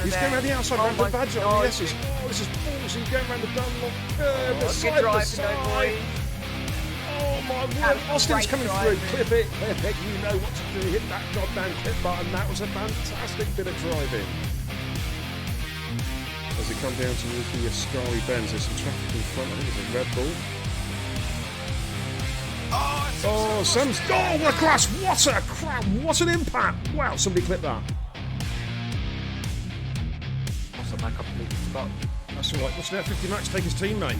He's going around the outside, around the badge on the S's. Oh, this is ballsy, going around the Dunlop. The side by side. Oh my word, Austin's coming through. Clip it, you know what to do. Hit that goddamn clip button. That was a fantastic bit of driving. As we come down towards the Ascari bends, there's some traffic in front. I think it's a Red Bull. Oh, Sam's. Oh, what a crash! What a crap! What an impact! Wow, somebody clip that. I completely forgot. That's all right. Watch that 50 Max take his teammate.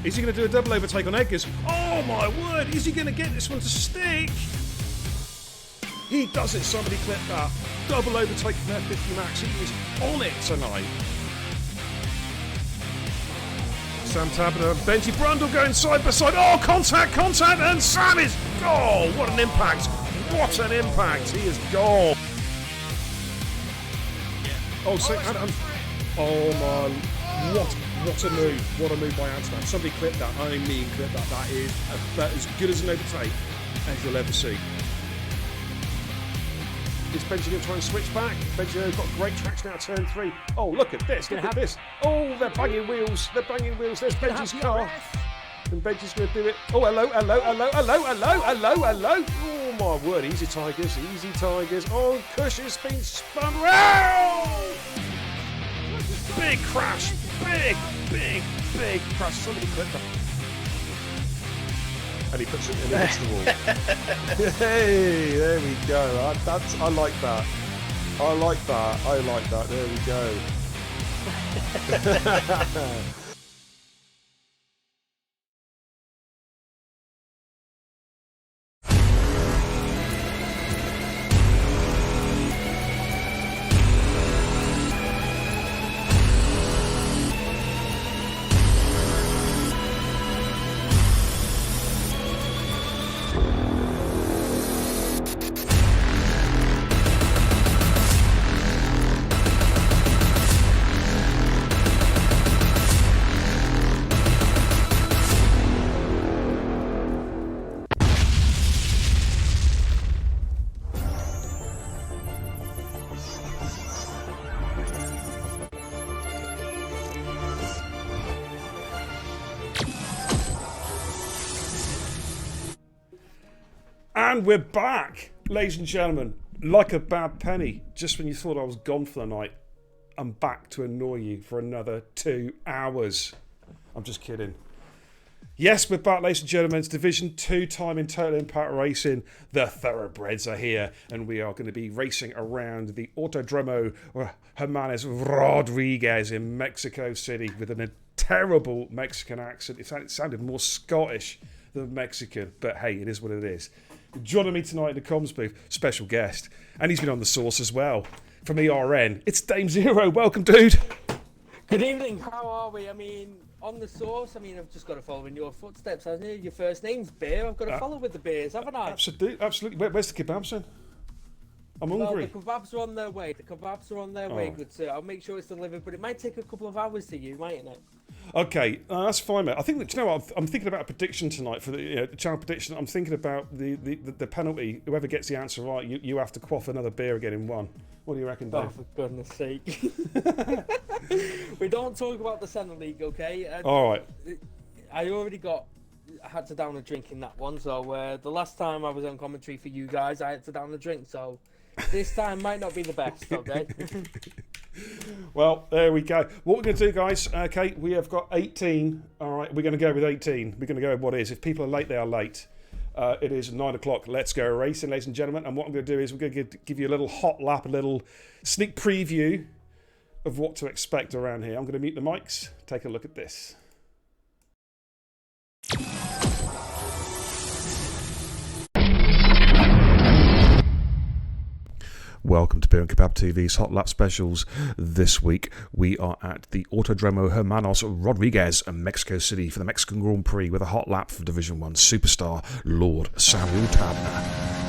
Is he going to do a double overtake on Eggers? Oh my word! Is he going to get this one to stick? He does it. Somebody clip that. Double overtake from that 50 Max. He is on it tonight. Sam Tabner and Benji Brundle going side by side. Oh, contact, and Sam is. Oh, what an impact! What an impact! He is gone. Oh, so, oh my! What a move! What a move by Amsterdam. Somebody clip that. I mean, clip that. That is about as good as an overtake as you'll ever see. Is Benji going to try and switch back? Benji got great traction out of turn 3. Oh, look at this! Look at this! Oh, they're banging wheels! They're banging wheels! There's Benji's car. And Benji's going to do it. Oh, hello! Oh my word! Easy Tigers! Easy Tigers! Oh, Kush has been spun round! Big crash! Big crash! Somebody clip that. And he puts it in against the wall. Hey, there we go. I like that. I like that. There we go. And we're back, ladies and gentlemen, like a bad penny. Just when you thought I was gone for the night, I'm back to annoy you for another 2 hours. I'm just kidding. Yes, we're back, ladies and gentlemen. It's Division 2 time in Total Impact Racing. The Thoroughbreds are here, and we are going to be racing around the Autodromo Hermanes Rodriguez in Mexico City with a terrible Mexican accent. It sounded more Scottish than Mexican, but hey, it is what it is. Joining me tonight in the comms booth, special guest, and he's been on the source as well, from ERN. It's Dame Zero. Welcome, dude. Good evening. How are we? On the source, I've just got to follow in your footsteps, hasn't it? Your first name's Beer. I've got to follow with the beers, haven't I? Absolutely. Where's the kebabs then? I'm hungry. The kebabs are on their way. Good sir. I'll make sure it's delivered, but it might take a couple of hours to you, mightn't it? Okay, that's fine, mate. I think that, you know what, I'm thinking about a prediction tonight for the channel prediction. I'm thinking about the penalty. Whoever gets the answer right, you have to quaff another beer again in one. What do you reckon, Dave? Oh, for goodness sake. We don't talk about the Centre League, okay? All right. I had to down a drink in that one, so the last time I was on commentary for you guys, I had to down a drink, so this time might not be the best, okay? Well, there we go. What we're going to do, guys, okay, we have got 18. All right, we're going to go with 18. We're going to go with what is. If people are late, they are late. It is 9 o'clock. Let's go racing, ladies and gentlemen. And what I'm going to do is we're going to give you a little hot lap, a little sneak preview of what to expect around here. I'm going to mute the mics. Take a look at this. Welcome to Beer and Kebab TV's Hot Lap Specials. This week we are at the Autodromo Hermanos Rodriguez in Mexico City for the Mexican Grand Prix with a hot lap for Division 1 superstar Lord Samuel Tabner.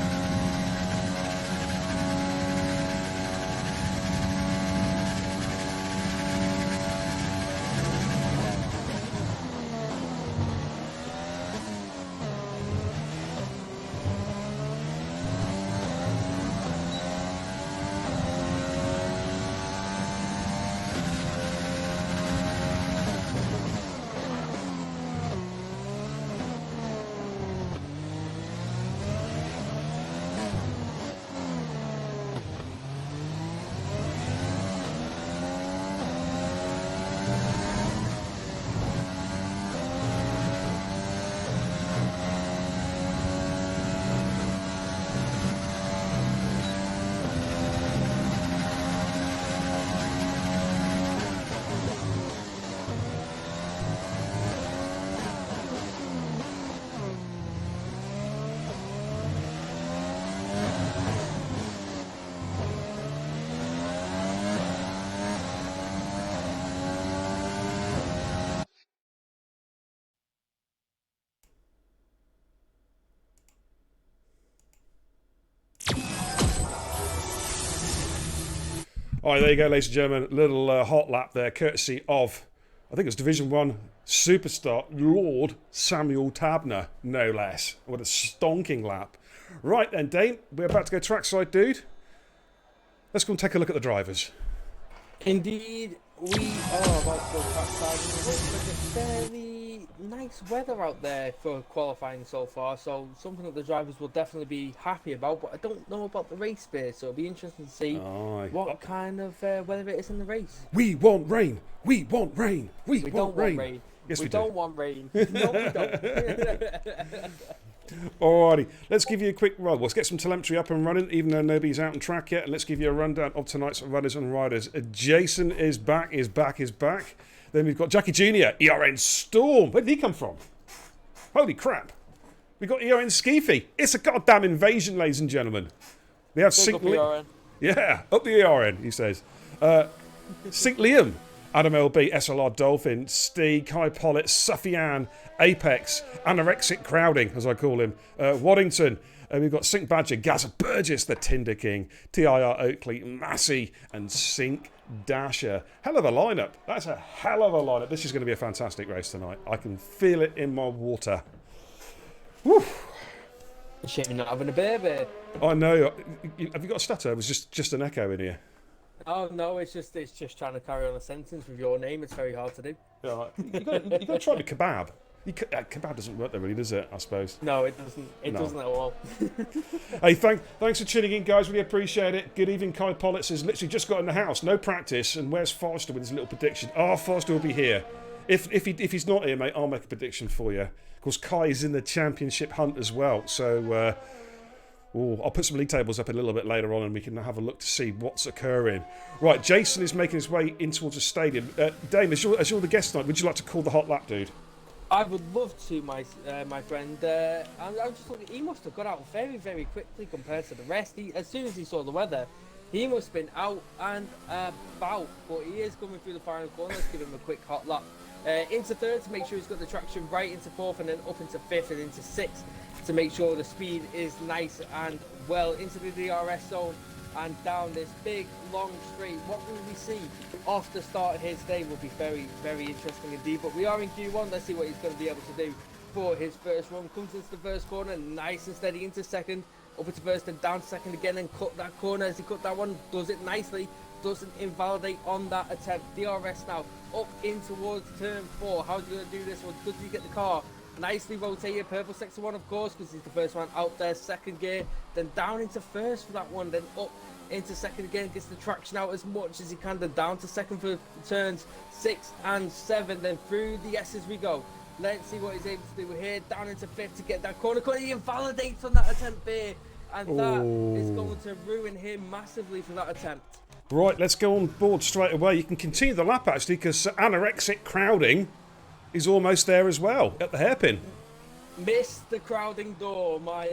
All right, there you go, ladies and gentlemen. Little hot lap there, courtesy of, I think it was Division 1 superstar, Lord Samuel Tabner, no less. What a stonking lap. Right then, Dane, we're about to go trackside, dude. Let's go and take a look at the drivers. Indeed, we are about to go trackside. It looks like a fairly nice weather out there for qualifying so far, so something that the drivers will definitely be happy about, but I don't know about the race space, so it'll be interesting to see what kind of weather it is in the race. We want rain! We want rain! We don't want rain. Yes, we don't want rain. No, we don't. Alrighty, let's give you a quick run. Let's get some telemetry up and running, even though nobody's out on track yet, and let's give you a rundown of tonight's runners and riders. Jason is back. Then we've got Jackie Jr., ERN Storm. Where did he come from? Holy crap. We've got ERN Skeefy. It's a goddamn invasion, ladies and gentlemen. We have Sync Liam. Yeah, up the ERN, he says. Sync Liam, Adam LB, SLR Dolphin, Steve, Kai Pollitt, Suffian, Apex, Anorexic Crowding, as I call him, Waddington. We've got Sync Badger, Gaza Burgess, the Tinder King, TIR Oakley, Massey, and Sync Dasher. Hell of a lineup. That's a hell of a lineup. This is going to be a fantastic race tonight. I can feel it in my water. Woo. Shame you're not having a baby. I know. Have you got a stutter? It was just an echo in here. Oh no, it's just trying to carry on a sentence with your name. It's very hard to do. Yeah, you got to try the kebab. Kebab doesn't work there, really, does it? I suppose. No, it doesn't. It doesn't at all. Hey, thanks for tuning in, guys. Really appreciate it. Good evening, Kai Pollitt says, literally just got in the house, no practice, and where's Forster with his little prediction? Forster will be here. If he's not here, mate, I'll make a prediction for you. Of course, Kai is in the championship hunt as well, so I'll put some league tables up a little bit later on, and we can have a look to see what's occurring. Right, Jason is making his way in towards the stadium. Dame, as you're the guest tonight, would you like to call the hot lap, dude? I would love to, my friend. I'm just looking. He must have got out very, very quickly compared to the rest. As soon as he saw the weather, he must have been out and about. But he is coming through the final corner. Let's give him a quick hot lap. Into third to make sure he's got the traction right, into fourth, and then up into fifth and into sixth to make sure the speed is nice and well into the DRS zone and down this big long straight. What will we see off the start here today will be very, very interesting indeed. But we are in Q1. Let's see what he's going to be able to do for his first run. Comes into the first corner, nice and steady into second, up into first and down to second again, and cut that corner. As he cut that one, does it nicely, doesn't invalidate on that attempt. DRS now up in towards turn 4. How's he going to do this one? Does he get the car nicely rotated? Purple sector 1, of course, because he's the first one out there. Second gear, then down into first for that one, then up into second again, gets the traction out as much as he can, then down to second for turns 6 and 7, then through the S's we go. Let's see what he's able to do here. Down into fifth to get that corner. He invalidates on that attempt there, and that is going to ruin him massively for that attempt. Right, let's go on board straight away. You can continue the lap, actually, because anorexic crowding is almost there as well, at the hairpin. Missed the crowding door. My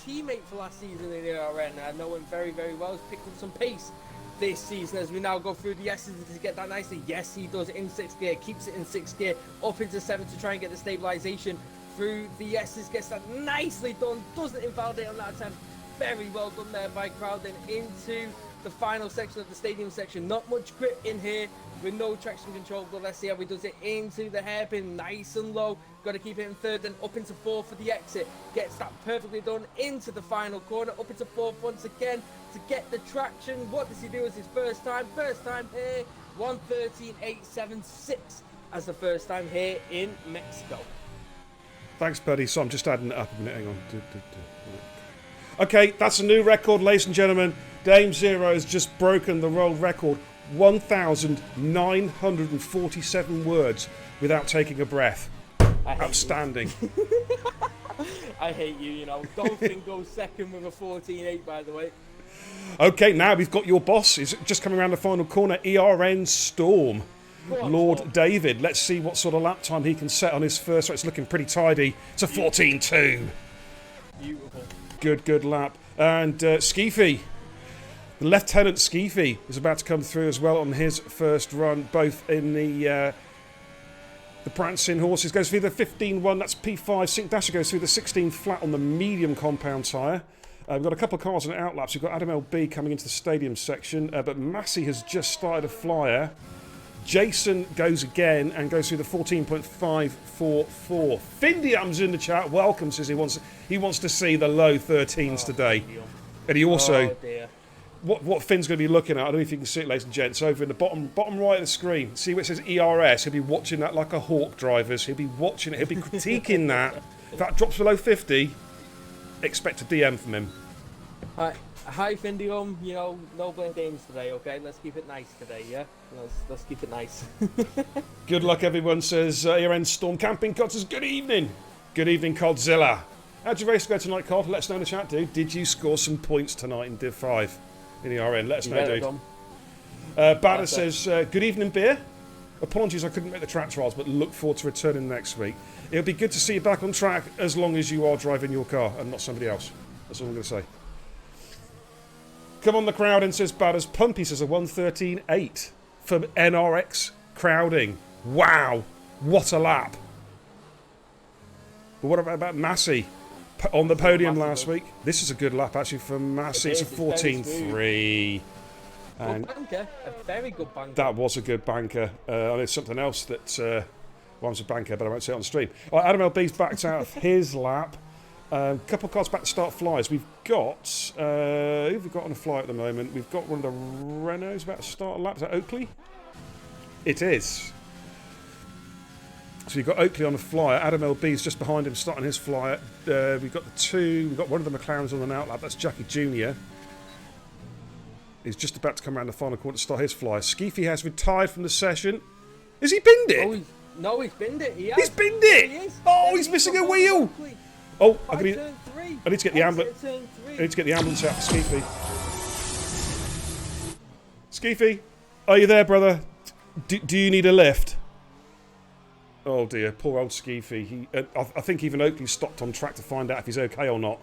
teammate for last season in the ARN, I know him very, very well, has picked up some pace this season as we now go through the S's to get that nicely. Yes, he does it in 6th gear, keeps it in 6th gear, up into 7th to try and get the stabilisation through the S's, gets that nicely done, doesn't invalidate on that attempt. Very well done there by Crowden into the final section of the stadium section. Not much grip in here with no traction control, but let's see how he does it into the hairpin, nice and low. Got to keep it in third, then up into fourth for the exit. Gets that perfectly done into the final corner, up into fourth once again to get the traction. What does he do as his first time? First time here, 1:13.876 as the first time here in Mexico. Thanks, buddy. So I'm just adding it up a minute. Hang on. Okay, that's a new record, ladies and gentlemen. Dame Zero has just broken the world record. 1,947 words without taking a breath. Outstanding. I hate you, you know. Dolphin goes second with a 14.8, by the way. Okay, now we've got your boss. He's just coming around the final corner. ERN Storm. Lord Storm. David. Let's see what sort of lap time he can set on his first. It's looking pretty tidy. It's a 14.2. Beautiful. Good lap. And Skeefy. Lieutenant Skeefy is about to come through as well on his first run, both in the Prancing horses. Goes through the 15-1, that's P5. Sync Dasher goes through the 16 flat on the medium compound tyre. We've got a couple of cars on outlaps. We've got Adam LB coming into the stadium section, but Massey has just started a flyer. Jason goes again and goes through the 14.544. Findium's in the chat. Welcome, says he wants to see the low 13s today. And he also... What Finn's going to be looking at, I don't know if you can see it, ladies and gents, over in the bottom right of the screen. See where it says ERS? He'll be watching that like a hawk, drivers. He'll be watching it. He'll be critiquing that. If that drops below 50, expect a DM from him. Hi, Findium. You know, no blame games today, okay? Let's keep it nice today, yeah? Let's keep it nice. Good luck, everyone, says ERN Storm Camping. Cod says, good evening. Good evening, Codzilla. How'd your race go tonight, Cod? Let us know in the chat, dude. Did you score some points tonight in Div 5? In the RN, let us know, dude. Bader says, good evening, Beer. Apologies I couldn't make the track trials, but look forward to returning next week. It'll be good to see you back on track as long as you are driving your car and not somebody else. That's all I'm going to say. Come on, the crowd, and says Bader's. Pumpy says a 1:13.8 for NRX crowding. Wow, what a lap. But what about Massey? On the podium last week. This is a good lap actually for Massey. It's a 14.3. And good banker. A very good banker. That was a good banker. There's something else that rhymes with banker, but I won't say it on stream. Right, Adam LB's backed out of his lap. A couple of cars back to start flyers. We've got... who have we got on a fly at the moment? We've got one of the Renaults about to start a lap. Is that Oakley? It is. So you've got Oakley on the flyer. Adam LB's just behind him, starting his flyer. We've got we've got one of the McLarens on an outlap. That's Jackie Jr. He's just about to come around the final corner to start his flyer. Skeefy has retired from the session. Has he binned it? No, he's binned it. He's binned it! He He's missing a wheel! Oh, I need to get the ambulance. I need to get the ambulance out for Skeefy. Skeefy, are you there, brother? Do you need a lift? Oh dear, poor old Skeefy. I think even Oakley stopped on track to find out if he's okay or not.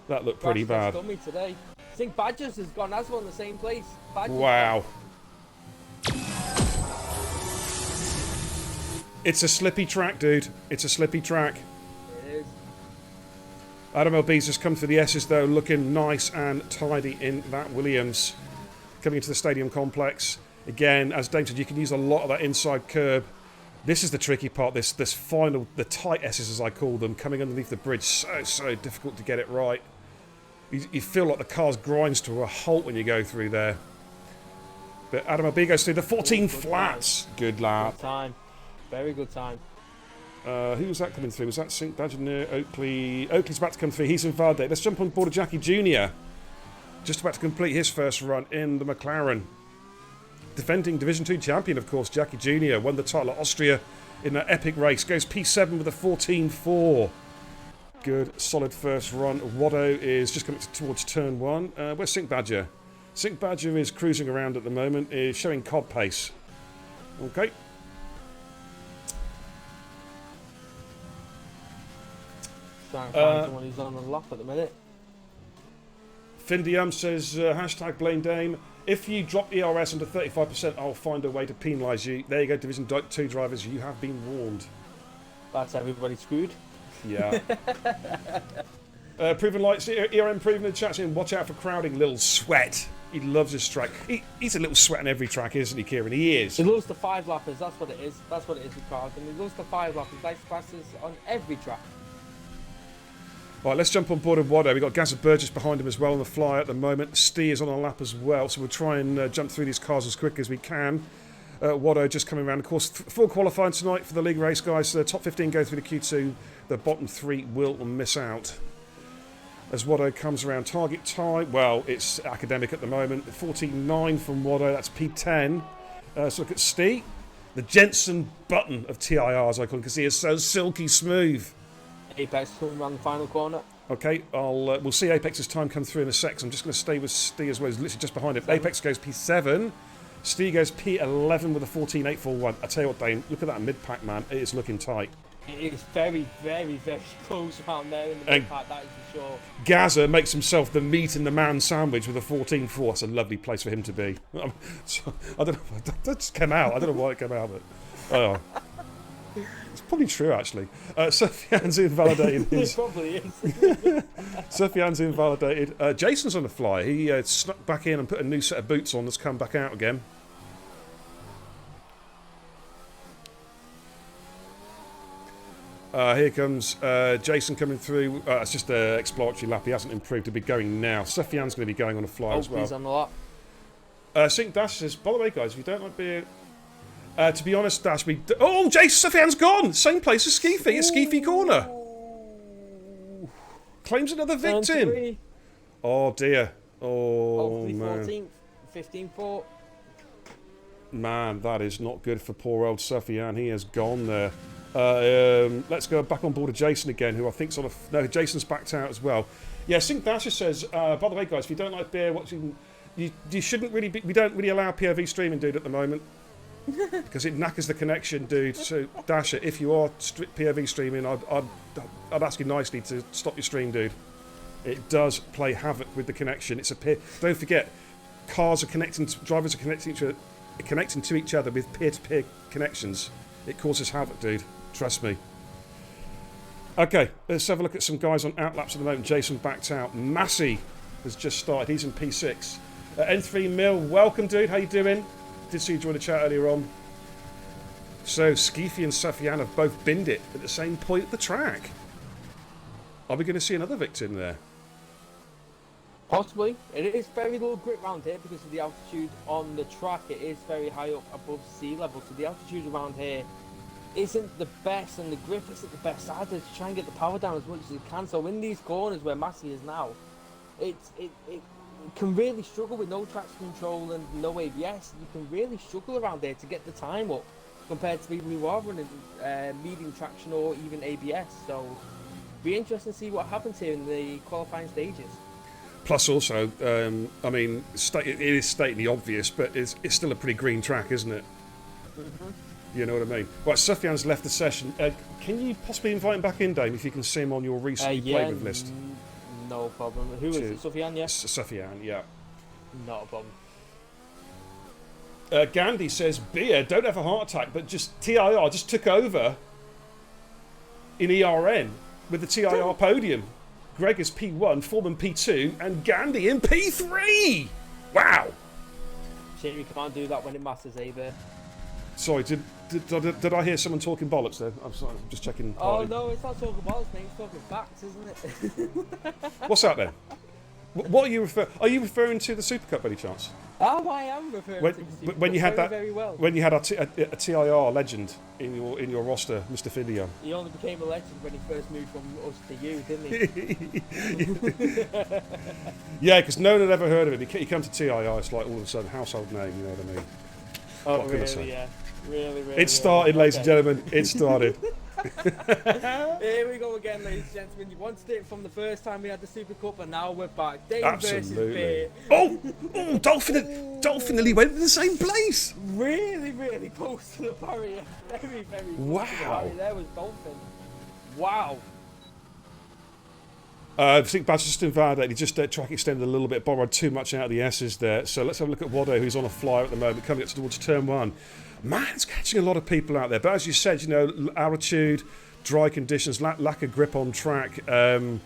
That looked pretty bad. Today. I think Badgers has gone as well in the same place. Wow. It's a slippy track, dude. It's a slippy track. It is. Adam LB's just come through the S's, though, looking nice and tidy in that Williams. Coming into the stadium complex. Again, as Dave said, you can use a lot of that inside curb. This is the tricky part, this final, the tight S's as I call them, coming underneath the bridge. So difficult to get it right. You feel like the car grinds to a halt when you go through there. But Adam LB goes through the 14 flats. Good lap. Good time. Very good time. Who was that coming through? Was that Sink Badger near Oakley? Oakley's about to come through. He's invalidated. Let's jump on board of Jackie Jr. Just about to complete his first run in the McLaren. Defending Division 2 champion, of course, Jackie Jr. won the title at Austria in that epic race. Goes P7 with a 14.4. Good, solid first run. Watto is just coming towards turn 1. Where's Sink Badger? Sink Badger is cruising around at the moment, is showing cod pace. Okay. Trying to find someone who's on the lap at the minute. Findium says, hashtag blame Dame. If you drop ERS under 35%, I'll find a way to penalise you. There you go, Division 2 drivers, you have been warned. That's everybody screwed. Yeah. Proven Lights, ERM Proven in the chat saying, watch out for crowding, little sweat. He loves his track. He's a little sweat on every track, isn't he, Kieran? He is. He loves the 5-lappers, that's what it is. That's what it is with cars. And he loves the 5-lappers, likes passes on every track. Right, let's jump on board of Watto. We've got Gazza Burgess behind him as well on the fly at the moment. Stee is on a lap as well, so we'll try and jump through these cars as quick as we can. Watto just coming around. Of course, full qualifying tonight for the league race, guys. The top 15 go through the Q2. The bottom 3 will miss out. As Watto comes around, target time, well, it's academic at the moment. 14.9 from Watto, that's P10. So look at Stee. The Jensen button of TIR, as I call him, because he is so silky smooth. Apex coming around the final corner. Okay, we'll see Apex's time come through in a sec. So I'm just going to stay with Stee as well. He's literally just behind him. Apex goes P7. Stee goes P11 with a 14.841. I tell you what, Dane, look at that mid-pack, man. It is looking tight. It is very, very, very close around there in the mid-pack, that is for sure. Gaza makes himself the meat in the man sandwich with a 14.4. That's a lovely place for him to be. So, I don't know. That just came out. I don't know why it came out, but... Oh. It's probably true, actually. Sufjan's invalidated. It probably is. Sufjan's invalidated. Jason's on the fly. He snuck back in and put a new set of boots on that's come back out again. Here comes Jason coming through. It's just an exploratory lap. He hasn't improved to be going now. Sufjan's going to be going on a fly as well. He's on the lap. Sink Dash says, by the way, guys, if you don't like being... to be honest, Dash, oh, Jason Sufjan's gone! Same place as Skeefy, at Skeefy Corner. Claims another victim. Oh, dear. Oh, man. 14th, 15-4. Man, that is not good for poor old Sufjan. He has gone there. Let's go back on board of Jason again, who I think sort of... No, Jason's backed out as well. Yeah, Sink Dasher says, by the way, guys, if you don't like beer watching... You shouldn't really be... We don't really allow POV streaming, dude, at the moment. Because it knackers the connection, dude. So, Dasher, if you are POV streaming, I'd ask you nicely to stop your stream, dude. It does play havoc with the connection. It's a don't forget, cars are connecting, drivers are connecting to each other with peer-to-peer connections. It causes havoc, dude. Trust me. Okay, let's have a look at some guys on outlaps at the moment. Jason backed out. Massey has just started. He's in P6. N3 Mill, welcome, dude. How you doing? Did see you join the chat earlier on. So, Skeefy and Sufjan have both binned it at the same point at the track. Are we going to see another victim there? Possibly. It is very low grip round here because of the altitude on the track. It is very high up above sea level. So the altitude around here isn't the best, and the grip isn't the best either, to try and get the power down as much as it can. So in these corners where Massey is now, it can really struggle with no traction control and no ABS. You can really struggle around there to get the time up compared to people who are running medium traction or even ABS. So be interesting to see what happens here in the qualifying stages. Plus, also, I mean, it is stating the obvious, but it's still a pretty green track, isn't it? Mm-hmm. You know what I mean? Right, Sufyan's left the session. Can you possibly invite him back in, Dave, if you can see him on your recently played with list? No problem. Who is it? Sufyan, yeah? Sufyan, yeah. Not a problem. Gandhi says, Beer, don't have a heart attack, but just TIR just took over in ERN with the TIR podium. Greg is P1, Foreman P2, and Gandhi in P3! Wow! Shame you can't do that when it matters, either. Sorry, did I hear someone talking bollocks there? I'm sorry, I'm just checking. Oh, no, it's not talking bollocks, mate. It's talking facts, isn't it? What's that then? What are you referring? Are you referring to the Super Cup, by any chance? Oh, I am referring to the Super when Cup you had very, that, very well. when you had a TIR legend in your roster, Mr. Findion. He only became a legend when he first moved from us to you, didn't he? Yeah, because no one had ever heard of him. He came to TIR, it's like all of a sudden household name. You know what I mean? Oh, what can I say? really? Yeah. Really. It started, ladies and gentlemen. It started. Here we go again, ladies and gentlemen. You wanted it from the first time we had the Super Cup, and now we're back. Dave versus Beer. Oh, Dolphin nearly went to the same place. Really close to the barrier. Very close to the barrier. There was Dolphin. Wow. I think Bad's just invalidated. He just track extended a little bit, borrowed too much out of the S's there. So let's have a look at Wado, who's on a flyer at the moment, coming up towards turn one. Man, it's catching a lot of people out there. But as you said, you know, altitude, dry conditions, lack of grip on track. I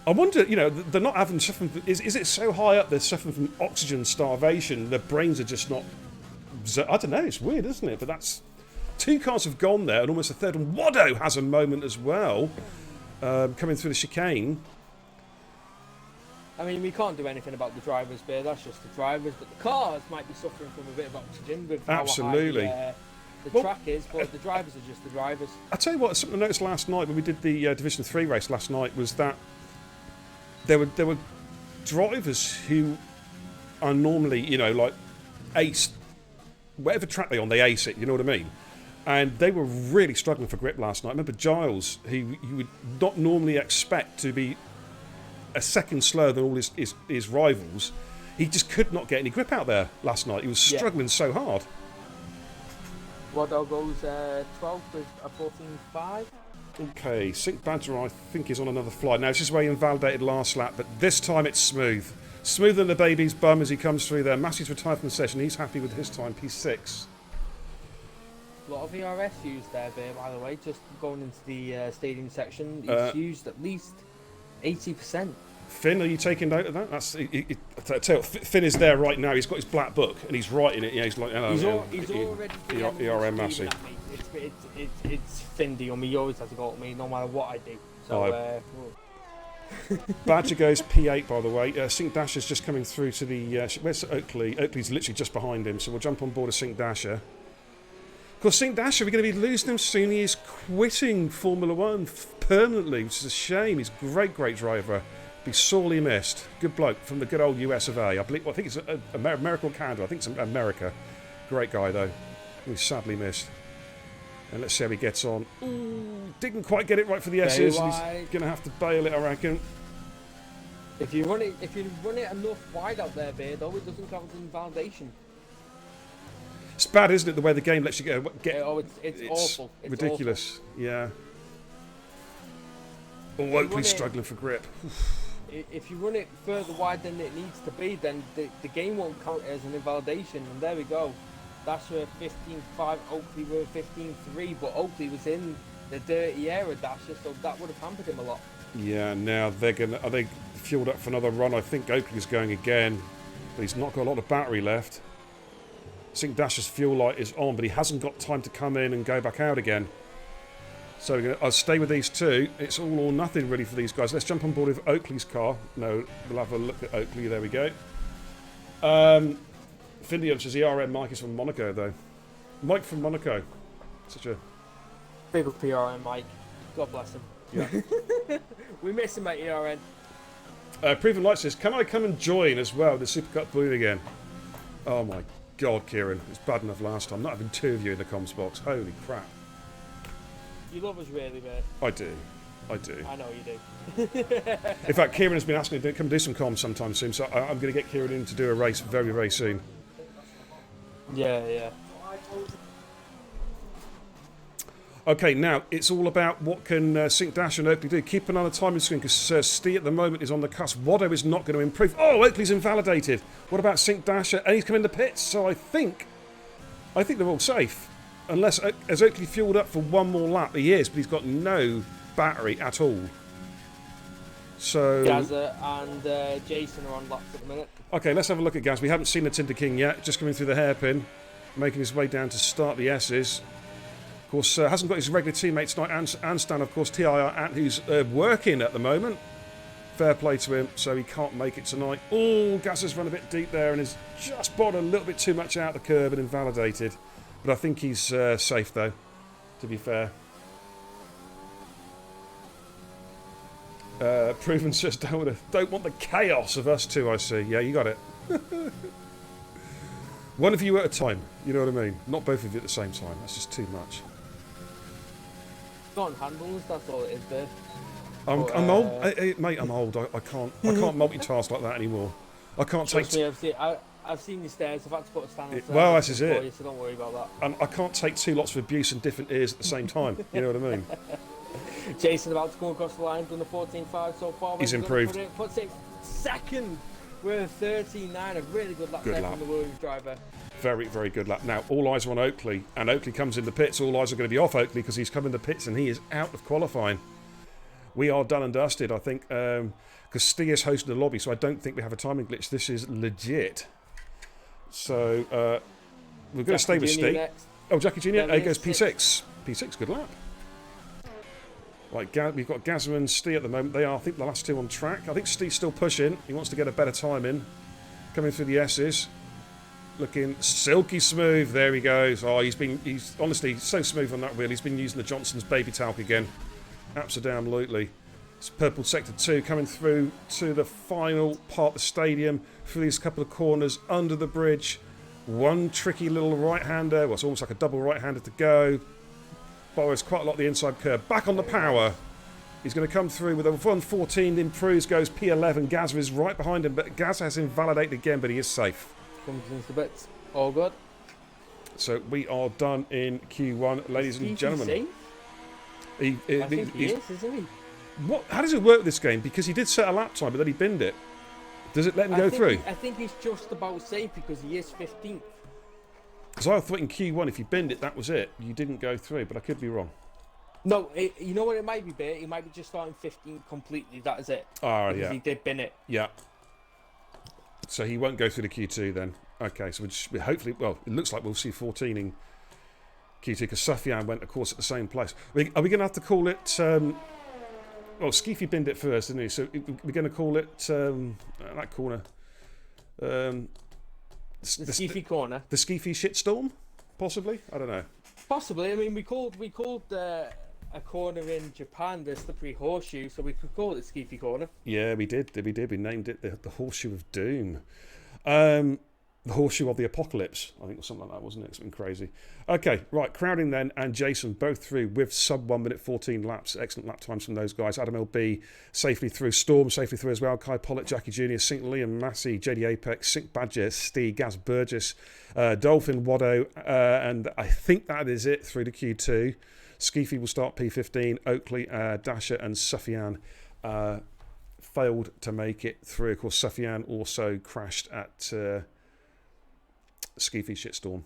wonder, you know, they're not having suffering. Is it so high up they're suffering from oxygen starvation? Their brains are just not. I don't know. It's weird, isn't it? But that's two cars have gone there, and almost a third one. Wado has a moment as well. Coming through the chicane. I mean, we can't do anything about the drivers, Bear. That's just the drivers. But the cars might be suffering from a bit of oxygen with absolutely how high the track is. But the drivers are just the drivers. I tell you what, something I noticed last night when we did the Division 3 race last night was that there were drivers who are normally, you know, like ace, whatever track they're on, they ace it. You know what I mean? And they were really struggling for grip last night. I remember Giles, who you would not normally expect to be a second slower than all his rivals. He just could not get any grip out there last night. He was struggling so hard. Wado goes 12 with a 14.5. Okay, Sync Badger, I think, is on another flight. Now, this is where he invalidated last lap, but this time it's smooth. Smoother than the baby's bum as he comes through there. Massey's retired from the session. He's happy with his time, P6. A lot of ERS used there, Bear, by the way. Just going into the stadium section, it's used at least 80%. Finn, are you taking note of that? That's I tell you, Finn is there right now. He's got his black book and he's writing it. Yeah, he's like, he's already ERM Massey. It's Findy on me. He always has to go at me, no matter what I do. So, Badger goes P8, by the way. Sync Dasher's just coming through to the. Where's Oakley? Oakley's literally just behind him, so we'll jump on board a Sync Dasher. Of course, Sync Dasher, we're going to be losing him soon. He is quitting Formula One permanently, which is a shame. He's a great driver. Be sorely missed. Good bloke from the good old US of A. I think it's America or Canada. I think it's America. Great guy, though. He's sadly missed. And let's see how he gets on. Ooh, didn't quite get it right for the S's. He's going to have to bail it, I reckon. If you run it enough wide out there, Bear, though, it doesn't count as invalidation. It's bad, isn't it, the way the game lets you get... It's awful. It's ridiculous. Awful. Yeah. Oh, Oakley's struggling for grip. If you run it further wide than it needs to be, then the game won't count as an invalidation. And there we go. Dasher 15.5, Oakley were 15.3, but Oakley was in the dirty era Dasher, so that would have hampered him a lot. Yeah, now are they fueled up for another run? I think Oakley's going again, but he's not got a lot of battery left. I think Dasher's fuel light is on, but he hasn't got time to come in and go back out again. So I'll stay with these two. It's all or nothing really for these guys. Let's jump on board with Oakley's car. No, we'll have a look at Oakley. There we go. Findium says ERM Mike is from Monaco, though. Mike from Monaco. Such a Big up PRN, Mike. God bless him. Yeah. We miss him at ERN. Proven Light says, can I come and join as well, the Supercut Balloon again? Oh my god, Kieran. It's bad enough last time. Not having two of you in the comms box. Holy crap. You love us really, mate. I do. I do. I know you do. In fact, Kieran has been asking me to come do some comms sometime soon, so I'm going to get Kieran in to do a race very, very soon. Yeah. Okay, now it's all about what can Sync Dash and Oakley do. Keep an eye on the timing screen because Steve at the moment is on the cusp. Watto is not going to improve. Oh, Oakley's invalidated. What about Sync Dasher? And he's come in the pits, so I think they're all safe. Unless, has Oakley fueled up for one more lap? He is, but he's got no battery at all. So Gaza and Jason are on laps at the minute. Okay, let's have a look at Gaz. We haven't seen the Tinder King yet. Just coming through the hairpin, making his way down to start the S's. Of course, hasn't got his regular teammate tonight, and Stan, of course, TIR, who's working at the moment. Fair play to him, so he can't make it tonight. Oh, Gaz has run a bit deep there and has just bottled a little bit too much out the curb and invalidated. But I think he's safe, though, to be fair. Proven says, don't want the chaos of us two, I see. Yeah, you got it. One of you at a time, you know what I mean? Not both of you at the same time, that's just too much. Not on handles, that's all it is, Dave. I'm old, mate, I'm old. I can't multitask like that anymore. I can't take... Trust me, I've seen your stairs, I've had to put a stand on stairs. Well, this is it. You, so don't worry about that. And I can't take two lots of abuse in different ears at the same time, you know what I mean? Jason about to go across the line, done the 14.5 so far. He's improved. Puts it second with a 13.9, a really good lap there from the Williams driver. Very, very good lap. Now, all eyes are on Oakley, and Oakley comes in the pits. All eyes are going to be off Oakley because he's come in the pits and he is out of qualifying. We are done and dusted, I think, because Steve is hosting the lobby, so I don't think we have a timing glitch. This is legit. So, we're going to stay with Steve. Oh, Jackie Jr. There goes P6. P6, good lap. Right, we've got Gazza and Steve at the moment. They are, I think, the last two on track. I think Steve's still pushing. He wants to get a better time in. Coming through the S's. Looking silky smooth. There he goes. Oh, he's honestly so smooth on that wheel. He's been using the Johnson's baby talc again. Absolutely. It's purple sector 2 coming through to the final part of the stadium. Through these couple of corners, under the bridge. One tricky little right-hander. Well, it's almost like a double right-hander to go. Borrows quite a lot of the inside curve. Back on the power. He's going to come through with a 114. Improves, goes P11. Gazza is right behind him, but Gazza has invalidated again, but he is safe. Comes into the bits. All good. So we are done in Q1, ladies and gentlemen. I think he is, isn't he? What? How does it work with this game? Because he did set a lap time, but then he binned it. Does it let him go through? I think he's just about safe because he is 15th. Because I thought in Q1, if you binned it, that was it. You didn't go through, but I could be wrong. No, you know what it might be, Bert? He might be just starting 15th completely. That is it. Ah, because yeah. he did bin it. Yeah. So he won't go through the Q2 then. Okay, so we hopefully, well, it looks like we'll see 14 in Q2 because Sufyan went, of course, at the same place. Are we going to have to call it... well, Skeefy binned it first, didn't he? So we're going to call it that corner. The Skeefy corner. The Skeefy shitstorm, possibly. I don't know. Possibly. I mean, we called a corner in Japan the slippery horseshoe, so we could call it Skeefy corner. Yeah, we did. We named it the horseshoe of doom. The horseshoe of the apocalypse, I think, or something like that, wasn't it? Something crazy. Okay, right, Crowding then and Jason both through with sub 1 minute 14 laps. Excellent lap times from those guys. Adam LB safely through. Storm safely through as well. Kai Pollitt, Jackie Jr., Sink Liam Massey, JD Apex, Sink Badger, Steve, Gaz Burgess, Dolphin, Waddo, and I think that is it through to Q2. Skeefy will start P15. Oakley, Dasher and Sufyan failed to make it through. Of course, Sufyan also crashed at... Skeefy shitstorm.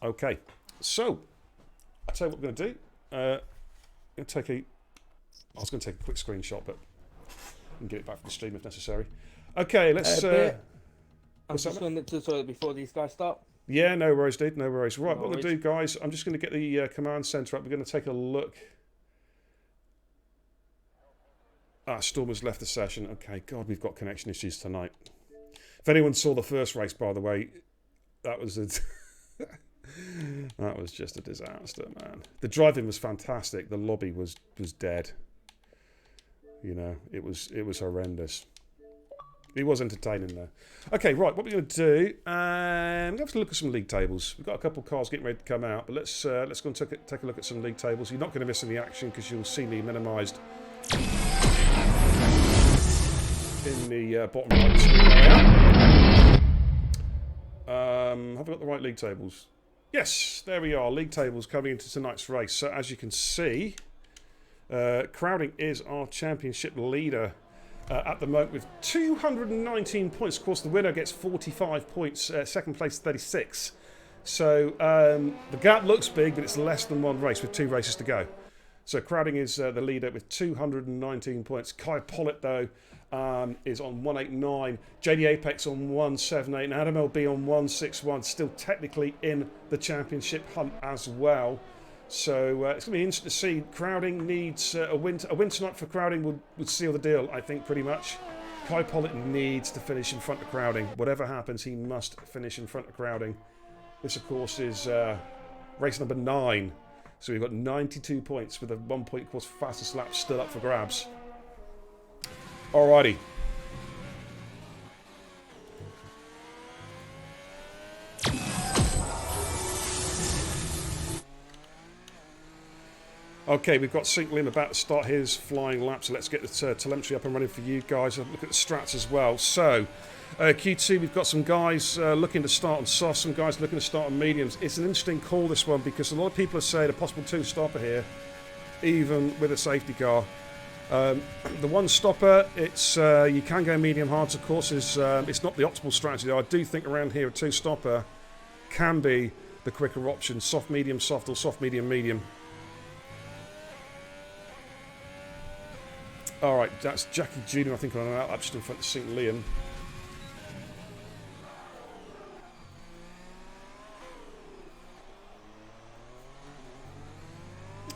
Okay, so I'll tell you what we're going to do. I was going to take a quick screenshot, but I can get it back from the stream if necessary. Okay, let's. I'm just going to the toilet before these guys start. Yeah, no worries, dude. No worries. Right, what we're going to do, guys? I'm just going to get the command center up. We're going to take a look. Storm has left the session. Okay, God, we've got connection issues tonight. If anyone saw the first race, by the way, that was That was just a disaster, man. The driving was fantastic. The lobby was dead. You know, it was horrendous. It was entertaining though. Okay, right. What we're going to do? We're going to have to look at some league tables. We've got a couple of cars getting ready to come out, but let's go and take a look at some league tables. You're not going to miss any action because you'll see me minimised in the bottom right of the screen area. Have I got the right league tables? Yes, there we are. League tables coming into tonight's race. So as you can see, Crowding is our championship leader at the moment with 219 points. Of course, the winner gets 45 points. Second place, 36. So the gap looks big, but it's less than one race with 2 races to go. So Crowding is the leader with 219 points. Kai Pollitt, though, is on 189. JD Apex on 178. And Adam LB on 161. Still technically in the championship hunt as well. So it's going to be interesting to see. Crowding needs a win. A win tonight for Crowding would seal the deal, I think, pretty much. Kai Pollitt needs to finish in front of Crowding. Whatever happens, he must finish in front of Crowding. This, of course, is race number 9. So we've got 92 points with a 1 point course fastest lap still up for grabs. Alrighty. Okay, we've got Sync Lim about to start his flying lap, so let's get the telemetry up and running for you guys. Have a look at the strats as well. So, Q2, we've got some guys looking to start on soft, some guys looking to start on mediums. It's an interesting call, this one, because a lot of people are saying a possible 2-stopper here, even with a safety car. The one stopper, it's you can go medium hards, of course. It's not the optimal strategy, though. I do think around here a 2-stopper can be the quicker option. Soft, medium, soft, or soft, medium, medium. Alright, that's Jackie Jr. I think on an out up just in front of St. Liam.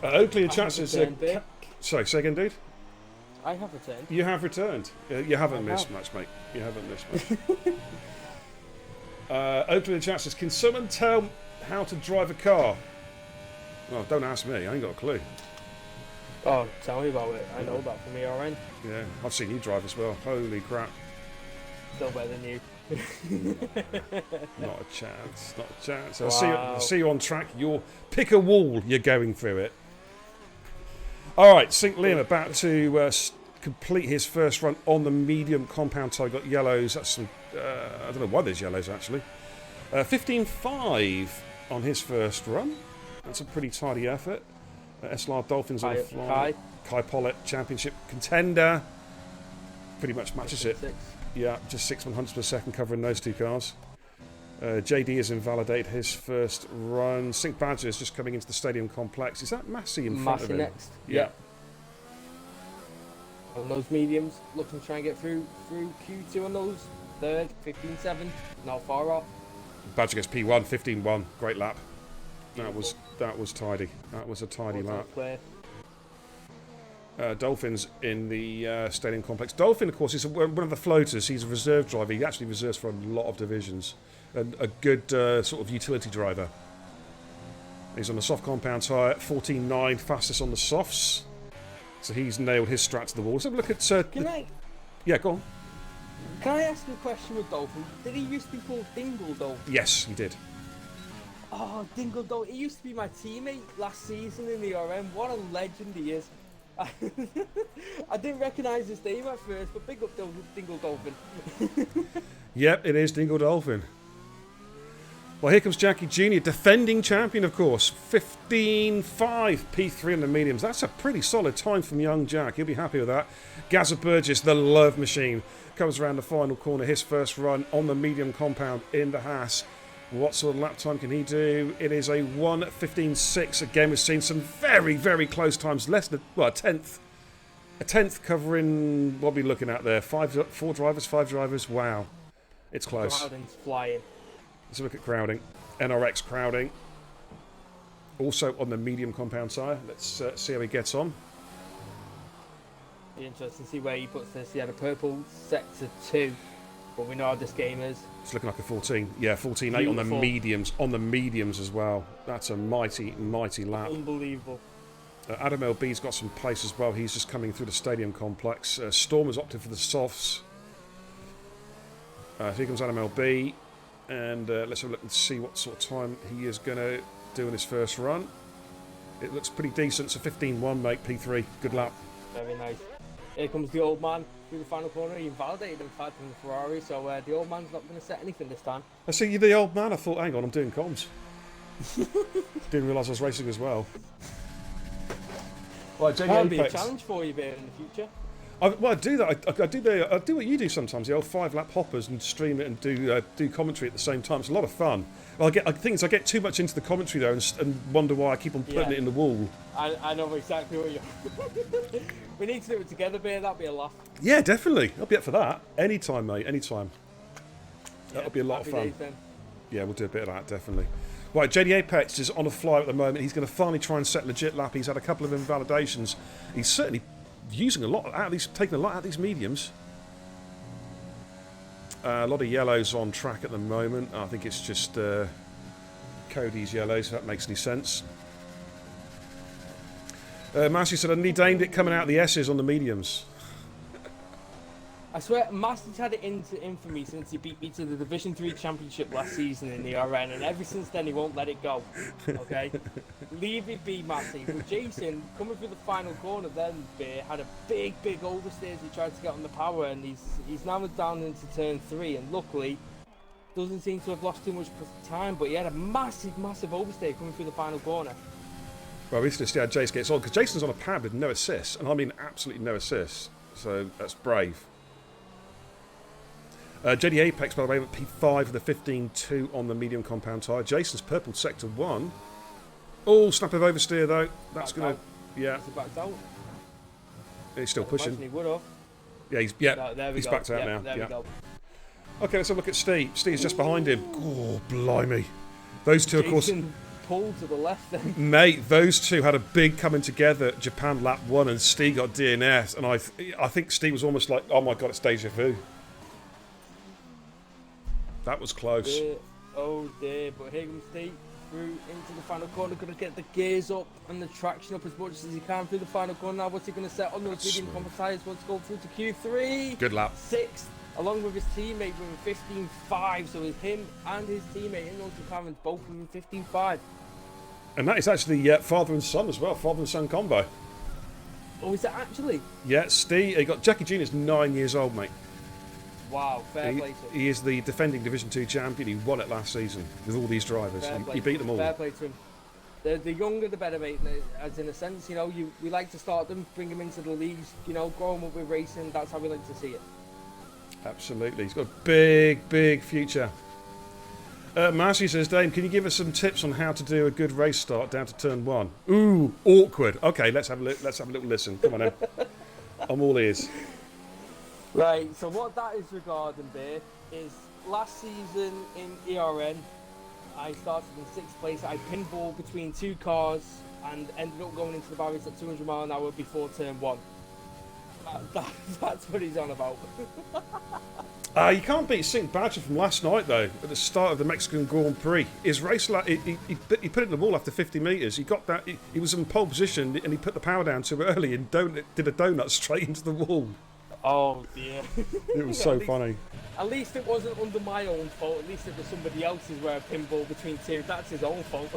Oakley and Chat says... sorry, say again, dude? I have returned. You have returned. You haven't missed much, mate. You haven't missed much. Oakley and Chat says, can someone tell how to drive a car? Well, don't ask me. I ain't got a clue. Oh, tell me about it. I know that from ERN. Yeah, I've seen you drive as well. Holy crap. Still better than you. Not a chance. Not a chance. Wow. I'll see you on track. Pick a wall. You're going through it. All right, Sync Liam about to complete his first run on the medium compound tire. Got yellows. That's some. I don't know why there's yellows actually. 15.5 on his first run. That's a pretty tidy effort. SLR Dolphins on the fly. Kai Pollitt, championship contender. Pretty much matches it. Yeah, just 6 100ths per second covering those 2 cars. JD has invalidated his first run. Sync Badger is just coming into the stadium complex. Is that Massey in front of him? Next. Yeah. On those mediums, looking to try and get through Q2 on those. Third, 15.7, not far off. Badger gets P1, 15.1. Great lap. That was tidy. That was a tidy lap. Dolphins in the stadium complex. Dolphin, of course, is one of the floaters. He's a reserve driver. He actually reserves for a lot of divisions. And a good sort of utility driver. He's on the soft compound tyre, 14.9, fastest on the softs. So he's nailed his strat to the wall. Let's have a look at... Yeah, go on. Can I ask you a question with Dolphin? Did he used to be called Dingle Dolphin? Yes, he did. Oh, Dingle Dolphin. He used to be my teammate last season in the RM. What a legend he is. I didn't recognise his name at first, but big up Dingle Dolphin. Yep, it is Dingle Dolphin. Well, here comes Jackie Jr., defending champion, of course. 15.5 P3 on the mediums. That's a pretty solid time from young Jack. He'll be happy with that. Gazza Burgess, the love machine, comes around the final corner. His first run on the medium compound in the Haas. What sort of lap time can he do? It is a 1:15.6. Again, we've seen some very, very close times. Less than, well, a tenth. A tenth covering, what are we looking at there? 5 drivers. Wow. It's close. Crowding's flying. Let's look at Crowding. NRX Crowding. Also on the medium compound tyre. Let's see how he gets on. Be interesting to see where he puts this. He had a purple sector 2 But we know how this game is. It's looking like a 14. Yeah, 14.8 on the mediums. On the mediums as well. That's a mighty, mighty lap. Unbelievable. Adam LB's got some pace as well. He's just coming through the stadium complex. Storm has opted for the softs. Here comes Adam LB. And let's have a look and see what sort of time he is going to do in his first run. It looks pretty decent. It's a 15.1, mate, P3. Good lap. Very nice. Here comes the old man through the final corner. He invalidated in fact in the Ferrari, so the old man's not going to set anything this time. I see you, the old man. I thought, hang on, I'm doing comms. Didn't realise I was racing as well. Right, That'll be a challenge for you, Bear, in the future. I do that. I do what you do sometimes. The old 5-lap hoppers and stream it and do commentary at the same time. It's a lot of fun. Well, I think I get too much into the commentary though, and wonder why I keep on putting it in the wall. I know exactly what you're. We need to do it together, Bear. That'll be a laugh. Yeah, definitely. I'll be up for that. Anytime, mate. Anytime. That'll be a lot of fun. Yeah, we'll do a bit of that, definitely. Right, JD Apex is on a fly at the moment. He's going to finally try and set legit lap. He's had a couple of invalidations. He's certainly using a lot out of these, taking a lot out of these mediums. A lot of yellows on track at the moment. I think it's just Cody's yellows, if that makes any sense. Massey said, I need aimed it coming out of the S's on the mediums. I swear, Master's had it into infamy since he beat me to the Division 3 Championship last season in the RN, and ever since then he won't let it go. Okay? Leave it be, Massey. But Jason, coming through the final corner then, Bear, had a big oversteer as he tried to get on the power, and he's now down into turn 3, and luckily, doesn't seem to have lost too much time, but he had a massive oversteer coming through the final corner. Well, we just see how Jace gets on, because Jason's on a pad with no assists, and I mean absolutely no assists, so that's brave. JD Apex, by the way, with P5 with a 15.2 on the medium compound tyre. Jason's purple sector 1. Oh, snap of oversteer though. That's going to, yeah. He's backed out. He's still pushing. He would have. Yeah, he's backed out now. There we go. Okay, let's have a look at Steve. Steve's just behind him. Oh, blimey. Those two, of course. Pulled to the left then. Mate, those two had a big coming together at Japan lap 1, and Steve got DNS, and I think Steve was almost like, oh my god, it's deja vu. That was close. Oh dear, but here comes Steve through into the final corner, going to get the gears up and the traction up as much as he can through the final corner. Now what's he going to set on those medium compound tyres? Wants to go through to Q3. Good lap. 6th, along with his teammate with a 15.5, so with him and his teammate in those McLarens both with a 15.5. And that is actually father and son as well, father and son combo. Oh, is it actually? Yeah, Steve, he got Jackie Jr.'s 9 years old, mate. Wow, fair play to him. He is the defending Division 2 champion. He won it last season with all these drivers. He beat them all. Fair play to him. The younger the better, mate. As in a sense, you know, we like to start them, bring them into the leagues, you know, grow them up with racing. That's how we like to see it. Absolutely. He's got a big future. Marcy says, Dame, can you give us some tips on how to do a good race start down to turn 1? Ooh, awkward. Okay, let's have a little listen. Come on then. I'm all ears. Right, so what that is regarding, Bear, is last season in ERN, I started in 6th place. I pinballed between 2 cars and ended up going into the barriers at 200 miles an hour before turn 1. That's what he's on about. You can't beat Sink Badger from last night, though, at the start of the Mexican Grand Prix. His race, he put it in the wall after 50 metres. He got that. He was in pole position, and he put the power down too early and did a donut straight into the wall. Oh dear. It was so funny. At least it wasn't under my own fault. At least it was somebody else's where a pinball between 2. That's his own fault.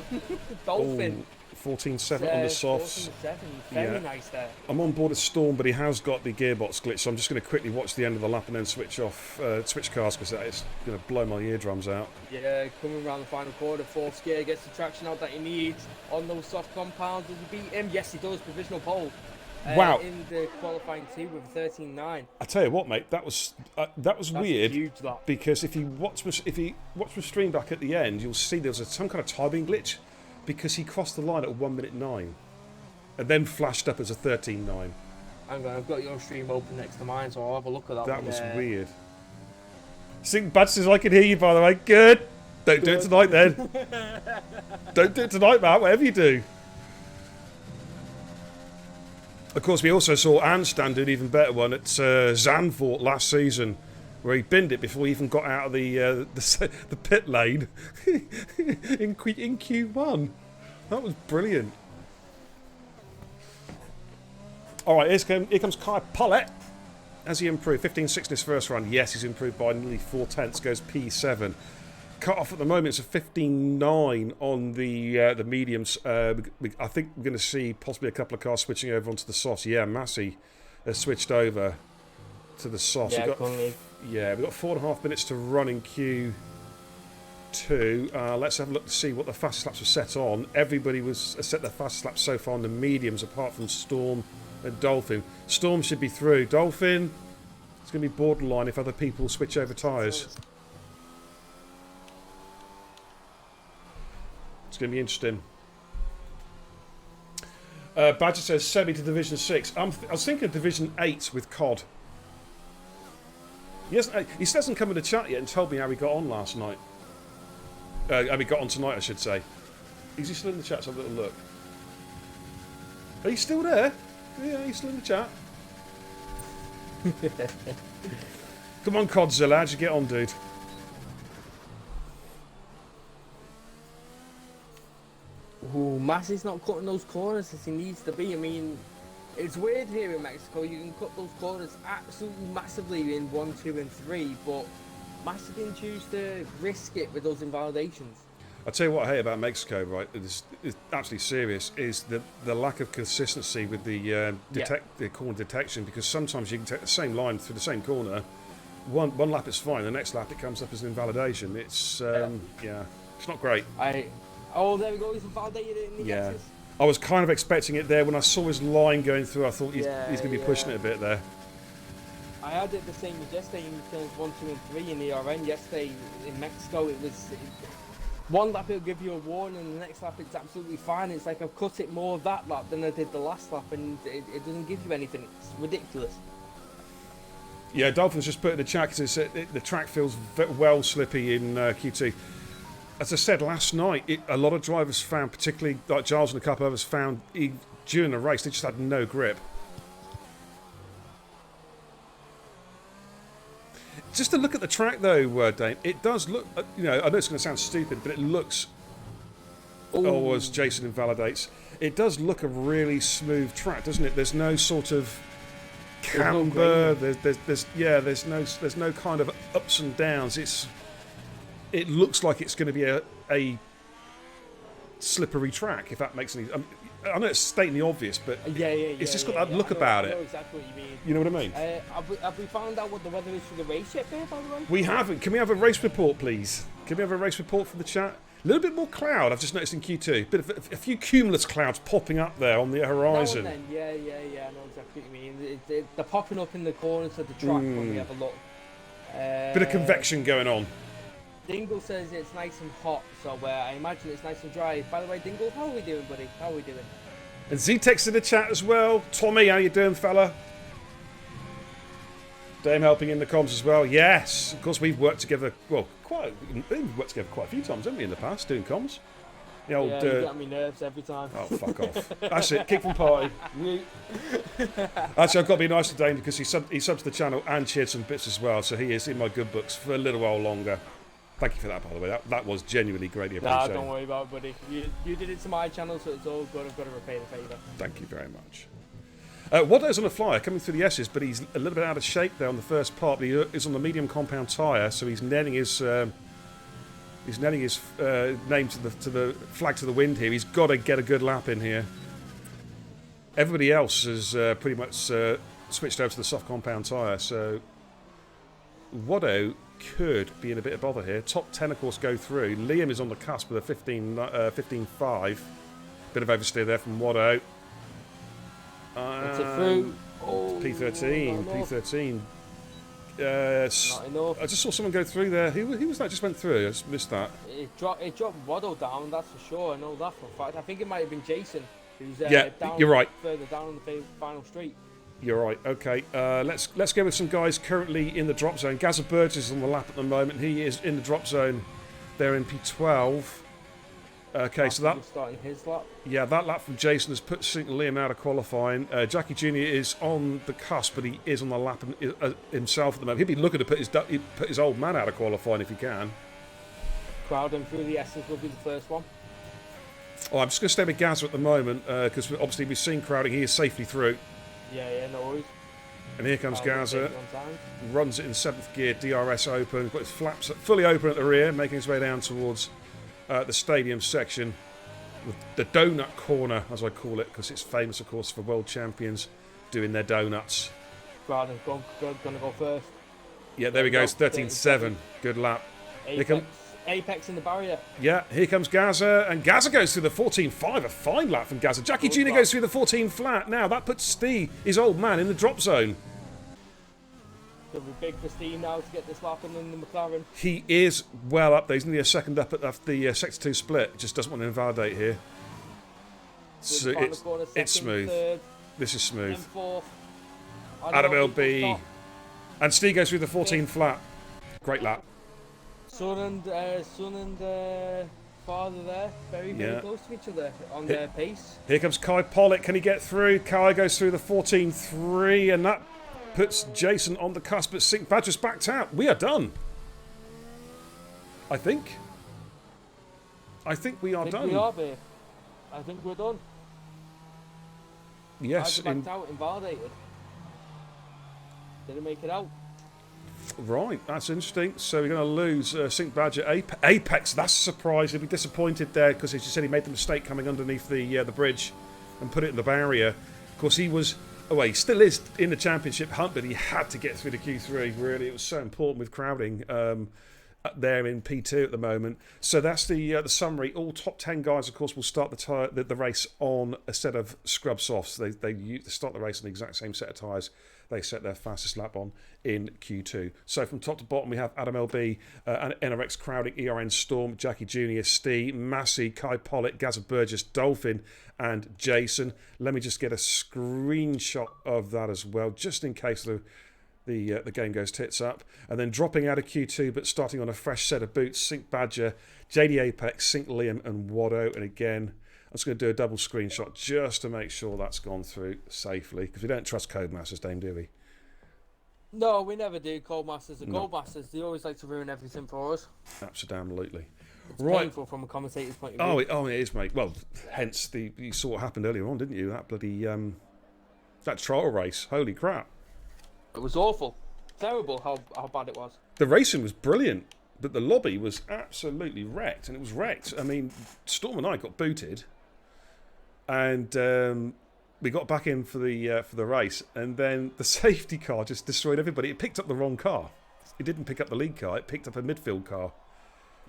Dolphin. 14.7 on the softs. 14.7. Very nice there. I'm on board a Storm, but he has got the gearbox glitch, so I'm just going to quickly watch the end of the lap and then switch cars, because that is going to blow my eardrums out. Yeah, coming around the final quarter, 4th gear gets the traction out that he needs on those soft compounds. Does he beat him? Yes, he does. Provisional pole. Wow! In the qualifying 2 with a 13.9. I tell you what, mate, that was weird. Huge, that. Because if you watch the stream back at the end, you'll see there was some kind of timing glitch, because he crossed the line at 1:09, and then flashed up as a 13.9. I've got your stream open next to mine, so I'll have a look at that. That was weird. Sink Badge says, I can hear you, by the way. Good. Don't do it tonight, then. Don't do it tonight, Matt. Whatever you do. Of course, we also saw Anstan do an even better one at Zandvoort last season, where he binned it before he even got out of the pit lane in Q1. That was brilliant. All right, here comes Kai Pollett. Has he improved? 15.6 in his first run. Yes, he's improved by nearly 4/10. Goes P7. Cut off at the moment. It's a 15.9 on the mediums. I think we're going to see possibly a couple of cars switching over onto the softs. Yeah, Massey has switched over to the softs. We've got 4.5 minutes to run in Q2. Let's have a look to see what the fastest laps were set on. Everybody has set their fastest laps so far on the mediums, apart from Storm and Dolphin. Storm should be through. Dolphin, it's going to be borderline if other people switch over tyres. It's going to be interesting. Badger says Sebi to Division 6. I was thinking of Division 8 with COD. He hasn't come in the chat yet and told me how he got on last night. How he got on tonight, I should say. Is he still in the chat? Let's have a little look. Are you still there? Yeah, he's still in the chat. Come on, Codzilla, how'd you get on, dude? Ooh, Massey's not cutting those corners as he needs to be. I mean, it's weird here in Mexico. You can cut those corners absolutely massively in 1, 2, and 3, but Massey didn't choose to risk it with those invalidations. I'll tell you what I hate about Mexico, right? It's absolutely serious. Is the lack of consistency with the corner detection, because sometimes you can take the same line through the same corner. One lap it's fine. The next lap it comes up as an invalidation. It's it's not great. Oh, there we go. He's invalidated it in the X's. I was kind of expecting it there. When I saw his line going through, I thought he's going to be pushing it a bit there. I had it the same as yesterday in turns 1, 2, and 3 in the RN. Yesterday in Mexico, one lap it'll give you a warning, and the next lap it's absolutely fine. It's like I've cut it more that lap than I did the last lap, and it doesn't give you anything. It's ridiculous. Yeah, Dolphins just put in the chat because the track feels well slippy in Q2. As I said last night, a lot of drivers found, particularly like Giles and a couple of others, found during the race they just had no grip. Just to look at the track though, Dane, it does look, I know it's going to sound stupid, but it looks, as Jason invalidates, it does look a really smooth track, doesn't it? There's no sort of camber, there's no kind of ups and downs. It looks like it's going to be a slippery track, if that makes any. I know it's stating the obvious, but it's just got that look about it. I know exactly what you mean. You know what I mean? Have we found out what the weather is for the race yet, there, by the way? We haven't. Can we have a race report, please? Can we have a race report from the chat? A little bit more cloud, I've just noticed in Q2. A few cumulus clouds popping up there on the horizon. Now and then. Yeah, I know exactly what you mean. They're popping up in the corners of the track when we have a look. Bit of convection going on. Dingle says it's nice and hot, so I imagine it's nice and dry. By the way, Dingle, how are we doing, buddy? How are we doing? And Z-Tex in the chat as well. Tommy, how you doing, fella? Dame helping in the comms as well. Yes, of course we've worked together. Well, we've worked together quite a few times, haven't we, in the past, doing comms? The old, you get on my nerves every time. Oh, fuck off. That's it. Kick from party. Actually, I've got to be nice to Dame because he subs the channel and cheered some bits as well, so he is in my good books for a little while longer. Thank you for that, by the way. That was genuinely greatly appreciated. Nah, don't worry about it, buddy. You did it to my channel, so it's all good. I've got to repay the favour. Thank you very much. Waddo's on a flyer, coming through the S's, but he's a little bit out of shape there on the first part. But he is on the medium compound tyre, so he's netting his name to the flag to the wind here. He's got to get a good lap in here. Everybody else has pretty much switched over to the soft compound tyre, so Waddo could be in a bit of bother here. Top 10, of course, go through. Liam is on the cusp with a 15.5. Bit of oversteer there from Waddo. It's a through. P13. P13. Not enough. I just saw someone go through there. Who was that just went through? I just missed that. It dropped Waddle down, that's for sure. I know that for a fact. I think it might have been Jason, who's down, you're right. Further down on the final straight. You're right. Okay, let's go with some guys currently in the drop zone. Gazza Burgess is on the lap at the moment. He is in the drop zone there in P12. Okay, so that starting his lap. Yeah, that lap from Jason has put St. Liam out of qualifying. Jackie Jr. is on the cusp, but he is on the lap himself at the moment. He'd be looking to put his old man out of qualifying if he can. Crowding through the S's will be the first one. Oh, I'm just going to stay with Gazza at the moment because obviously we've seen Crowding. He is safely through. Yeah, no worries. And here comes Gazza. Runs it in 7th gear, DRS open. Got his flaps fully open at the rear, making his way down towards the stadium section. The donut corner, as I call it, because it's famous, of course, for world champions doing their donuts. Crowding's going to go first. Yeah, there we go. It's 13.7. Good lap. Apex in the barrier. Yeah, here comes Gazza, and Gazza goes through the 14.5. A fine lap from Gazza. Jackie Jr. goes through the 14 flat. Now that puts Steve, his old man, in the drop zone. It'll be big for Steve now to get this lap in the McLaren. He is well up there. He's nearly a second up at the Sector 2 split. Just doesn't want to invalidate here. So it's smooth. Third, this is smooth. Fourth. Adam LB. And Steve goes through the 14 flat. Great lap. Son and father there, very close to each other on their pace. Here comes Kai Pollock. Can he get through? Kai goes through the 14.3, and that puts Jason on the cusp, but Sink Badger's backed out. We are done. I think we are done. We are, babe. I think we're done. Yes. Backed out, invalidated. Didn't make it out. Right, that's interesting. So we're going to lose Sink Badger. Apex, that's a surprise. He'll be disappointed there because, as you said, he made the mistake coming underneath the bridge and put it in the barrier. Of course, he still is in the championship hunt, but he had to get through the Q3, really. It was so important with crowding there in P2 at the moment. So that's the summary. All top 10 guys, of course, will start the race on a set of scrub softs. They start the race on the exact same set of tyres they set their fastest lap on in Q2. So from top to bottom, we have Adam LB, and NRX Crowding, ERN Storm, Jackie Jr., Steve, Massey, Kai Pollock, Gazza Burgess, Dolphin, and Jason. Let me just get a screenshot of that as well, just in case the game goes tits up. And then dropping out of Q2, but starting on a fresh set of boots, Sink Badger, JD Apex, Sink Liam, and Watto. And again, I'm just going to do a double screenshot just to make sure that's gone through safely, because we don't trust Codemasters, Dame, do we? No, we never do. Codemasters are Codemasters. They always like to ruin everything for us. Absolutely. It's painful from a commentator's point of view. Oh, it is, mate. Well, hence you saw what happened earlier on, didn't you? That bloody that trial race. Holy crap! It was awful. Terrible how bad it was. The racing was brilliant, but the lobby was absolutely wrecked, and it was wrecked. I mean, Storm and I got booted. And we got back in for the race, and then the safety car just destroyed everybody. It picked up the wrong car. It didn't pick up the lead car. It picked up a midfield car.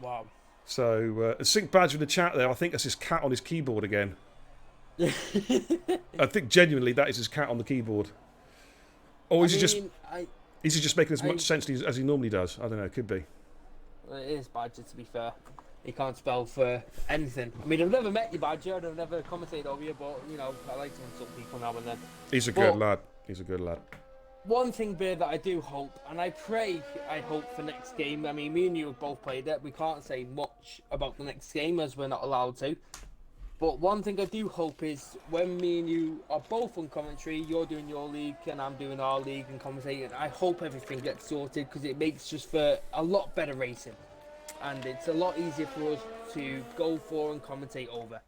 Wow. So Sink Badger in the chat there, I think that's his cat on his keyboard again. I think genuinely that is his cat on the keyboard. Or is he just making as much sense as he normally does? I don't know. It could be. Well, it is Badger, to be fair. He can't spell for anything. I mean, I've never met you, Badger, and I've never commentated over you, but, you know, I like to insult people now and then. He's a good lad. He's a good lad. One thing, Bear, that I do hope, and I hope for next game, I mean, me and you have both played it. We can't say much about the next game, as we're not allowed to. But one thing I do hope is, when me and you are both on commentary, you're doing your league, and I'm doing our league and commentating, I hope everything gets sorted, because it makes just for a lot better racing. And it's a lot easier for us to go for and commentate over.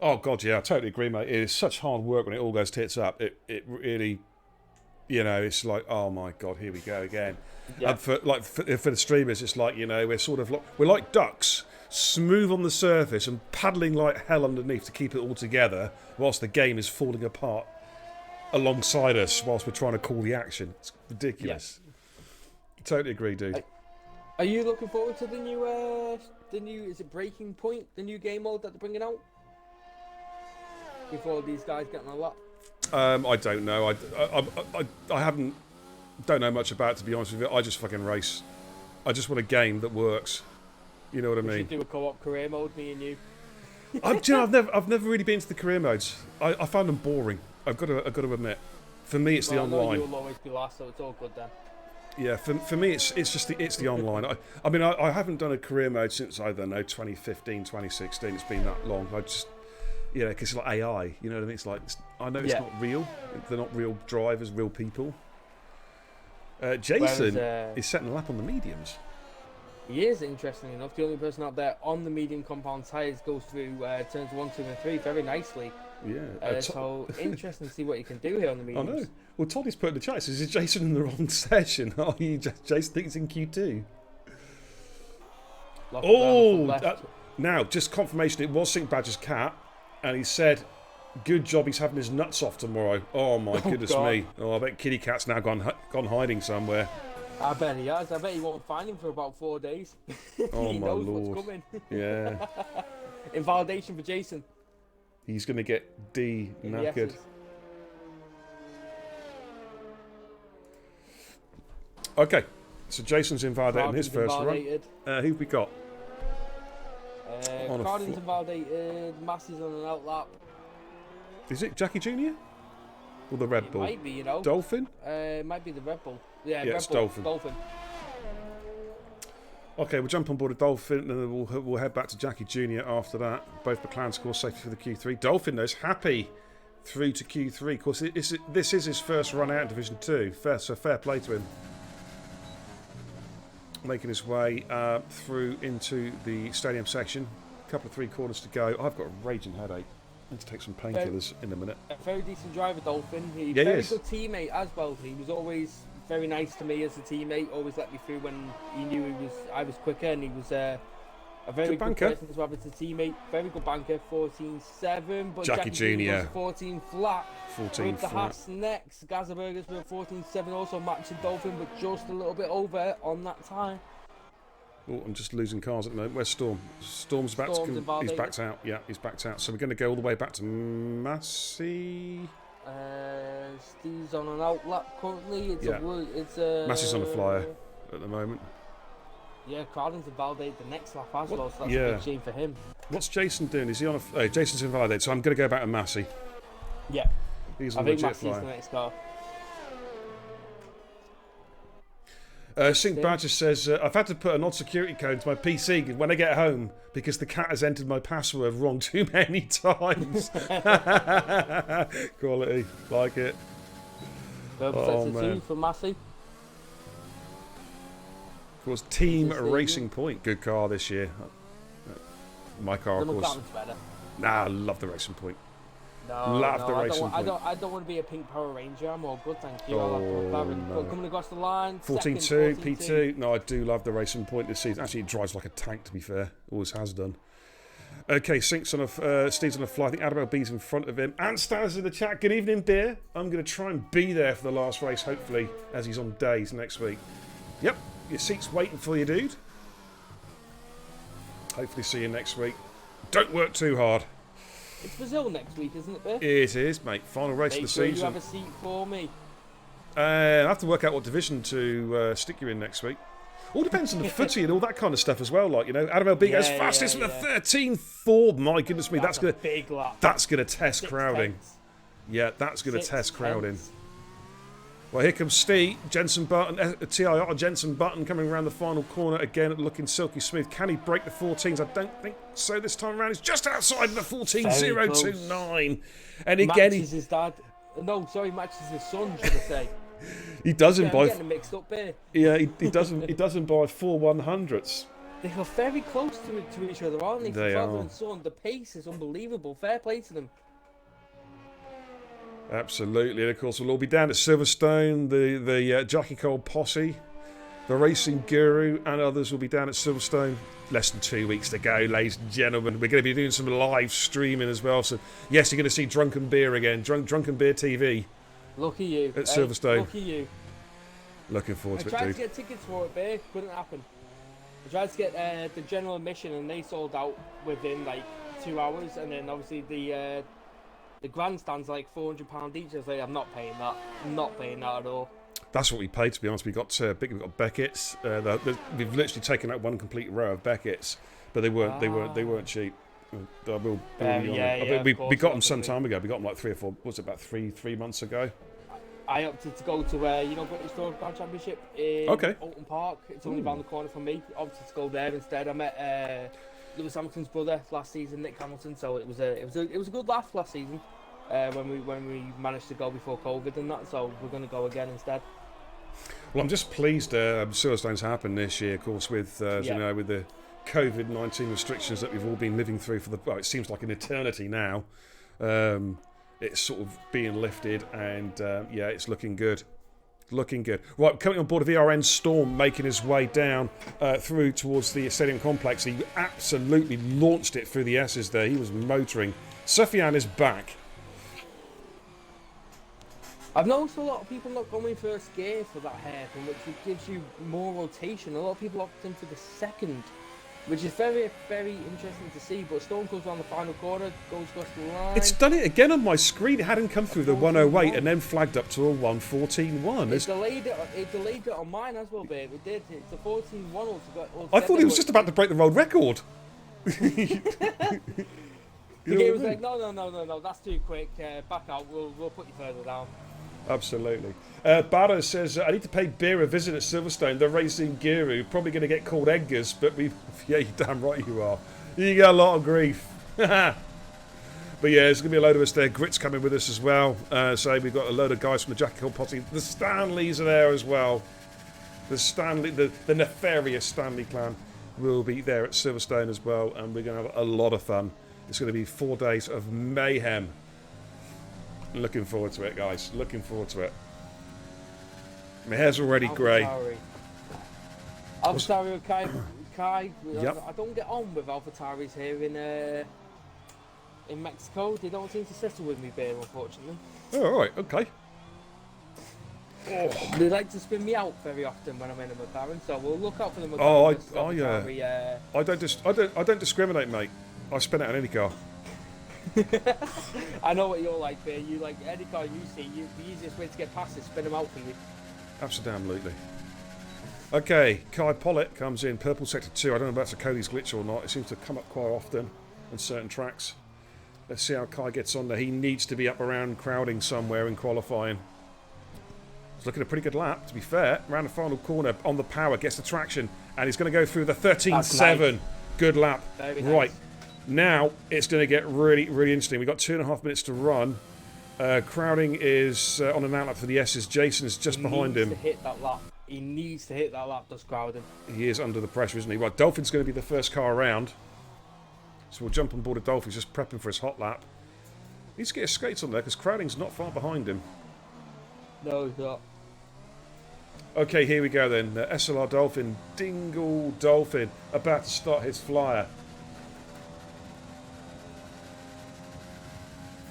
Oh, God, yeah, I totally agree, mate. It is such hard work when it all goes tits up. It really, you know, it's like, oh, my God, here we go again. Yeah. And for the streamers, it's like, you know, we're like ducks, smooth on the surface and paddling like hell underneath to keep it all together whilst the game is falling apart alongside us whilst we're trying to call the action. It's ridiculous. Yeah. Totally agree, dude. Are you looking forward to the new, is it Breaking Point, the new game mode that they're bringing out? Before these guys get on a lot? I don't know. I don't know much about it, to be honest with you. I just fucking race. I just want a game that works. You know what I mean? We should do a co-op career mode, me and you. I've never really been to the career modes. I found them boring. I've got to admit. For me, it's the online. You'll always be last, so it's all good then. Yeah, for me, it's just the online. I mean, I haven't done a career mode since, I don't know, 2015, 2016. It's been that long. I just, yeah, because it's like AI. You know what I mean? It's like, I know it's not real. They're not real drivers, real people. Jason is setting a lap on the mediums. He is, interesting enough, the only person out there on the medium compound tyres, goes through turns 1, 2 and 3 very nicely. Yeah. So interesting to see what you can do here on the mediums. I know. Well, Toddy's put in the chat, says, is Jason in the wrong session? Oh, Jason thinks in Q2. Now, just confirmation, it was Sync Badger's cat, and he said, good job he's having his nuts off tomorrow. Oh, my goodness me. Oh, I bet Kitty Cat's now gone hiding somewhere. I bet he has. I bet he won't find him for about 4 days. Oh, he my knows Lord. what's coming. Yeah. Invalidation for Jason. He's going to get knackered. Okay, so Jason's invalidating his first run. Who've we got? Cardin's invalidated. Massey's on an out lap. Is it Jackie Jr.? Or the Red Bull? It might be, you know. Dolphin? It might be the Red Bull. Yeah, Red it's Bull. Dolphin. Okay, we'll jump on board a Dolphin and then we'll head back to Jackie Jr. after that. Both McLaren score safely for the Q3. Dolphin, though, is happy through to Q3. Of course, this is his first run out in Division 2. So fair play to him. Making his way through into the stadium section. A couple of 3 corners to go. I've got a raging headache. I need to take some painkillers in a minute. A very decent driver, Dolphin. He's a very good teammate as well. He was always very nice to me as a teammate. Always let me through when he knew I was quicker, and he was a very good person to have as a teammate. Very good banker. 14.7, but Jackie Jr. 14 flat. 14 with the Haas next. Gazzabergers with a 14.7, also matching Dolphin, but just a little bit over on that time. Oh, I'm just losing cars at the moment. Where's Storm? Storm's about to come. He's backed out. Yeah, he's backed out. So we're going to go all the way back to Massey. Steve's on an out lap currently. Massey's on a flyer at the moment. Yeah, Cardin's invalidated the next lap as well, so that's a big shame for him. What's Jason doing? Is he on a... Jason's invalidated, so I'm going to go back to Massey. Yeah. He's I think Massey's the next car. Sync Badger says, I've had to put an odd security code to my PC when I get home because the cat has entered my password wrong too many times. Quality. Like it. Oh, man. For Massey. Of course, Team Racing Point. Good car this year. My car, of course. Nah, I love the Racing Point. I don't want to be a pink Power Ranger. I'm all good, thank you. Coming across the line. 14.2, P2. No, I do love the Racing Point this season. Actually, it drives like a tank, to be fair. Always has done. Okay, Steve's on a fly. I think Adabel B's in front of him. And Staz in the chat. Good evening, dear. I'm going to try and be there for the last race, hopefully, as he's on days next week. Yep, your seat's waiting for you, dude. Hopefully see you next week. Don't work too hard. It's Brazil next week, isn't it, Bill? It is, mate. Final race of the season. You have a seat for me. I have to work out what division to stick you in next week. All depends on the footy and all that kind of stuff as well. Like, you know, Adabel B goes fastest with a 13.4. My goodness me, that's gonna big lap. That's gonna test crowding. Yeah, that's gonna test crowding. Well, here comes Steve, Jensen Button, TIR Jensen Button coming around the final corner again, looking silky smooth. Can he break the 14s? I don't think so this time around. He's just outside of the 14.029. And again, matches his dad. No, sorry, matches his son, should I say. He doesn't buy. Getting mixed up there. Yeah, he doesn't. He doesn't buy 4 100s. They are very close to each other, aren't they? They father are. And son. The pace is unbelievable. Fair play to them. Absolutely, and of course we'll all be down at Silverstone. The Jackie Cole posse, the Racing Guru, and others will be down at Silverstone. Less than 2 weeks to go, ladies and gentlemen. We're going to be doing some live streaming as well. So yes, you're going to see Drunken Beer again, Drunken Beer TV. Lucky you. At Silverstone. Lucky you. Looking forward to it, dude. I tried to get tickets for it, Beer. Couldn't happen. I tried to get the general admission, and they sold out within like 2 hours. And then obviously the grandstand's like £400 each. I was like, I'm not paying that. I'm not paying that at all. That's what we paid, to be honest. We've got Beckett's. We've literally taken out one complete row of Beckett's, but they weren't cheap. We got them some time ago. We got them like 3 or 4. Was it about three months ago? I opted to go to British Touring Championship in Alton Park. It's only around the corner from me. Opted to go there instead. I met Lewis Hamilton's brother last season, Nick Hamilton. So it was a good laugh last season when we managed to go before COVID and that. So we're going to go again instead. Well, I'm just pleased Silverstone's happened this year, of course, with with the COVID-19 restrictions that we've all been living through it seems like an eternity now. It's sort of being lifted, and it's looking good. Looking good. Right, coming on board of VRN Storm, making his way down through towards the stadium complex. He absolutely launched it through the S's there. He was motoring. Sufyan is back. I've noticed a lot of people not going first gear for that hairpin, which gives you more rotation. A lot of people opt in for the second, which is very, very interesting to see. But Storm goes around the final corner, goes across the line. It's done it again on my screen. It hadn't come through the 108 and then flagged up to a 114.1. It delayed it on mine as well, babe. It did. It's a 14.1 altogether. I thought he was just about to break the world record. The game was like, no, that's too quick. Back out. We'll put you further down. Absolutely. Barrow says, I need to pay Beer a visit at Silverstone. The racing guru. Probably going to get called Edgar's, but you're damn right you are. You get a lot of grief. But yeah, there's going to be a load of us there. Grit's coming with us as well. So we've got a load of guys from the Jackie Hill Posse. The Stanleys are there as well. The nefarious Stanley clan will be there at Silverstone as well, and we're going to have a lot of fun. It's going to be 4 days of mayhem. Looking forward to it, guys. Looking forward to it. My hair's already grey. AlphaTauri with Kai. Yep. I don't get on with AlphaTauris here in Mexico. They don't seem to settle with me, Bear, unfortunately. Oh, all right, okay. Oh. They like to spin me out very often when I'm in a McLaren, so we'll look out for the McLaren. I don't discriminate, mate. I spin it on any car. I know what you're like, Bear. You like any car you see. The easiest way to get past is spin them out for you. Absolutely. Okay, Kai Pollitt comes in, purple sector 2. I don't know if that's a Cody's glitch or not. It seems to come up quite often on certain tracks. Let's see how Kai gets on there. He needs to be up around crowding somewhere in qualifying. He's looking a pretty good lap, to be fair. Around the final corner on the power, gets the traction, and he's going to go through the 13.7. Nice. Good lap. Very right. Nice. Now it's going to get really, really interesting. We've got 2.5 minutes to run. Crowding is on an outlap for the S's. Jason is just behind him. He needs to hit that lap, does Crowding. He is under the pressure, isn't he? Right, Dolphin's going to be the first car around. So we'll jump on board of Dolphin. He's just prepping for his hot lap. He needs to get his skates on there because Crowding's not far behind him. No, he's not. Okay, here we go then. SLR Dolphin, Dingle Dolphin, about to start his flyer.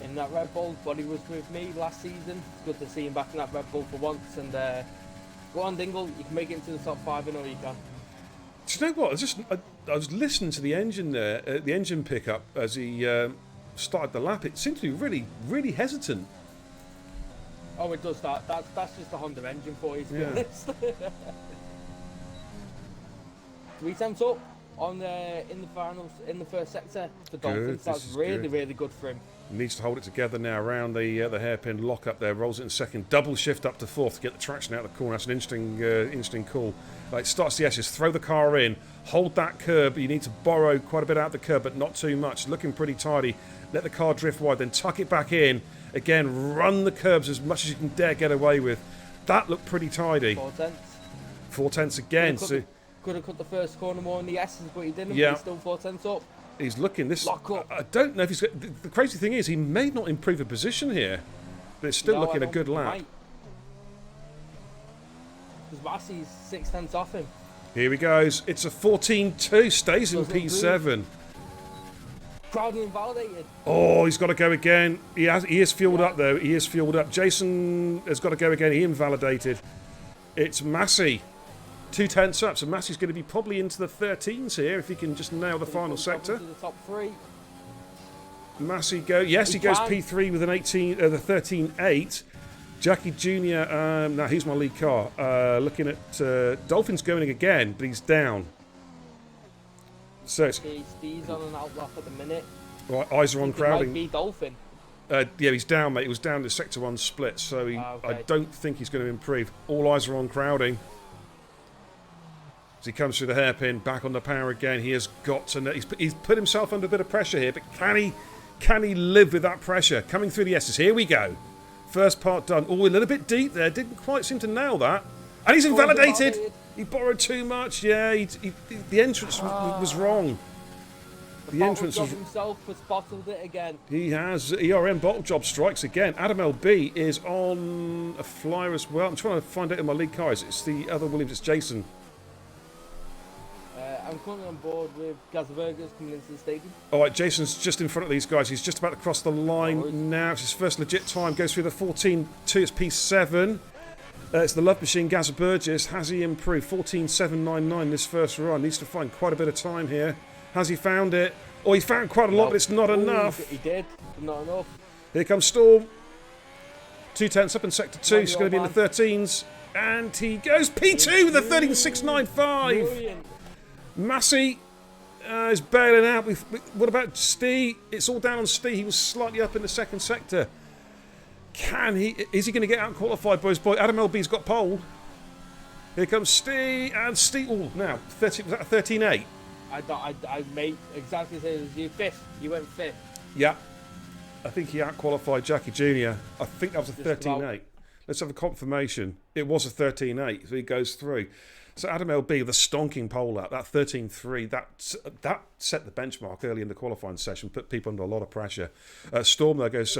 In that Red Bull, Buddy was with me last season. It's good to see him back in that Red Bull for once. And go on, Dingle, you can make it into the top 5, I know you can. Do you know what? I was listening to the engine there, the engine pickup as he started the lap. It seemed to be really, really hesitant. Oh, it does that. That's just a Honda engine for you, to be honest. 3 tenths up on in the finals in the first sector for Dolphins. That's really, really good for him. Needs to hold it together now around the hairpin lock up there. Rolls it in second. Double shift up to fourth to get the traction out of the corner. That's an interesting call. Like, starts the S's. Throw the car in. Hold that curb. You need to borrow quite a bit out of the curb, but not too much. Looking pretty tidy. Let the car drift wide. Then tuck it back in. Again, run the curbs as much as you can dare get away with. That looked pretty tidy. 4 tenths. 4 tenths again. Could have cut the first corner more in the S's, but he didn't. Yeah. He's still 4 tenths up. He's looking this. Lock up. I don't know if he's got. The crazy thing is, he may not improve a position here, but it's still looking a good lap. Because Massey's 6 tenths off him. Here he goes. It's a 14.2. Stays in P7. Crowding invalidated. Oh, he's got to go again. He is fueled up though. He is fueled up. Jason has got to go again. He invalidated. It's Massey. 2 tenths up, so Massey's going to be probably into the 13s here if he can just nail the final sector. To the top 3. Massey goes P3 with an 18, the 13.8. Jackie Jr. Now he's my lead car. Looking at Dolphin's going again, but he's down. So it's he's on an outlap at the minute. right. Eyes are on Crowding. Might be Dolphin. Yeah, he's down, mate. He was down in the Sector 1 split, so Okay. I don't think he's going to improve. All eyes are on Crowding. As he comes through the hairpin, back on the power again. He has got to know. He's put himself under a bit of pressure here, but can he live with that pressure? Coming through the S's. Here we go. First part done. Oh, a little bit deep there. Didn't quite seem to nail that. And he's invalidated. He borrowed too much. Yeah, the entrance was wrong. The entrance was... himself has bottled it again. He has. ERM bottle job strikes again. Adam LB is on a flyer as well. I'm trying to find out in my league cars. It's the other Williams. It's Jason. I'm currently on board with Gazburgers coming into the stadium. All right, Jason's just in front of these guys. He's just about to cross the line now. It's his first legit time. Goes through the 14.2. It's P7. It's the Love Machine, Gaza Burgess. Has he improved? 14.799 this first run. Needs to find quite a bit of time here. Has he found it? Oh, he found quite a lot, but it's not enough. He did, but not enough. Here comes Storm. 2/10 up in Sector 2. He's going to be in the 13s. And he goes P2 with a 13.695. Brilliant. Massey is bailing out. What about Stee? It's all down on Stee. He was slightly up in the second sector. Is he going to get out qualified, boys? Boy, Adam LB's got pole. Here comes Stee, and Stee. Oh, now 30. Was that a 13.8? I made exactly the same as you. Fifth. You went fifth. Yeah. I think he out qualified Jackie Jr. I think that was a 13.8. Let's have a confirmation. It was a 13.8, so he goes through. So Adam LB, the stonking pole out, that 13.3, that set the benchmark early in the qualifying session, put people under a lot of pressure. Storm, though, goes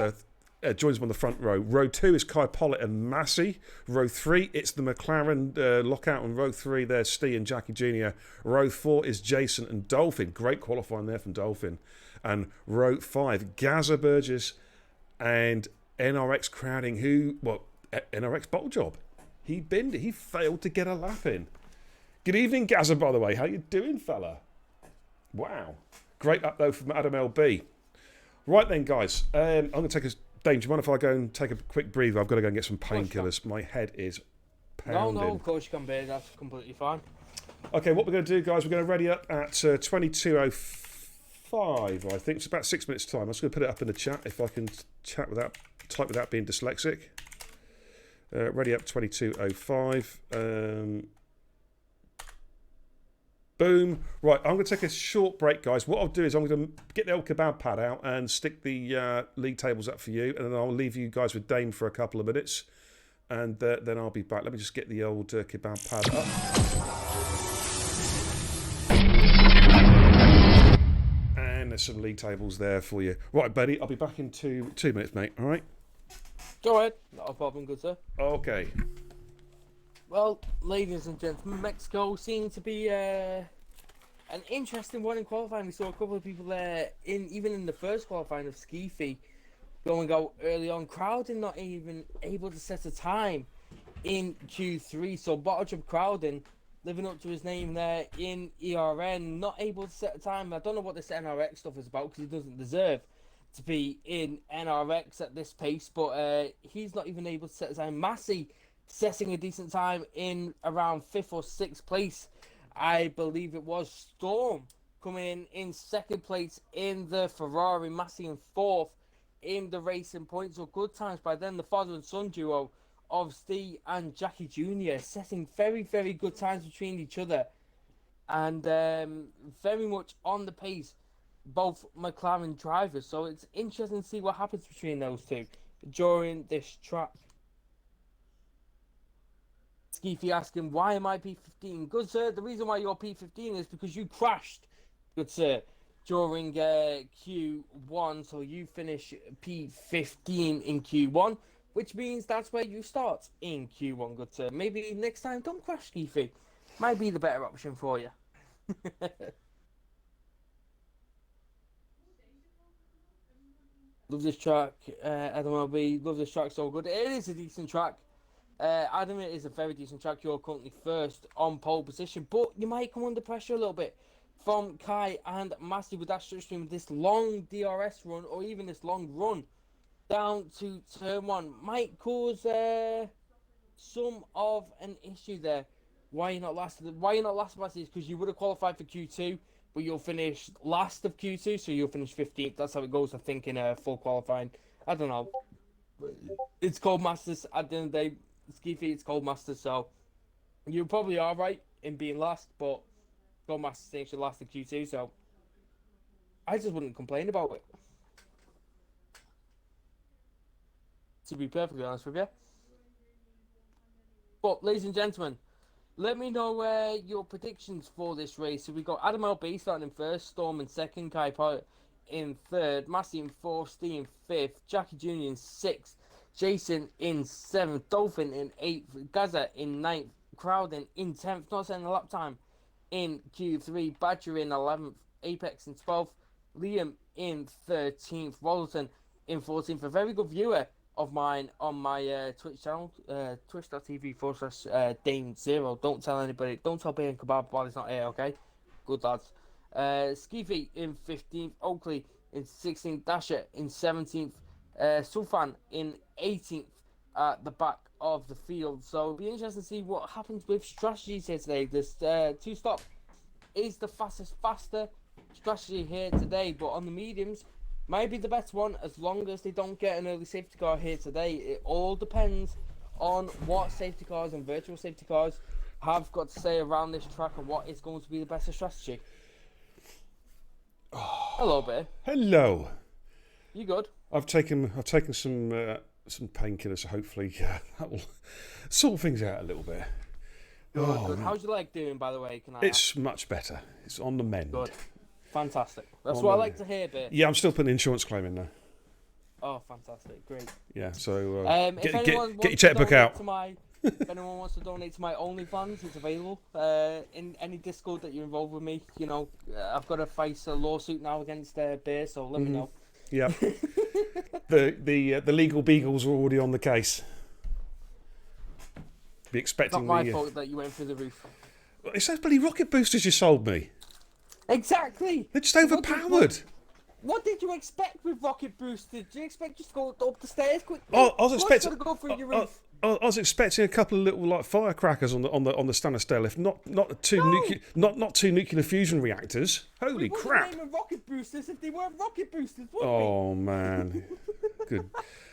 joins him on the front row. Row 2 is Kai Pollitt and Massey. Row 3, it's the McLaren lockout. On row 3, there's Steve and Jackie Jr. Row 4 is Jason and Dolphin. Great qualifying there from Dolphin. And row 5, Gaza Burgess and NRX Crowding, NRX bottle job. He binned it. He failed to get a lap in. Good evening, Gaza, by the way. How you doing, fella? Wow. Great up, though, from Adam LB. Right then, guys. I'm going to take a... Dane, do you mind if I go and take a quick breather? I've got to go and get some painkillers. My head is pounding. No, of course you can be. That's completely fine. Okay, what we're going to do, guys, we're going to ready up at 22:05, I think. It's about 6 minutes' time. I'm just going to put it up in the chat if I can type without being dyslexic. Ready up 22:05. Boom. Right, I'm going to take a short break, guys. What I'll do is I'm going to get the old kebab pad out and stick the league tables up for you, and then I'll leave you guys with Dame for a couple of minutes, and then I'll be back. Let me just get the old kebab pad up. And there's some league tables there for you. Right, buddy, I'll be back in 2 minutes, mate. All right? Go ahead. Not a problem, good sir. Okay. Well, ladies and gentlemen, Mexico seemed to be an interesting one in qualifying. We saw a couple of people there, even in the first qualifying of Skifi, going out early on. Crowding not even able to set a time in Q3. So Bottleship Crowding, living up to his name there in ERN, not able to set a time. I don't know what this NRX stuff is about because he doesn't deserve to be in NRX at this pace, but he's not even able to set a time. Massey setting a decent time in around 5th or 6th place. I believe it was Storm coming in 2nd place in the Ferrari, Massey in 4th in the racing points. So good times by then. The father and son duo of Steve and Jackie Jr. setting very, very good times between each other, and very much on the pace, both McLaren drivers. So it's interesting to see what happens between those two during this track. Skeefy asking, why am I P15? Good sir, the reason why you're P15 is because you crashed, good sir, during Q1. So you finish P15 in Q1, which means that's where you start in Q1, good sir. Maybe next time don't crash, Skeefy. Might be the better option for you. Love this track, Adam LB. Love this track, so good. It is a decent track. Adam, it is a very decent track. You're currently first on pole position, but you might come under pressure a little bit from Kai and Massey with that slipstream, with this long DRS run, or even this long run down to turn 1. Might cause some of an issue there. Why you're not last, Massey, is because you would have qualified for Q2, but you'll finish last of Q2, so you'll finish 15th. That's how it goes, I think, in full qualifying I don't know. It's called Masters at the end of the day. Ski Feet, it's called Masters, so you probably are right in being last, but Gold Masters thing should last the Q2, so I just wouldn't complain about it. To be perfectly honest with you. But, ladies and gentlemen, let me know your predictions for this race. So we got Adam LB starting in first, Storm in second, Kai Pilot in third, Massey in fourth, Steve in fifth, Jackie Jr. in sixth, Jason in seventh, Dolphin in eighth, Gaza in ninth, Crowden in 10th, not setting a lap time in Q3, Badger in 11th, Apex in 12th, Liam in 13th, Rollerton in 14th. A very good viewer of mine on my Twitch channel, twitch.tv/Dane0. Don't tell anybody, don't tell Bear and Kebab while he's not here, okay? Good lads. Skeefy in 15th, Oakley in 16th, Dasher in 17th, Sulfan in 18th at the back of the field. So it'll be interesting to see what happens with strategies here today. This two-stop is the faster strategy here today, but on the mediums might be the best one as long as they don't get an early safety car here today. It all depends on what safety cars and virtual safety cars have got to say around this track and what is going to be the best strategy. Hello, Bear. Hello. You good? I've taken some painkillers, so hopefully that will sort things out a little bit. Good. How's your leg doing, by the way? It's much better. It's on the mend. Good. Fantastic. That's what I like to hear, Bear. Yeah, I'm still putting an insurance claim in now. Oh, fantastic. Great. Yeah, so get your checkbook out. If anyone wants to donate to my OnlyFans, it's available. In any Discord that you're involved with me, you know, I've got to face a lawsuit now against Bear, so let me know. Yeah. the legal beagles are already on the case. Be expecting. It's not my fault that you went through the roof. It's those bloody rocket boosters you sold me. Exactly. They're just overpowered. What did you expect with rocket boosters? Did you expect just to go up the stairs quickly? I was expecting to go through your roof. I was expecting a couple of little like firecrackers on the Stannis stair lift, not two nuclear fusion reactors. Holy crap! We wouldn't name them rocket boosters if they weren't rocket boosters, would we? Oh man, good.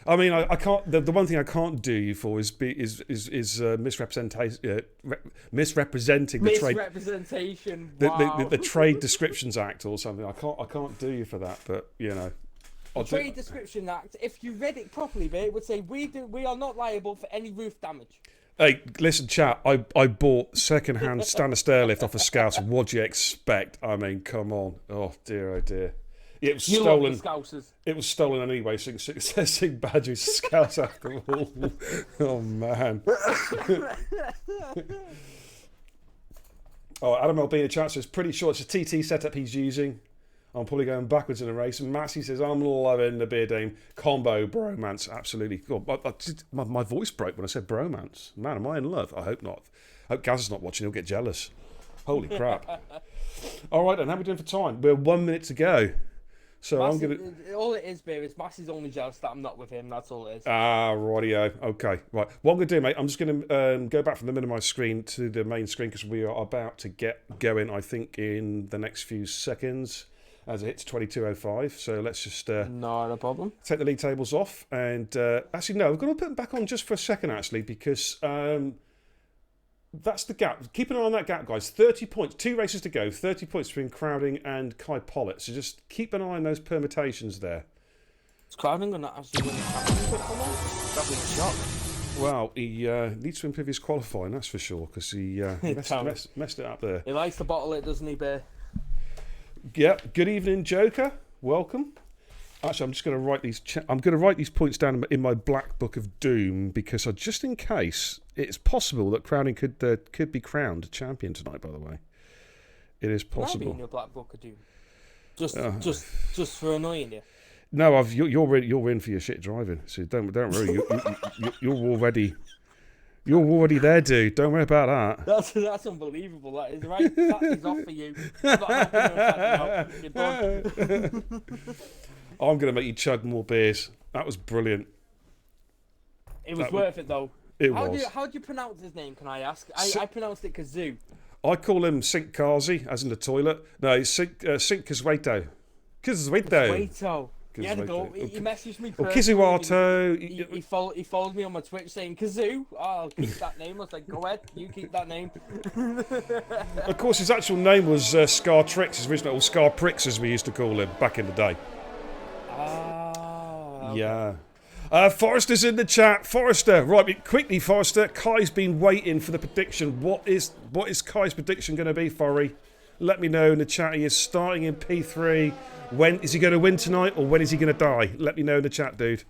I mean, I can't. The one thing I can't do you for is misrepresentation, misrepresenting the trade. Misrepresentation. Wow. The Trade Descriptions Act or something. I can't do you for that. But you know. The Trade Description Act, if you read it properly, it would say we are not liable for any roof damage. Hey, listen, chat. I bought second-hand Stannis stairlift off a Scouse. What do you expect? I mean, come on. Oh dear, oh dear. It was stolen. It was stolen anyway. So it says Sing Badger's Scouse after all. Oh man. Oh, Adam LB in the chat says pretty sure it's a TT setup he's using. I'm probably going backwards in a race. And Massey says, I'm loving the Beer Dame combo bromance. Absolutely. God, my voice broke when I said bromance. Man, am I in love? I hope not. I hope Gaz is not watching. He'll get jealous. Holy crap. All right, then. How are we doing for time? We're 1 minute to go. So Massey, I'm going to... All it is, Beer, is Massey's only jealous that I'm not with him. That's all it is. Ah, rightio. Okay. Right. What I'm going to do, mate, I'm just going to go back from the minimised screen to the main screen because we are about to get going, I think, in the next few seconds. As it hits 22:05, so let's just not a problem. Take the league tables off, and actually no, we're going to put them back on just for a second, actually, because that's the gap. Keep an eye on that gap, guys. 30 points, 2 races to go, 30 points between Crowding and Kai Pollitt. So just keep an eye on those permutations there. Is Crowding going to actually win the championship for them? That'd be a shock. Well, he needs to improve his qualifying, that's for sure, because he messed it up there. He likes to bottle it, doesn't he, Bear? Yep. Good evening, Joker. Welcome. Actually, I'm just going to write these. I'm going to write these points down in my black book of doom because just in case it's possible that Crowning could be crowned champion tonight. By the way, it is possible. Can I be in your black book of doom? Just for annoying you. No, you're in for your shit driving. So don't worry. You're already. You're already there, dude. Don't worry about that. That's unbelievable. That is right. That is off for you. You're done. I'm going to make you chug more beers. That was brilliant. It was worth it, though. How do you pronounce his name, can I ask? I pronounced it Kazoo. I call him Sinkkazi, as in the toilet. No, it's Sink Kazwaito. Kazwaito. Yeah, the goal. He messaged me. Or Kizuato. He followed me on my Twitch saying Kazoo. Oh, I'll keep that name. I was like, go ahead, you keep that name. Of course, his actual name was Scar Tricks, his original, or Scar Pricks as we used to call him back in the day. Ah. Yeah. Forrester's in the chat. Forrester, right, quickly, Forrester. Kai's been waiting for the prediction. What is Kai's prediction going to be, Forry? Let me know in the chat. He is starting in P3. When is he going to win tonight, or when is he going to die? Let me know in the chat, dude.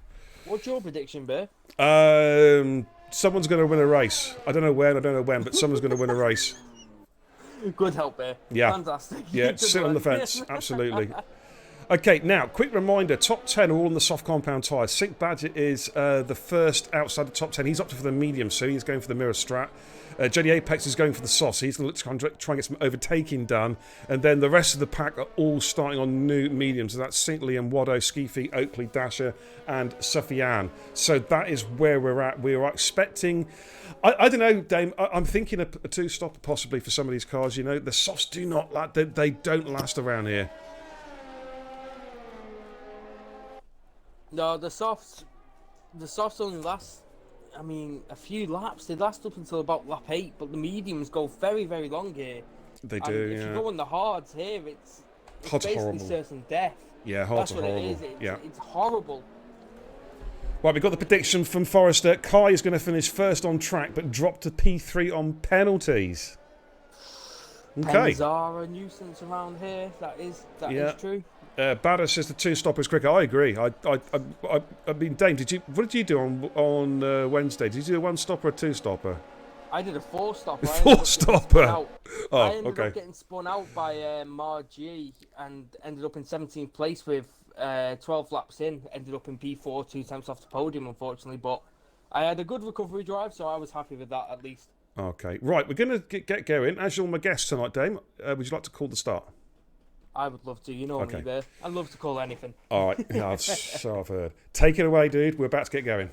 What's your prediction, Bear? Someone's going to win a race. I don't know when, but someone's going to win a race. Good help, Bear. Yeah. Fantastic. Yeah, sit on the fence. Absolutely. Okay, now, quick reminder, top 10 are all on the soft compound tyres. Sync Badger is the first outside the top 10. He's opted for the medium, so he's going for the mirror strat. Jody Apex is going for the soft, so he's going to try and get some overtaking done. And then the rest of the pack are all starting on new mediums. So that's Sintley and Waddo, Skeefy, Oakley, Dasher, and Sufyan. So that is where we're at. We are expecting... I don't know, Dame. I'm thinking a two-stopper possibly for some of these cars. You know, the softs do not... They don't last around here. No, the softs only last, I mean, a few laps. They last up until about lap 8, but the mediums go very, very long here. They do, If you go on the hards here, it's basically horrible. Certain death. Yeah, hards That's are what horrible. it is. It's horrible. Right, we've got the prediction from Forrester. Kai is going to finish first on track, but drop to P3 on penalties. Okay. Pennies are a nuisance around here. That is true. Badder says the two-stopper is quicker. I agree. I mean, Dame, what did you do on Wednesday? Did you do a one-stopper or a two-stopper? I did a four-stopper. Four-stopper? I ended okay. up getting spun out by Margie and ended up in 17th place with 12 laps in. Ended up in P4, 2 times off the podium, unfortunately. But I had a good recovery drive, so I was happy with that at least. Okay. Right, we're going to get going. As you're my guest tonight, Dame, would you like to call the start? I would love to. You know me there. I love to call anything. All right. Yeah, so I've heard. Take it away, dude. We're about to get going.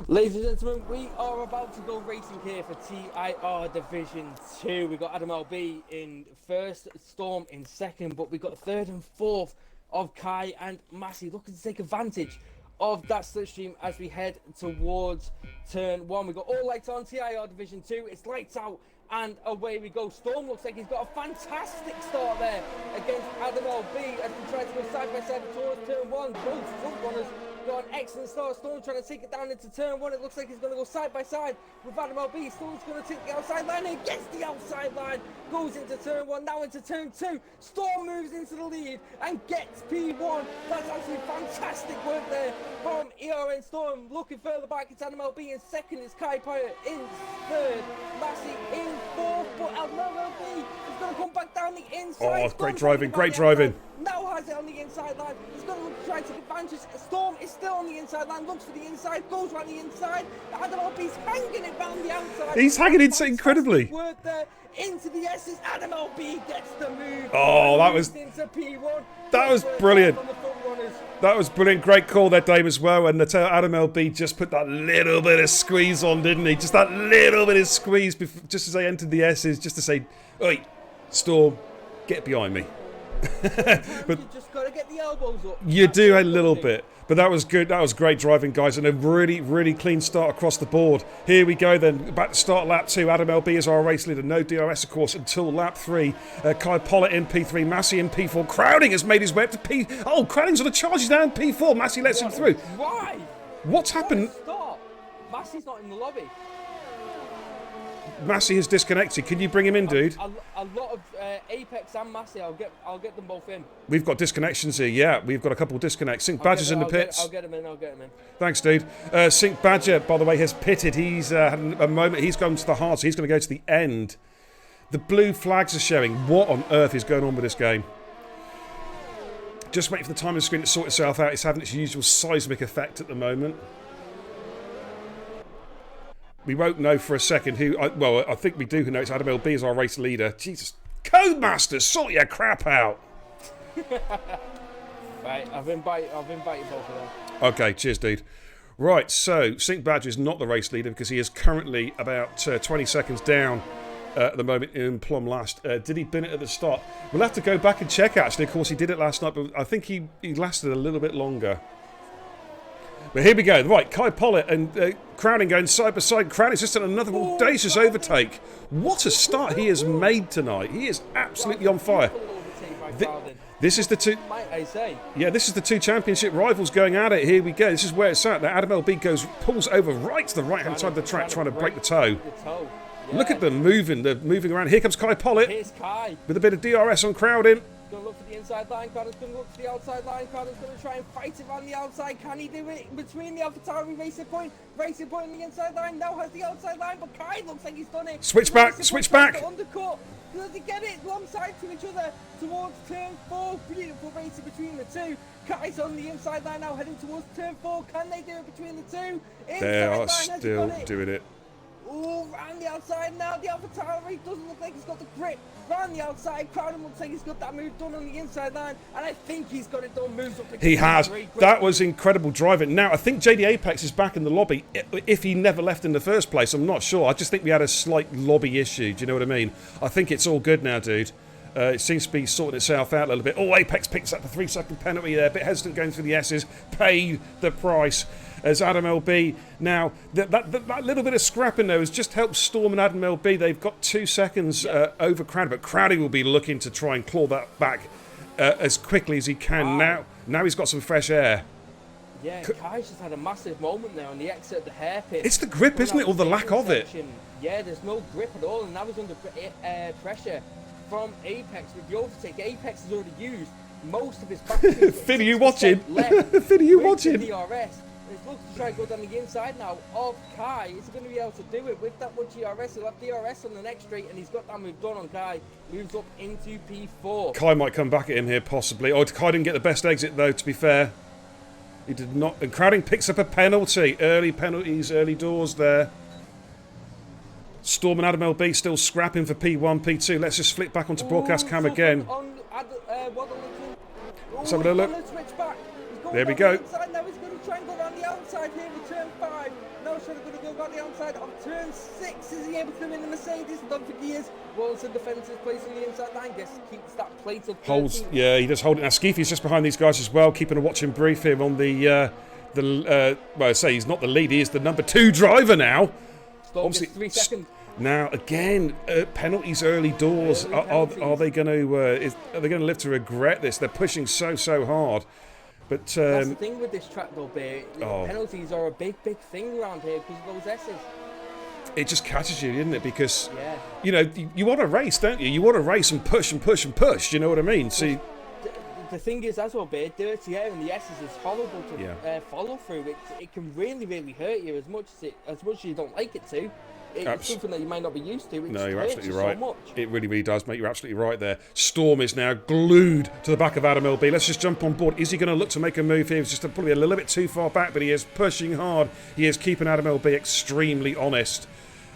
Ladies and gentlemen, we are about to go racing here for TIR Division 2. We've got Adam LB in first, Storm in second, but we've got third and fourth of Kai and Massey looking to take advantage of that slipstream as we head towards turn 1. We've got all lights on, TIR Division 2. It's lights out. And away we go. Storm looks like he's got a fantastic start there against Adam LB as we try to go side by side towards turn 1. Both front runners got an excellent start. Storm trying to take it down into turn 1. It looks like he's going to go side by side with Adam LB. Storm's going to take the outside line and gets the outside line. Goes into turn 1, now into turn 2. Storm moves into the lead and gets P1. That's absolutely fantastic work there from ERN Storm. Looking further back, it's Adam LB in second. It's Kai Pyre in third. Massey in fourth, but Adam LB is going to come back down the inside. Oh, great driving, great driving. Now has it on the inside line. He's going to try to take advantage. Storm is still on the inside line. Looks for the inside. Goes around the inside. Adam LB's hanging it round the outside. He's hanging it incredibly. Work there into the S's. Adam LB gets the move. Oh, that was into P1. That was brilliant. That was brilliant. Great call there, Dave, as well. And Adam LB just put that little bit of squeeze on, didn't he? Just that little bit of squeeze just as they entered the S's, just to say, "Oi, Storm, get behind me." But you just got to get the elbows up. You do a little bit. But that was good. That was great driving, guys, and a really, really clean start across the board. Here we go then. Back to start lap 2. Adam LB is our race leader. No DRS, of course, until lap 3. Kai Pollitt in P3. Massey in P4. Crowding has made his way up to P... Oh, Crowding's on the charge. He's now in P4. Massey lets him through. Why? What's happened? Stop. Massey's not in the lobby. Massey has disconnected. Can you bring him in, dude? A lot of Apex and Massey. I'll get them both in. We've got disconnections here. Yeah, we've got a couple of disconnects. Sync Badger's in the pits. I'll get him in. Thanks, dude. Sync Badger, by the way, has pitted. He's had a moment. He's gone to the hard, so he's going to go to the end. The blue flags are showing. What on earth is going on with this game? Just waiting for the timing screen to sort itself out. It's having its usual seismic effect at the moment. We won't know for a second who... well, I think we do know. It's Adam LB is our race leader. Jesus. Codemasters, sort your crap out. Right, I've invited both of them. Okay, cheers, dude. Right, so Sync Badger is not the race leader because he is currently about 20 seconds down at the moment in plumb last. Did he bin it at the start? We'll have to go back and check, actually. Of course, he did it last night, but I think he lasted a little bit longer. But here we go. Right, Kai Pollitt and Crowding going side by side. Crowding's just done another audacious overtake. What a start he has made tonight. He is absolutely on fire. This is the two. Yeah, this is the two championship rivals going at it. Here we go. This is where it's at. Now Adam LB pulls over right to the right-hand side of the track, trying to break the toe. Yeah. Look at them moving. They're moving around. Here comes Kai Pollitt. Here's Kai. With a bit of DRS on Crowding. Going to look for the inside line. Crowding's going to look for the outside line. Crowding's going to try and fight it on the outside. Can he do it between the AlphaTauri Racing Point? Racing Point on the inside line now has the outside line, but Kai looks like he's done it. Switch back. Switch back. Undercut. Does he get it alongside to each other towards turn 4? Beautiful racing between the two. Kai's on the inside line now, heading towards turn 4. Can they do it between the two? They are still doing it. Oh, round the outside now. The AlphaTauri doesn't look like he's got the grip. Round the outside, Crowding looks like he's got that move done on the inside line, and I think he's got it done. Moves up. He has. That was incredible driving. Now I think JD Apex is back in the lobby. If he never left in the first place, I'm not sure. I just think we had a slight lobby issue. Do you know what I mean? I think it's all good now, dude. It seems to be sorting itself out a little bit. Oh, Apex picks up the 3-second penalty there. A bit hesitant going through the S's. Paid the price. As Adam LB now, that little bit of scrapping there has just helped Storm and Adam LB. They've got 2 seconds over Crowding, but Crowding will be looking to try and claw that back as quickly as he can. Now he's got some fresh air. Yeah, Kai's just had a massive moment there on the exit of the hairpin. It's the grip, isn't it, or the lack of it? Yeah, there's no grip at all, and now he's under pressure from Apex with the overtake. Apex has already used most of his battery. Finn, are you watching? Finn, are you watching? DRS. He's looking to try and go down the inside now of Kai. Is he going to be able to do it with that one DRS? He'll have DRS on the next straight, and he's got that move done on Kai. Moves up into P4. Kai might come back at him here, possibly. Oh, Kai didn't get the best exit, though, to be fair. He did not. And Crowding picks up a penalty. Early penalties, early doors there. Storm and Adam LB still scrapping for P1, P2. Let's just flick back onto broadcast cam again. Let's have a look. There we go. Now he's going to try and go around the outside here with turn 5. Now he's going to go around the outside of turn 6. Is he able to win the Mercedes? Don't think he is. Wilson defends his place on the inside line. Guess keeps that plate of 13. Holds. Yeah, he does hold it. Now Skeefy's just behind these guys as well, keeping a watching brief here on the well, I say he's not the lead. He is the number 2 driver now. Storm gets 3 seconds. Now again, penalties early doors. Are they going to live to regret this? They're pushing so hard. But that's the thing with this track, though, Bear. Penalties are a big thing around here because of those S's. It just catches you, doesn't it? Because you know you want to race, don't you? You want to race and push and push and push. Do you know what I mean? See. The thing is, as well, Bear, dirty air in the S's is horrible to follow through. It can really hurt you as much as you don't like it to. It's something that you might not be used to. No, you're absolutely right. So much. It really does, mate. You're absolutely right there. Storm is now glued to the back of Adam LB. Let's just jump on board. Is he going to look to make a move here? He's just probably a little bit too far back, but he is pushing hard. He is keeping Adam LB extremely honest.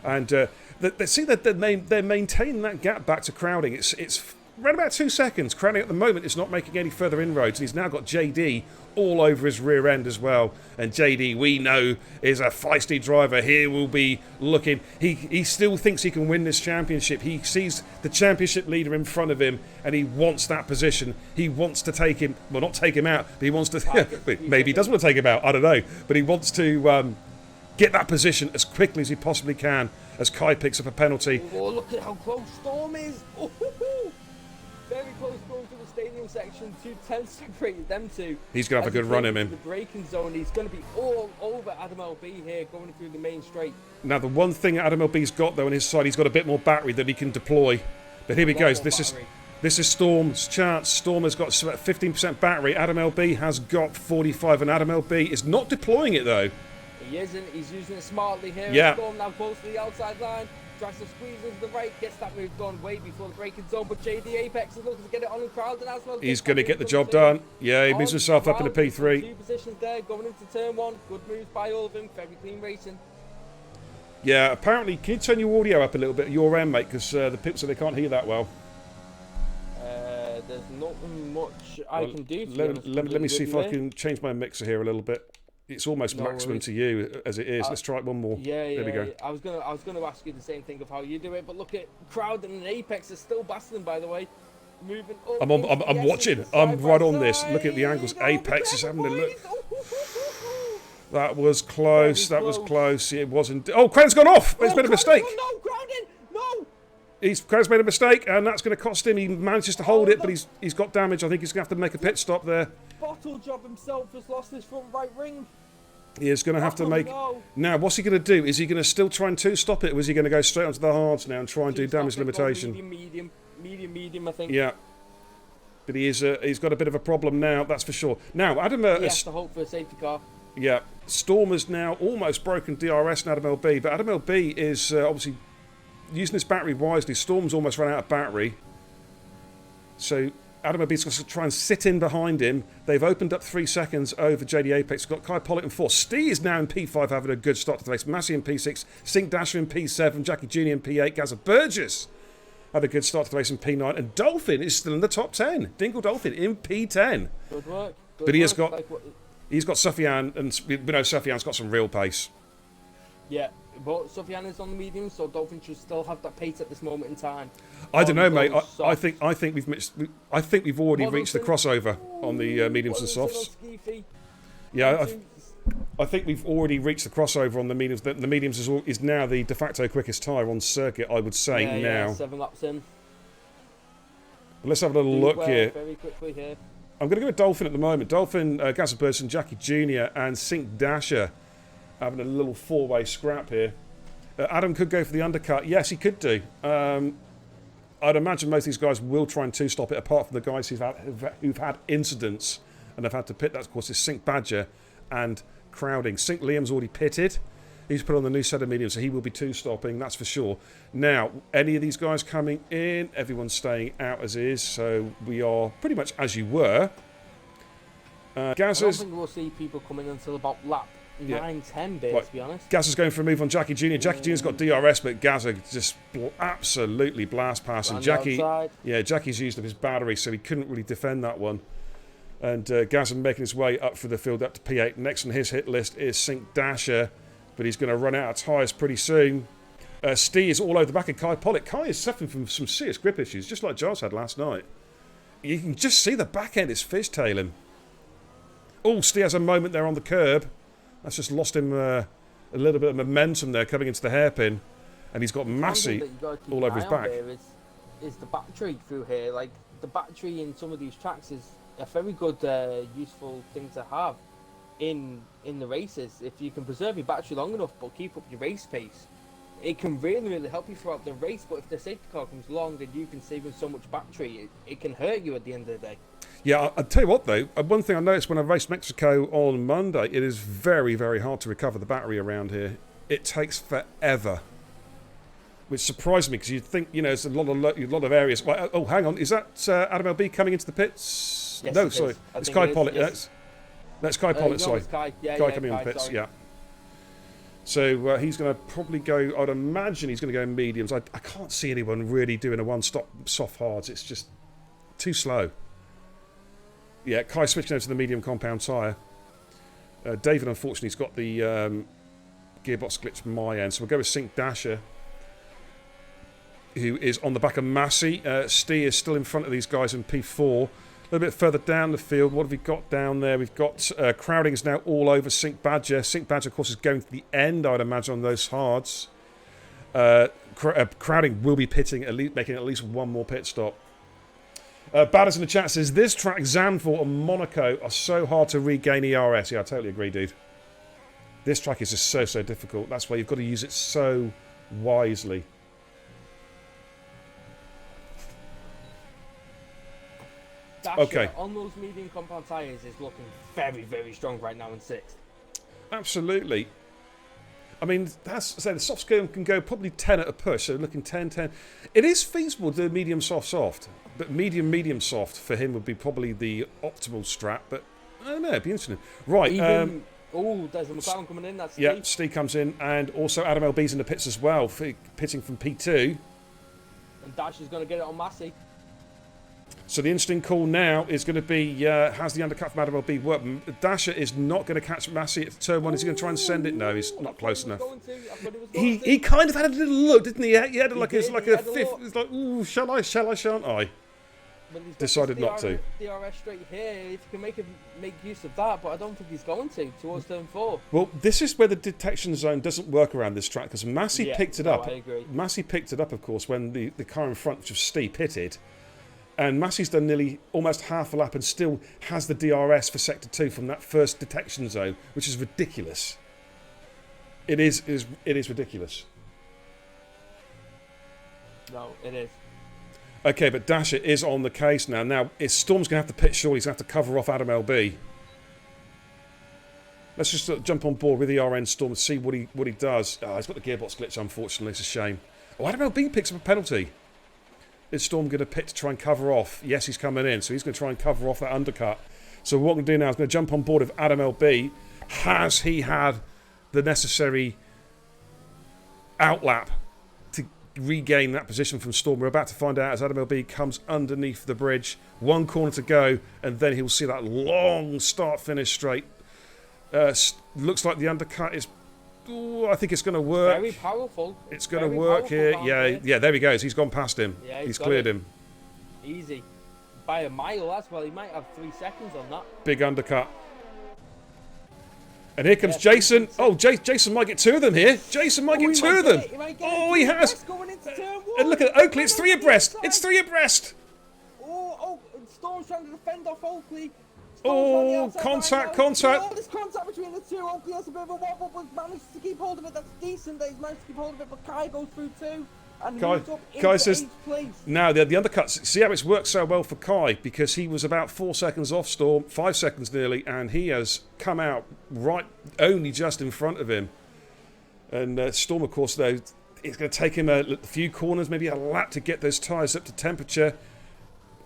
And they're maintaining that gap back to Crowding. It's around about 2 seconds. Crowding at the moment is not making any further inroads. And he's now got JD all over his rear end as well. And JD, we know, is a feisty driver. He will be looking. He still thinks he can win this championship. He sees the championship leader in front of him, and he wants that position. He wants to take him, well, not take him out, but he wants to. Maybe he doesn't want to take him out. I don't know, but he wants to get that position as quickly as he possibly can. As Kai picks up a penalty. Oh, look at how close Storm is. Oh, very close going to the stadium section. 2/10 separated them two. He's going to have a good run in him. The braking zone. He's going to be all over Adam LB here going through the main straight. Now, the one thing Adam LB's got, though, on his side, he's got a bit more battery that he can deploy. But here he goes. This is Storm's chance. Storm has got 15% battery. Adam LB has got 45, and Adam LB is not deploying it, though. He isn't. He's using it smartly here. Yeah. Storm now close to the outside line. Tries to squeeze into the right. Gets that move done way before the braking zone. But JD Apex is looking to get it on and Crowding as well. He's going to get the job done. Yeah, he moves himself up into P3. 2 positions there going into turn 1. Good moves by all of them. Very clean racing. Yeah, apparently, can you turn your audio up a little bit at your end, mate? Because the people say they can't hear that well. There's not much I can do. Let me see if I can change my mixer here a little bit. It's almost No maximum worries. to you as it is. Let's try it one more. Yeah, yeah. There we go. I was gonna ask you the same thing of how you do it, but look at Crowd and Apex is still battling, by the way. Moving up. I'm into the watching. S's, I'm side by right on this. side. Look at the angles. Oh, Apex is be having a look. careful, boys. That was close. Very That was close. close. It wasn't. Oh, Crown's gone off. He's made a Crowd's mistake. gone, no, Crowding, no. Crown's made a mistake, and that's going to cost him. He manages to hold it, but he's got damage. I think he's going to have to make a pit stop there. Bottle Job himself has lost his front right ring. He is going to have to Oh, make. no. Now, what's he going to do? Is he going to still try and two-stop it, or is he going to go straight onto the hards now and try and do damage limitation? Medium, I think. Yeah. But he's got a bit of a problem now, that's for sure. Now, Adam... He has to hope for a safety car. Yeah. Storm has now almost broken DRS and Adam LB, but Adam LB is obviously using his battery wisely. Storm's almost run out of battery. So Adam LB's got to try and sit in behind him. They've opened up 3 seconds over JD Apex. Got Kai Pollitt in 4. Stee is now in P5 having a good start to the race. Massey in P6. Sink Dasher in P7. Jackie Jr. in P8. Gaza Burgess had a good start to the race in P9. And Dolphin is still in the top 10. Dingle Dolphin in P10. Good work. But he has got... He's got Sufyan, and we know Sufyan's got some real pace. Yeah, but Sufyan is on the medium, so Dolphin should still have that pace at this moment in time. I don't know, mate. I think we've already reached the crossover on the mediums and softs. Yeah, I think we've already reached the crossover on the mediums. The mediums is now the de facto quickest tyre on circuit, I would say now. Yeah, 7 laps in. But let's have a little look here. Very quickly here. I'm going to go with Dolphin at the moment. Dolphin, Gaza Burson, Jackie Jr. and Sink Dasher having a little 4-way scrap here. Adam could go for the undercut. Yes, he could do. I'd imagine most of these guys will try and two-stop it, apart from the guys who've had incidents and have had to pit. That, of course, is Sink Badger and Crowding. Sink Liam's already pitted. He's put on the new set of mediums, so he will be two-stopping, that's for sure. Now, any of these guys coming in, everyone's staying out as is, so we are pretty much as you were. I don't think we'll see people coming until about lap 9-10 bit, to be honest. Gazza's going for a move on Jackie Jr. Jackie Jr.'s got DRS, but Gazza just absolutely blast past him. Jackie's used up his battery, so he couldn't really defend that one. And Gazza making his way up through the field up to P8. Next on his hit list is Sink Dasher, but he's going to run out of tyres pretty soon. Stee is all over the back of Kai Pollitt. Kai is suffering from some serious grip issues, just like Giles had last night. You can just see the back end is fishtailing. Oh, Stee has a moment there on the curb. That's just lost him a little bit of momentum there coming into the hairpin. And he's got Massey all over his back. Is the battery through here. Like, the battery in some of these tracks is a very good, useful thing to have in the races. If you can preserve your battery long enough but keep up your race pace, it can really help you throughout the race. But if the safety car comes along and you can save him so much battery, it can hurt you at the end of the day. Yeah, I'll tell you what though, one thing I noticed when I raced Mexico on Monday, it is very, very hard to recover the battery around here. It takes forever, which surprised me because you'd think, there's a lot of areas. Like, oh, hang on, is that Adam LB coming into the pits? Yes, no, sorry, it's Kai Pollitt. Yes. That's Kai Pollitt. Sorry, Kai coming in the pits. Sorry. Yeah. So he's going to probably go. I'd imagine he's going to go in mediums. I can't see anyone really doing a one-stop soft hards. It's just too slow. Yeah, Kai switching over to the medium compound tyre. David, unfortunately, has got the gearbox glitch from my end, so we'll go with Sink Dasher, who is on the back of Massey. Stee is still in front of these guys in P4. A little bit further down the field, what have we got down there? We've got Crowding is now all over Sink Badger. Sink Badger, of course, is going to the end, I'd imagine, on those hards. Crowding will be pitting, making at least one more pit stop. Badders in the chat says, this track, Zandvoort and Monaco, are so hard to regain ERS. Yeah, I totally agree, dude. This track is just so difficult. That's why you've got to use it so wisely. Dasher, okay. On those medium compound tyres is looking very strong right now in 6th. Absolutely. I mean, the soft scale can go probably 10 at a push, so looking 10. It is feasible to do medium soft, but medium soft for him would be probably the optimal strap, but I don't know, it'd be interesting. Right. There's a McLaren coming in, that's Steve. Yeah, Steve comes in, and also Adam LB's in the pits as well, pitting from P2. And Dash is going to get it on Massey. So the interesting call now is going to be, has the undercut from Adam LB worked? Dasher is not going to catch Massey at turn 1. Is he going to try and send it? No, he's not close enough. He kind of had a little look, didn't he? He had like a fifth. It's like, ooh, shall I, shan't I? Decided not to. DRS straight here, if you can make use of that, but I don't think he's going to towards turn 4. Well, this is where the detection zone doesn't work around this track, because Massey picked it up. I agree. Massey picked it up, of course, when the car in front, which was steep, hit it. And Massey's done nearly almost half a lap and still has the DRS for Sector 2 from that first detection zone, which is ridiculous. It is ridiculous. No, it is. Okay, but Dasher is on the case now. Now, Storm's going to have to pit short. He's going to have to cover off Adam LB. Let's just jump on board with the RN Storm and see what he does. Oh, he's got the gearbox glitch, unfortunately. It's a shame. Oh, Adam LB picks up a penalty. Is Storm going to pit to try and cover off? Yes, he's coming in, so he's going to try and cover off that undercut. So what we're going to do now is going to jump on board with Adam LB. Has he had the necessary outlap to regain that position from Storm? We're about to find out as Adam LB comes underneath the bridge. 1 corner to go, and then he'll see that long start-finish straight. Looks like the undercut is... Ooh, I think it's going to work. Very powerful. It's going to work here. Yeah, there he goes. He's gone past him. Yeah, he's cleared him. Easy. By a mile as well. He might have 3 seconds on that. Big undercut. And here comes Jason. Oh, Jason might get 2 of them here. Jason might get 2 of them. He has. And look at Oakley. It's 3 abreast. It's 3 abreast. Oh, Storm's trying to defend off Oakley. Oh, contact. Oh, there's contact between the two. Oakley has a bit of a wobble, but managed to keep hold of it. That's decent that he's managed to keep hold of it, but Kai goes through too. And moves up into 8th place. Now, the undercuts, see how it's worked so well for Kai, because he was about 4 seconds off Storm, 5 seconds nearly, and he has come out right only just in front of him. And Storm, of course, though, it's going to take him a few corners, maybe a lap to get those tyres up to temperature.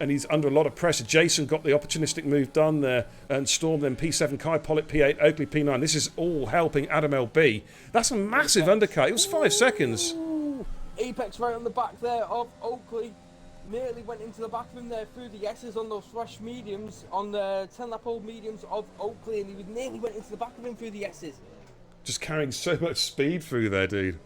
And he's under a lot of pressure. Jason got the opportunistic move done there. And Storm then P7, Kai Pollitt P8, Oakley P9. This is all helping Adam LB. That's a massive undercut. It was 5 seconds. Ooh, Apex right on the back there of Oakley. Nearly went into the back of him there through the S's on those fresh mediums, on the 10-lap-old mediums of Oakley. And he nearly went into the back of him through the S's. Just carrying so much speed through there, dude.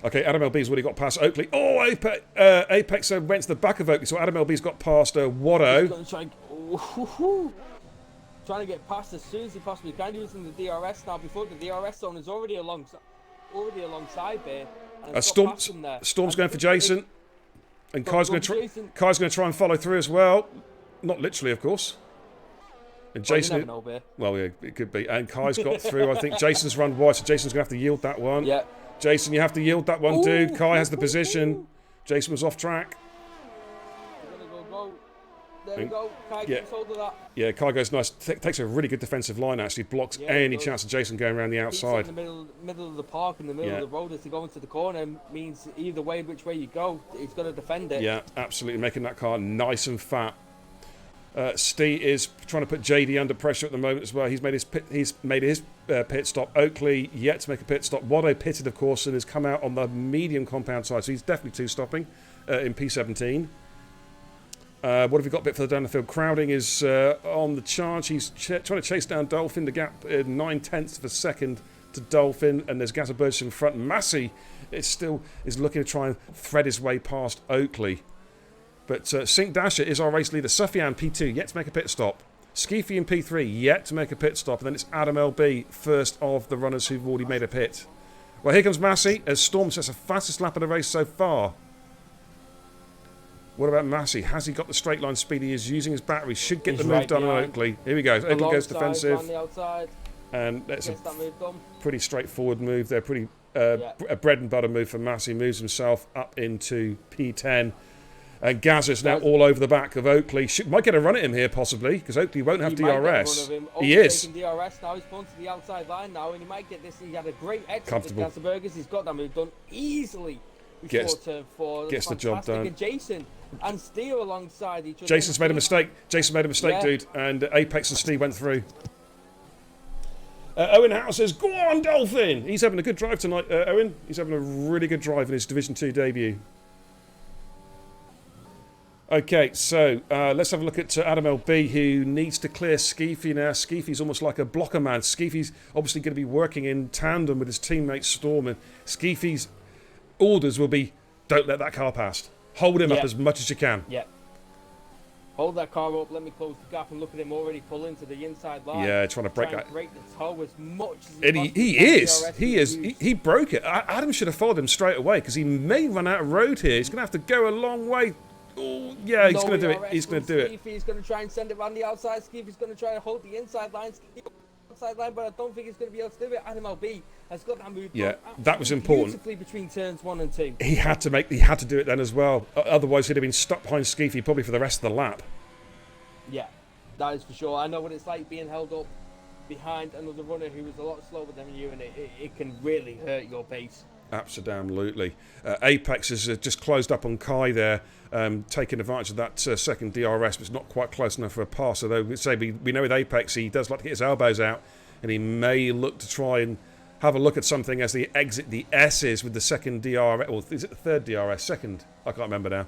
Okay, Adam LB's already got past Oakley. Oh, Apex went to the back of Oakley, so Adam LB's got past Watto. Trying to get past as soon as he possibly can, using the DRS now. Before the DRS zone is already alongside there. Storm's going for Jason, and Kai's going to try and follow through as well. Not literally, of course. And Jason, you never know, well, yeah, it could be. And Kai's got through. I think Jason's run wide, so Jason's going to have to yield that one. Yeah. Jason, you have to yield that one, dude. Kai has the position. Jason was off track. There we go. Kai gets hold of that. Yeah, Kai goes nice. Takes a really good defensive line, actually. Blocks any chance of Jason going around the outside. In the middle of the park, in the middle of the road, as he goes into the corner, means either way, which way you go, he's going to defend it. Yeah, absolutely. Making that car nice and fat. Steve is trying to put JD under pressure at the moment as well. He's made his pit stop. Oakley yet to make a pit stop. Watto pitted, of course, and has come out on the medium compound side, so he's definitely 2-stopping in P17. What have we got a bit further down the field? Crowding is on the charge. He's trying to chase down Dolphin. The gap 9/10 of a second to Dolphin, and there's Gazaburgis in front. Massey is looking to try and thread his way past Oakley. But Sink Dasher is our race leader. Sufyan P2 yet to make a pit stop. Skeefy in P3 yet to make a pit stop. And then it's Adam LB, first of the runners who've already made a pit. Well, here comes Massey as Storm sets the fastest lap of the race so far. What about Massey? Has he got the straight line speed? He is using his battery. Should get the move done on Oakley. Here we go. Oakley goes defensive. On the outside. And that's a pretty straightforward move there. Pretty a bread and butter move for Massey. Moves himself up into P10. And Gazza's now all over the back of Oakley. Might get a run at him here, possibly, because Oakley won't have DRS. He is. DRS now. He's gone to the outside line now, and he might get this. He had a great exit comfortable. With Gazaburgis. He's got that move done easily. Gets the job done. And Jason and Steve alongside each other. Jason's made a mistake. Jason made a mistake, dude. And Apex and Steve went through. Owen House says, "Go on, Dolphin!" He's having a good drive tonight, Owen. He's having a really good drive in his Division 2 debut. Okay, so let's have a look at Adam LB, who needs to clear Skeefy now. Skeefy's almost like a blocker man. Skeefy's obviously going to be working in tandem with his teammate Storm, and Skeefy's orders will be, don't let that car pass. Hold him up as much as you can. Yeah. Hold that car up, let me close the gap, and look at him already pull into the inside line. Yeah, trying to break that. Break the toe as much as and he is. He broke it. Adam should have followed him straight away because he may run out of road here. He's going to have to go a long way. Oh, yeah, he's going to do it. He's going to do it. He's going to try and send it around the outside. Skeefy's going to try to hold the inside line. Outside line, but I don't think he's going to be able to do it. Adam LB has got that move. Yeah, that was important. Beautifully between turns 1 and 2. He had to do it then as well. Otherwise, he'd have been stuck behind Skeefy probably for the rest of the lap. Yeah, that is for sure. I know what it's like being held up behind another runner who is a lot slower than you, and it can really hurt your pace. Absolutely. Apex has just closed up on Kai there, taking advantage of that second DRS, but it's not quite close enough for a pass. Although we know with Apex he does like to get his elbows out, and he may look to try and have a look at something as they exit the S's with the second DRS, or is it the third DRS? Second? I can't remember now.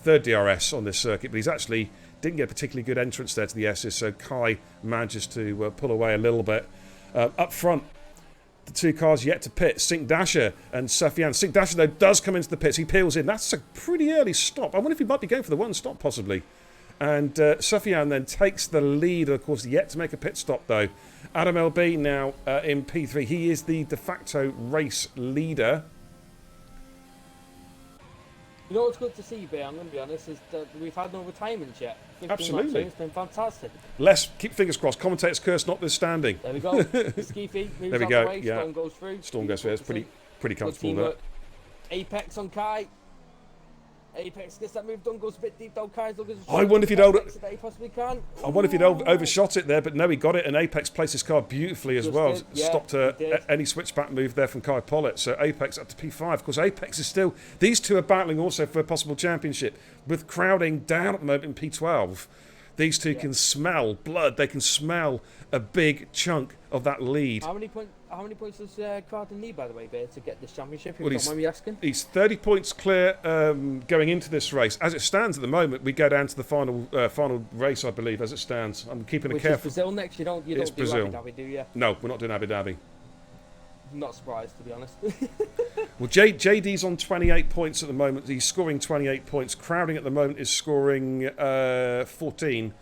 Third DRS on this circuit, but he's actually didn't get a particularly good entrance there to the S's, so Kai manages to pull away a little bit. Up front, the two cars yet to pit, Sink Dasher and Sufyan. Sink Dasher, though, does come into the pits. He peels in. That's a pretty early stop. I wonder if he might be going for the one stop, possibly. And Sufyan then takes the lead, of course, yet to make a pit stop, though. Adam LB now in P3. He is the de facto race leader. You know what's good to see, Bear, I'm going to be honest, is that we've had no retirements yet. Absolutely. It's been fantastic. Keep fingers crossed. Commentator's curse notwithstanding. There we go. Skeefy moves there we out go. the way. Yeah. Storm goes through. Storm goes through. It's pretty comfortable there. Apex on Kai. Apex gets that move done, goes a bit deep though. Kai's looking I wonder if he'd possibly overshot it there, but no, he got it, and Apex placed his car beautifully as well. Stopped any switchback move there from Kai Pollitt. So Apex up to P5. Of course, Apex is still. These two are battling also for a possible championship. With crowding down at the moment in P12, these two can smell blood. They can smell a big chunk of that lead. How many points does Crowden need, by the way, Bear, to get this championship? If Well, you don't mind me asking. He's 30 points clear going into this race. As it stands at the moment, we go down to the final race, I believe, as it stands. I'm keeping a careful. Is Brazil next? You don't do Brazil. Abu Dhabi, do you? No, we're not doing Abu Dhabi. I'm not surprised, to be honest. Well, JD's on 28 points at the moment. He's scoring 28 points. Crowding at the moment is scoring 14.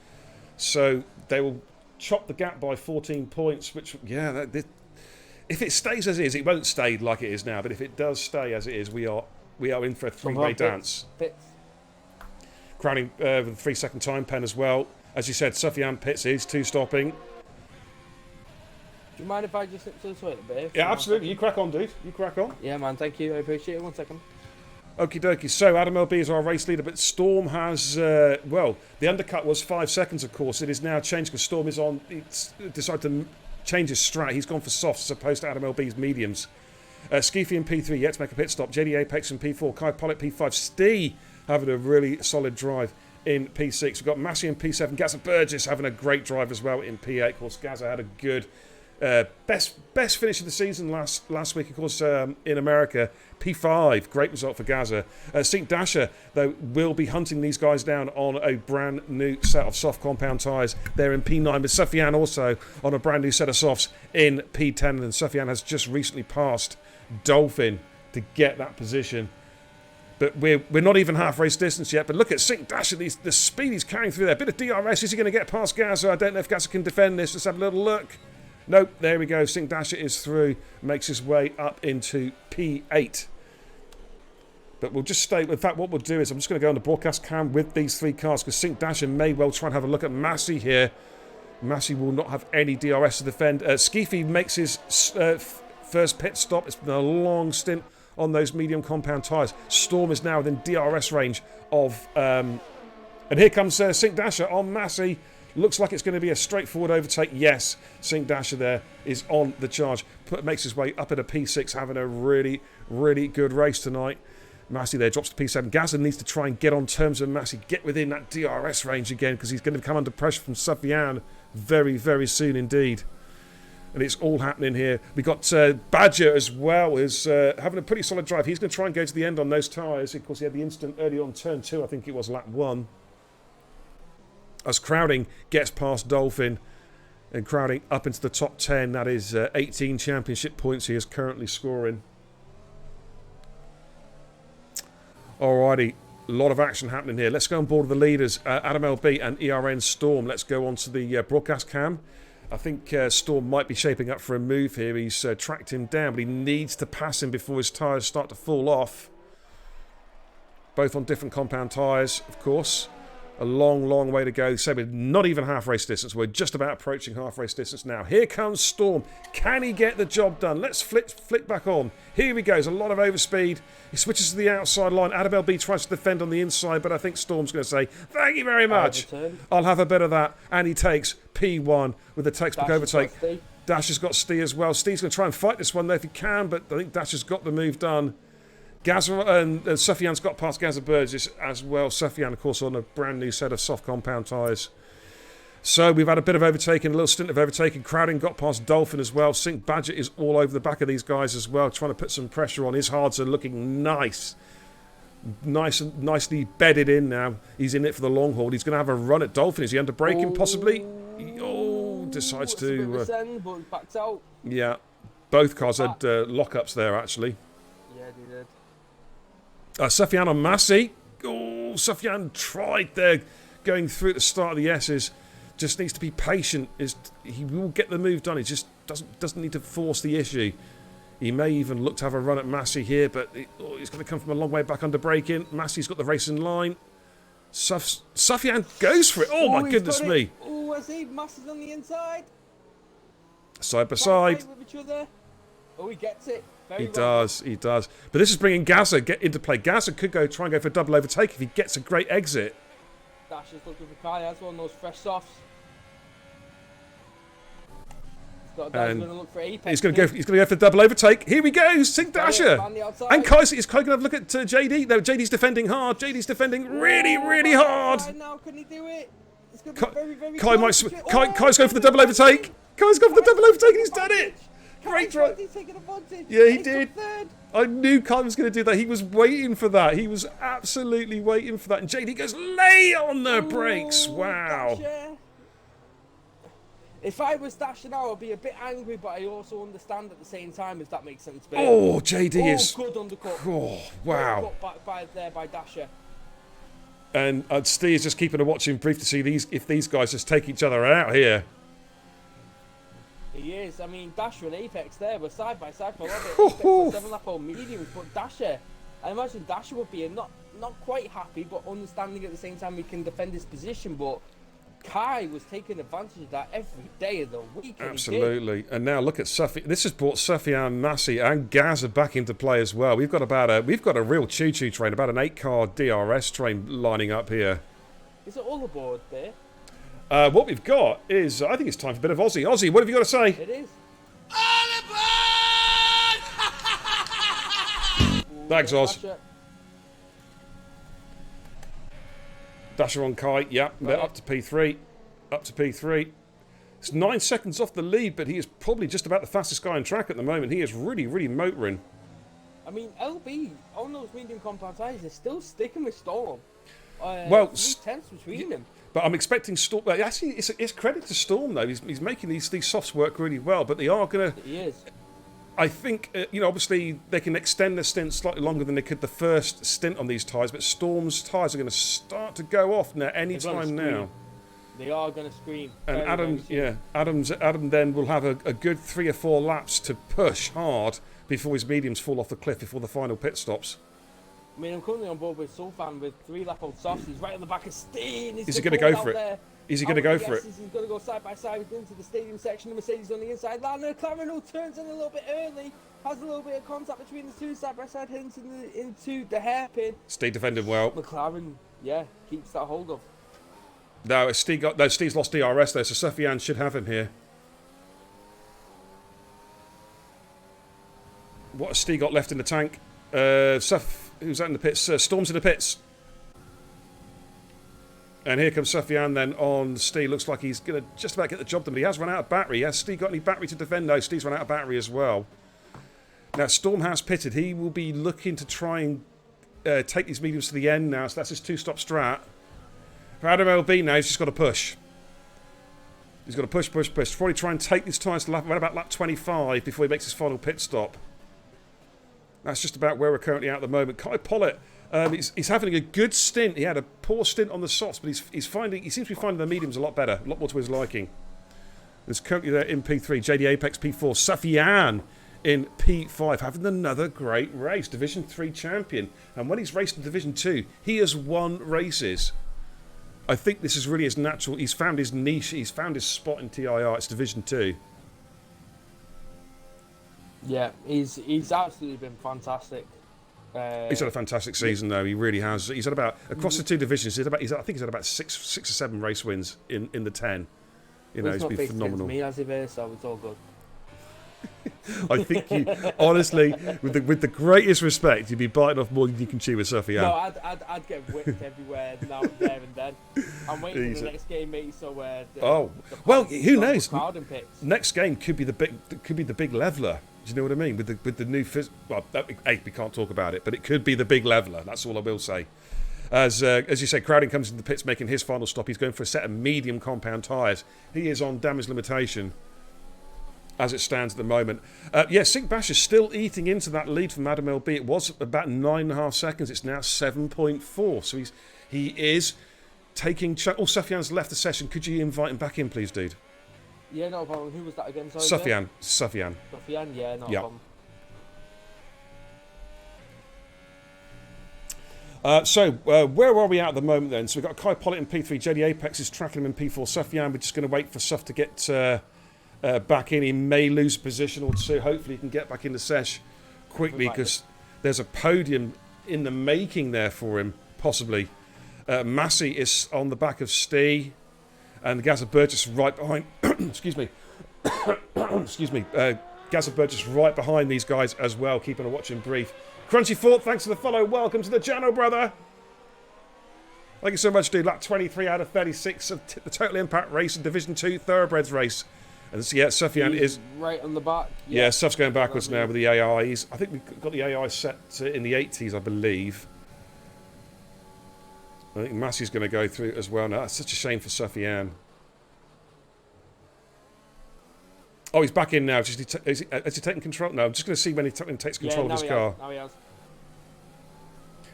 So they will chop the gap by 14 points, which, if it stays as is, it won't stay like it is now, but if it does stay as it is, we are in for a three-way dance. Crowding with a 3-second time pen as well. As you said, Sufyan pits is two-stopping. Do you mind if I just slip to the toilet, Bear? Yeah, absolutely. You crack on, dude. You crack on. Yeah, man, thank you. I appreciate it. 1 second. Okie dokie. So Adam LB is our race leader, but Storm has, the undercut was 5 seconds, of course. It is now changed because Storm is on. It's decided to change his strat. He's gone for softs as opposed to Adam LB's mediums. Skeefy in P3 yet to make a pit stop. JD Apex in P4. Kai Pollitt P5. Stee having a really solid drive in P6. We've got Massey in P7. Gaza Burgess having a great drive as well in P8. Of course, Gaza had a good best finish of the season last week, of course, in America. P5, great result for Gaza. Sink Dasher, though, will be hunting these guys down on a brand new set of soft compound tyres. They're in P9, with Sufyan also on a brand new set of softs in P10. And Sufyan has just recently passed Dolphin to get that position. But we're not even half race distance yet. But look at Sink Dasher, the speed he's carrying through there. Bit of DRS, is he going to get past Gaza? I don't know if Gaza can defend this. Let's have a little look. Nope, there we go. Sink Dasher is through, makes his way up into P8. But we'll just stay. In fact, what we'll do is I'm just going to go on the broadcast cam with these three cars because Sink Dasher may well try and have a look at Massey here. Massey will not have any DRS to defend. Skeefy makes his first pit stop. It's been a long stint on those medium compound tyres. Storm is now within DRS range of... and here comes Sink Dasher on Massey. Looks like it's going to be a straightforward overtake. Yes, Sink Dasher there is on the charge. Makes his way up at a P6, having a really, really good race tonight. Massey there drops to P7. Gaza needs to try and get on terms with Massey, get within that DRS range again, because he's going to come under pressure from Sufyan very, very soon indeed. And it's all happening here. We got Badger as well, who's having a pretty solid drive. He's going to try and go to the end on those tyres. Of course, he had the instant early on turn 2, I think it was lap 1. As Crowding gets past Dolphin, and Crowding up into the top 10. That is 18 championship points he is currently scoring. Alrighty, a lot of action happening here. Let's go on board with the leaders, Adam LB and ERN Storm. Let's go on to the broadcast cam. I think Storm might be shaping up for a move here. He's tracked him down, but he needs to pass him before his tyres start to fall off. Both on different compound tyres, of course. A long, long way to go. So we're not even half race distance. We're just about approaching half race distance now. Here comes Storm. Can he get the job done? Let's flick back on. Here he goes. A lot of overspeed. He switches to the outside line. Adam LB tries to defend on the inside, but I think Storm's going to say, thank you very much. I'll have a bit of that. And he takes P1 with the textbook overtake. Dash has got Stee as well. Stee's going to try and fight this one though if he can, but I think Dash has got the move done. Gaza and Sufyan's got past Gaza Burgess as well. Sufyan, of course, on a brand new set of soft compound tyres. So we've had a bit of overtaking, a little stint of overtaking. Crowding got past Dolphin as well. Sink Badger is all over the back of these guys as well, trying to put some pressure on. His hards are looking nice. Nicely bedded in now. He's in it for the long haul. He's going to have a run at Dolphin. Is he under braking possibly? Decides to... but backs out. Yeah, both cars had lockups there actually. Yeah, they did. Sufyan on Massey. Oh, Sufyan tried there going through at the start of the S's. Just needs to be patient. He will get the move done. He just doesn't need to force the issue. He may even look to have a run at Massey here, but he's going to come from a long way back under braking. Massey's got the race in line. Sufyan goes for it. Oh my goodness me. Oh, I see. Massey's on the inside. Side by side. With each other. Oh, he gets it. He does. But this is bringing Gaza into play. Gaza could try and go for a double overtake if he gets a great exit. Dash is looking for Kai. That's one of those fresh softs. He's going to look for Apex. He's going to go for the double overtake. Here we go. Sink Dasher. And Kai's going to have a look at JD. No, JD's defending hard. JD's defending really, really hard. Now can he do it? It's going to be very, very Kai's going for the double overtake. Kai's going for the double overtake and he's done it. Great drive. Yeah, he did. I knew Kai was going to do that. He was waiting for that. He was absolutely waiting for that. And JD goes, lay on the brakes. Wow. Dasher. If I was Dasher now, I'd be a bit angry, but I also understand at the same time, if that makes sense. Oh, JD is... good undercut. Oh, wow. Undercut by Dasher. And Steve is just keeping a watching brief to see if these guys just take each other out here. He is. I mean, Dasher and Apex there were side by side for a lot of it. Apex was 7-lap old mediums, but Dasher, I imagine Dasher would be not quite happy, but understanding at the same time he can defend his position. But Kai was taking advantage of that every day of the week. Absolutely. And now look at Sufyan. This has brought Sufyan, Massey, and Gaza back into play as well. We've got a real choo-choo train, about an 8-car DRS train lining up here. Is it all aboard there? What we've got is, I think it's time for a bit of Aussie. Aussie, what have you got to say? It is. All aboard! Thanks, Oz. Dasher on Kai, yeah, up to P3. Up to P3. It's 9 seconds off the lead, but he is probably just about the fastest guy on track at the moment. He is really, really motoring. I mean, LB, on those medium compound tyres, is still sticking with Storm. Well, 3/10 between them. But I'm expecting Storm. Actually, it's credit to Storm though. He's making these softs work really well. But they are gonna. He is. I think obviously they can extend the stint slightly longer than they could the first stint on these tyres. But Storm's tyres are going to start to go off now any time now. They are going to scream. And Adam then will have a good 3 or 4 laps to push hard before his mediums fall off the cliff before the final pit stops. I mean, I'm currently on board with Sulfan with 3-lap-old softs. He's right on the back of Steen. Is he going to go for it? Is he going to go for it? He's going to go side by side into the stadium section. The Mercedes on the inside. Lando McLaren turns in a little bit early. Has a little bit of contact between the two side by side, heading into the hairpin. Steve defended well. McLaren, yeah, keeps that hold of. No, Steve's lost DRS there, so Sufyan should have him here. What has Steve got left in the tank? Who's that in the pits? Storm's in the pits. And here comes Sufjan then on Steve. Looks like he's going to just about get the job done, but he has run out of battery. Has Steve got any battery to defend? No, Steve's run out of battery as well. Now, Storm has pitted. He will be looking to try and take these mediums to the end now. So that's his 2-stop strat. For Adam LB now, he's just got to push. He's got to push. Probably try and take these tyres to right about lap 25 before he makes his final pit stop. That's just about where we're currently at the moment. Kai Pollitt, he's having a good stint. He had a poor stint on the softs, but he seems to be finding the mediums a lot better, a lot more to his liking. There's currently there in P3, JD Apex P4, Sufjan in P5, having another great race, Division 3 champion. And when he's raced in Division 2, he has won races. I think this is really his natural. He's found his niche. He's found his spot in TIR. It's Division 2. Yeah, he's absolutely been fantastic. He's had a fantastic season, though. He really has. He's had about across the two divisions. I think he's had about six or seven race wins in the 10. You know, he's been phenomenal. Me, has he been, so it's all good. I think you, honestly, with the greatest respect, you'd be biting off more than you can chew with Sufjan. No, I'd get whipped everywhere now, there and then. I'm waiting for the next game, mate. So who knows? Picks. Next game could be the big leveler. Do you know what I mean? With the new we can't talk about it, but it could be the big leveler. That's all I will say. As you say, Crowding comes into the pits, making his final stop. He's going for a set of medium compound tyres. He is on damage limitation as it stands at the moment. Sink Bash is still eating into that lead from Adam LB. It was about 9.5 seconds. It's now 7.4. So he is taking... Sufjan's left the session. Could you invite him back in, please, dude? Yeah, no problem. Who was that again? Sufjan. Sufjan, yeah, no problem. Where are we at the moment then? So we've got Kai Pollitt in P3, JD Apex is tracking him in P4. Sufjan, we're just going to wait for Suf to get back in. He may lose a position or two. Hopefully he can get back in the sesh quickly because there's a podium in the making there for him, possibly. Massey is on the back of Stee and Gazza Burgess right behind. Excuse me. Excuse me. Gazza Burgess right behind these guys as well, keeping a watching brief. Crunchy Fort, thanks for the follow. Welcome to the channel, brother. Thank you so much, dude. Lap 23 out of 36 of the Total Impact race and Division 2 Thoroughbreds race. And Sufjan is right on the back. Yeah, Suf's going backwards now with the AI. I think we've got the AI set in the 80s, I believe. I think Massey's going to go through as well now. That's such a shame for Sufjan. Oh, he's back in now. Has he taken control? No, I'm just going to see when he takes control of his car. Now he has.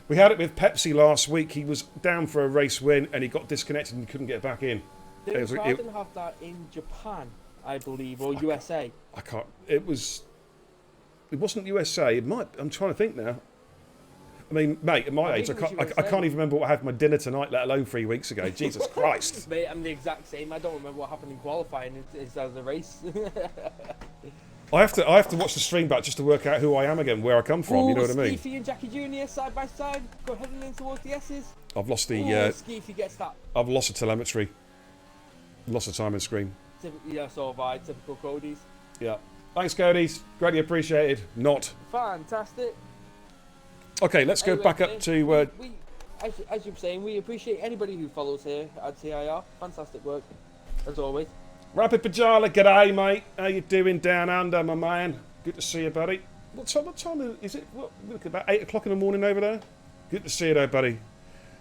We had it with Pepsi last week. He was down for a race win and he got disconnected and couldn't get back in. Didn't Crowden have that in Japan, I believe, or USA? I can't. It wasn't USA. It might. I'm trying to think now. I mean, mate, at my age, I can't even remember what I had for my dinner tonight, let alone 3 weeks ago. Jesus Christ. Mate, I'm the exact same. I don't remember what happened in qualifying as a race. I have to watch the stream back just to work out who I am again, where I come from. You know what I mean? Skeefy and Jackie Jr. side by side, go heading in towards the S's. I've lost the. Skeefy gets that. I've lost the telemetry. Lost the timing screen. Yeah, so have I. Typical Cody's. Yeah. Thanks, Cody's. Greatly appreciated. Not. Fantastic. Okay, let's go back up to... as you were saying, we appreciate anybody who follows here at TIR. Fantastic work, as always. Rapid Pajala, g'day, mate. How you doing down under, my man? Good to see you, buddy. What time is it? Look, about 8 o'clock in the morning over there? Good to see you, though, buddy.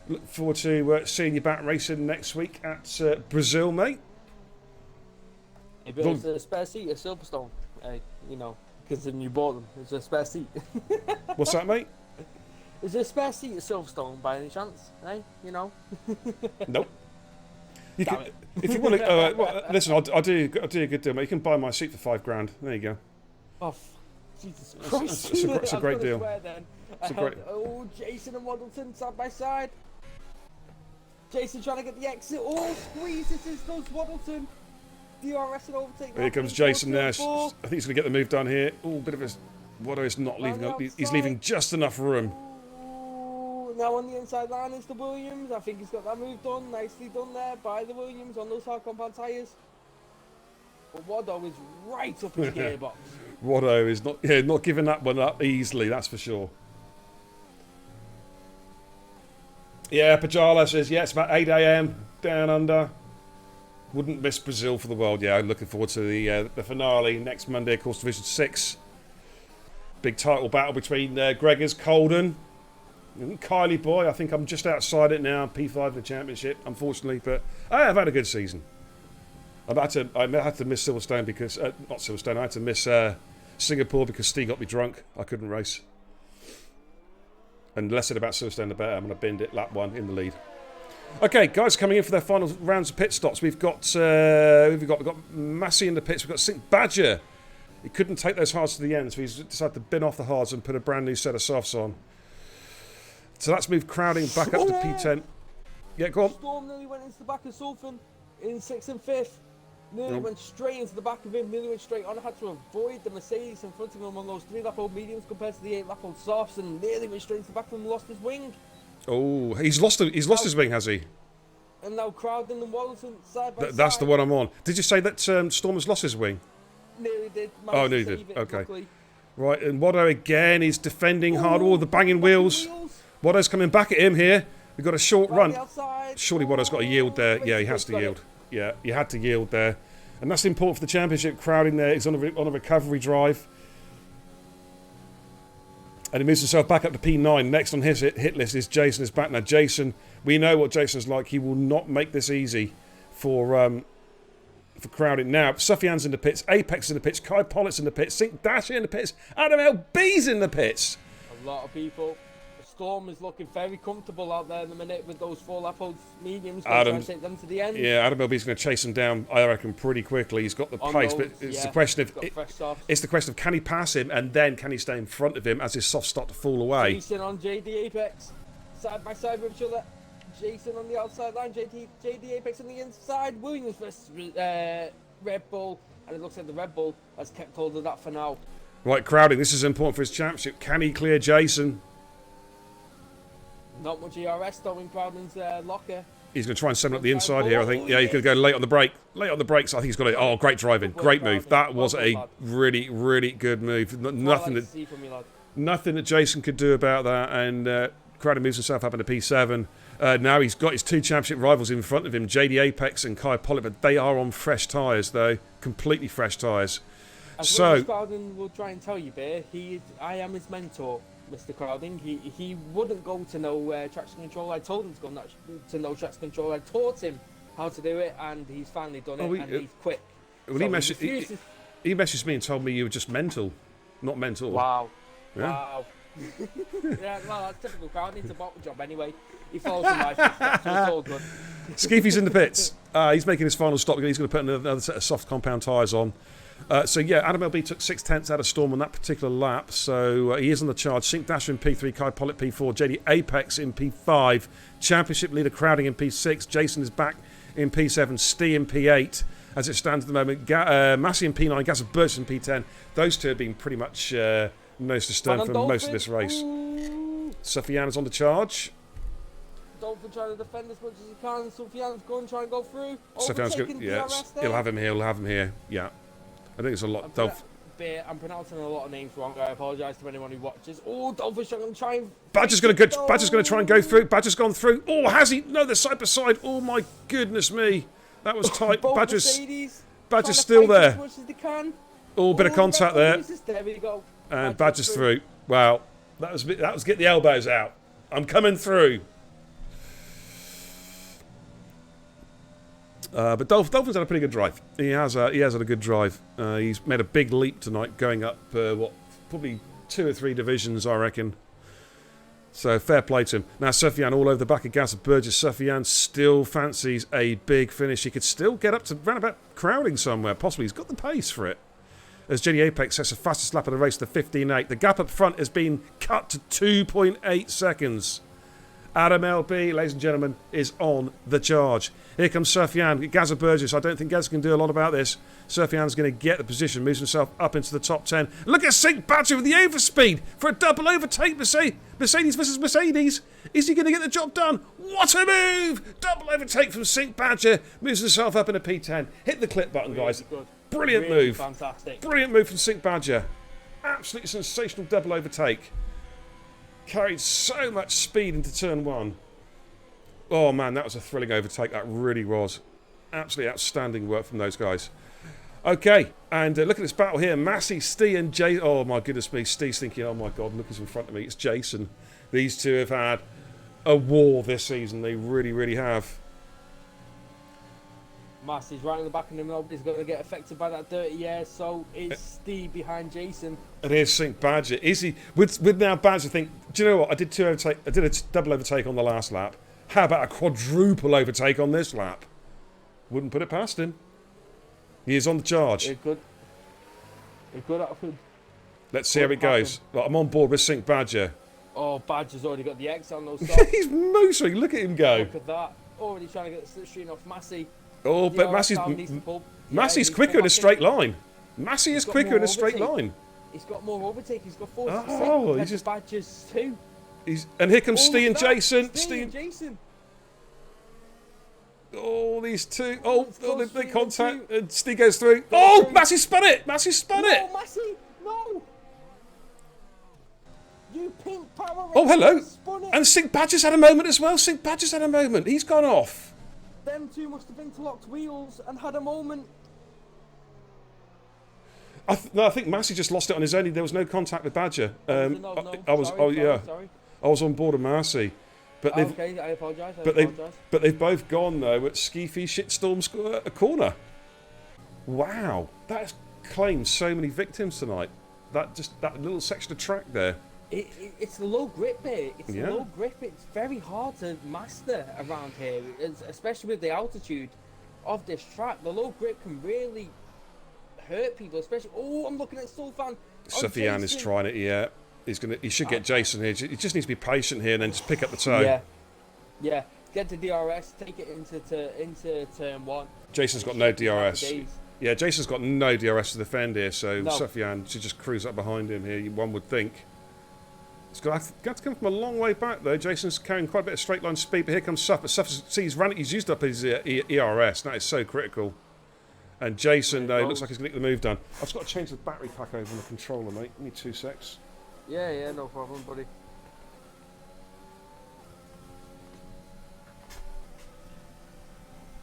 Look forward to seeing you back racing next week at Brazil, mate. If it's a spare seat at Silverstone, considering you bought them, it's a spare seat. What's that, mate? Is there a spare seat at Silverstone by any chance? Nope. You can, if you want to, listen, I'll do a good deal, mate. You can buy my seat for $5,000. There you go. Oh, Jesus Christ! It's a great deal. Jason and Waddleton side by side. Jason trying to get the exit. Oh, squeezes those Waddleton. DRS and overtake. Here comes Jason now. I think he's going to get the move done here. Oh, bit of a. Watto is not leaving up. He's leaving just enough room. Now on the inside line is the Williams. I think he's got that move done. Nicely done there by the Williams on those hard compound tyres. But Watto is right up his gearbox. Watto is not giving that one up easily, that's for sure. Yeah, Pajala says, yeah, it's about 8 a.m. down under. Wouldn't miss Brazil for the world. Yeah, I'm looking forward to the finale next Monday, of course, Division 6. Big title battle between Gregors, Colden, and Kylie Boy. I think I'm just outside it now, P5 in the championship, unfortunately, but I have had a good season. I had to miss Silverstone because, not Silverstone, I had to miss Singapore because Steve got me drunk. I couldn't race. And the less said about Silverstone, the better. I'm going to binned it, lap 1 in the lead. Okay, guys, coming in for their final rounds of pit stops. We've got Massey in the pits. We've got Sink Badger. He couldn't take those hards to the end, so he's decided to bin off the hards and put a brand new set of softs on. So that's moved Crowding back up to P10. Yeah, go on. Storm nearly went into the back of Sulfan in 6th and 5th. Nearly went straight into the back of him, nearly went straight on. Had to avoid the Mercedes in front of him on those 3-lap-old mediums compared to the 8-lap-old softs, and nearly went straight into the back of him and lost his wing. Oh, he's lost his wing, has he? And now Crowden and Wallace side by side. That's the one I'm on. Did you say that Storm has lost his wing? Nearly did. Oh, nearly did. Okay. Right, and Watto again is defending hard. All the banging wheels. Watto's coming back at him here. We've got a short run. Surely Watto's got to yield there. Yeah, he has to yield. Yeah, you had to yield there. And that's important for the championship. Crowding there is on a recovery drive. And he moves himself back up to P9. Next on his hit list is Jason is back. Now, Jason, we know what Jason's like. He will not make this easy for Crowding. Now, Sufyan's in the pits. Apex in the pits. Kai Pollitt's in the pits. Sink Dasher in the pits. Adam LB's in the pits. A lot of people. Storm is looking very comfortable out there in the minute with those 4-lap-old mediums. Trying to take them to the end. Yeah, Adam LB's going to chase him down, I reckon, pretty quickly. He's got the pace, but it's the question of it's the question of can he pass him and then can he stay in front of him as his softs start to fall away. Jason on JD Apex, side by side with each other. Jason on the outside line, JD Apex on the inside. Williams versus Red Bull, and it looks like the Red Bull has kept hold of that for now. Right, Crowding, this is important for his championship. Can he clear Jason? Not much ERS though in Crowding's locker. He's going to try and send up the inside here, I think. Yeah, he's going to go late on the brake. Late on the brakes. I think he's got it. Oh, great driving. Great move. That was a really, really good move. Nothing that Jason could do about that. And Crowding moves himself up into P7. Now he's got his 2 championship rivals in front of him, JD Apex and Kai Pollitt, but they are on fresh tyres, though. Completely fresh tyres. So Crowding will try and tell you, Bear, I am his mentor. Mr. Crowding, he wouldn't go to no traction control. I told him to go to no traction control. I taught him how to do it, and he's finally done it, and he's quick. Well, so he messaged me and told me you were just mental, not mental. Wow. Yeah. Wow. Yeah, well, that's typical Crowding. It's a bottle job anyway. He follows in my footsteps, so it's all good. Skeefy's in the pits. He's making his final stop. He's going to put another set of soft compound tyres on. So yeah, Adam LB took 6/10 out of Storm on that particular lap, so he is on the charge. Sink Dasher in P3, Kai Pollitt P4, JD Apex in P5, Championship leader Crowding in P6, Jason is back in P7, Stee in P8 as it stands at the moment, Massey in P9, Gaz of Birch in P10. Those two have been pretty much nose to stern for most of this race. Sufyan is on the charge. Dolphin trying to defend as much as he can. Sufyan's going to try and go through. Sufyan's good. Yeah, he'll have him here. He'll have him here. Yeah. I think it's a lot. I'm pronouncing a lot of names wrong. I apologise to anyone who watches. Oh, Dolphin's going to try and... Badger's going to try and go through. Badger's gone through. Oh, has he? No, they're side by side. Oh, my goodness me. That was tight. Badger's still there. As much as they can. Oh, bit of contact there. There we go. And Badger's through. Wow. That was get the elbows out. I'm coming through. But Dolphin's had a pretty good drive. He has had a good drive. He's made a big leap tonight, going up probably 2 or 3 divisions, I reckon. So fair play to him. Now Sufyan all over the back of Gas of Burgess. Sufyan still fancies a big finish. He could still get up to round about Crowding somewhere. Possibly he's got the pace for it. As JD Apex sets the fastest lap of the race to 15.8. The gap up front has been cut to 2.8 seconds. Adam LB, ladies and gentlemen, is on the charge. Here comes Sufyan, Gaz of Burgess. I don't think Gaz can do a lot about this. Sufyan's going to get the position, moves himself up into the top 10. Look at Sink Badger with the overspeed for a double overtake. Mercedes versus Mercedes. Is he going to get the job done? What a move! Double overtake from Sink Badger. Moves himself up in a P10. Hit the clip button, guys. Brilliant move. Fantastic. Brilliant move from Sink Badger. Absolutely sensational double overtake. Carried so much speed into turn 1. Oh man, that was a thrilling overtake. That really was. Absolutely outstanding work from those guys. Okay, and look at this battle here. Massey, Steve and Jay. Oh my goodness me. Steve's thinking, oh my God, look who's in front of me. It's Jason. These two have had a war this season. They really, really have. Massey's right in the back of him. Nobody's going to get affected by that dirty air. So it's Steve behind Jason. And here's St. Badger. Is he with now Badger? Think. Do you know what? I did a double overtake on the last lap. How about a quadruple overtake on this lap? Wouldn't put it past him. He is on the charge. It could happen. Let's see how it goes. Look, I'm on board with St. Badger. Oh, Badger's already got the X on those He's motoring. Look at him go. Look at that. Already trying to get the slipstream off Massey. Oh, but Massey's quicker in a straight line. Massey is quicker in a straight line. He's got more overtake. He's got 46. Oh, he's just Badger's too. And here comes Steve and Jason. Steve and Jason. Oh, these two. Oh, they contact. And Steve goes through. Oh, Massey spun it. Massey spun it. No, Massey. No. You pink Power Ranger. Oh, hello. Spun it. And St. Badger's had a moment as well. St. Badger's had a moment. He's gone off. Them two must have interlocked wheels and had a moment. No, I think Massey just lost it on his own. There was no contact with Badger. Sorry. I was on board of Massey. But okay, I apologise. But they've both gone though at Skeefy Shitstorm a corner. Wow, that has claimed so many victims tonight. That little section of track there. It's the low grip bit. It's Yeah. the low grip. It's very hard to master around here, especially with the altitude of this track. The low grip can really hurt people, especially. Oh, I'm looking at Sulfan. Sufyan is trying it. Yeah, he should get Jason here. He just needs to be patient here and then just pick up the toe. Yeah. Get to DRS. Take it into turn one. Jason's got no DRS. Yeah, Jason's got no DRS to defend here, so Sufyan should just cruise up behind him here. One would think. It's got to come from a long way back though. Jason's carrying quite a bit of straight line speed, but here comes Suff. But Suff, he's used up his ERS. That is so critical. And Jason, though, looks like he's going to get the move done. I've just got to change the battery pack over on the controller, mate. Give me 2 secs. Yeah, no problem, buddy.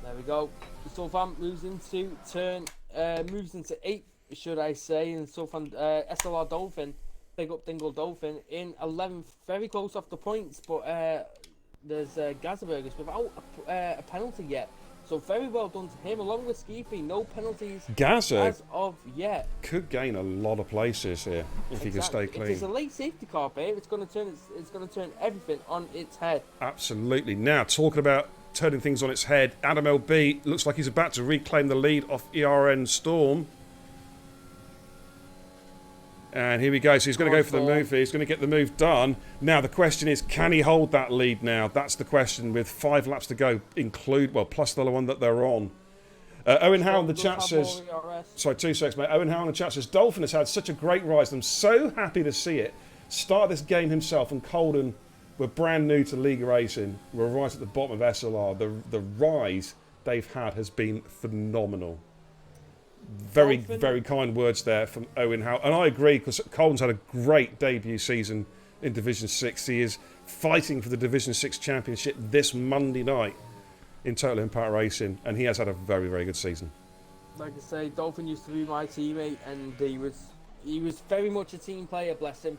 There we go. Sulfan moves into 8, should I say, and Sulfan SLR Dolphin. Big up Dingle Dolphin in 11th, very close off the points, but there's Gazzaburgers without a penalty yet. So very well done to him, along with Skeefy. No penalties Gaza as of yet. Could gain a lot of places here if he can stay clean. If there's a late safety car, babe, it's going to turn everything on its head. Absolutely. Now talking about turning things on its head, Adam LB looks like he's about to reclaim the lead off ERN Storm. And here we go. So he's going to go for the move here. He's going to get the move done. Now the question is, can he hold that lead now? That's the question with 5 laps to go, plus the other one that they're on. Owen Howe in the chat says... Sorry, 2 seconds, mate. Owen Howe in the chat says, Dolphin has had such a great rise. I'm so happy to see it. Start this game himself and Colden were brand new to League Racing. We're right at the bottom of SLR. The rise they've had has been phenomenal. Very, very kind words there from Owen Howe. And I agree, because Colton's had a great debut season in Division 6. He is fighting for the Division 6 championship this Monday night in Total Impact Racing. And he has had a very, very good season. Like I say, Dolphin used to be my teammate, and he was very much a team player, bless him.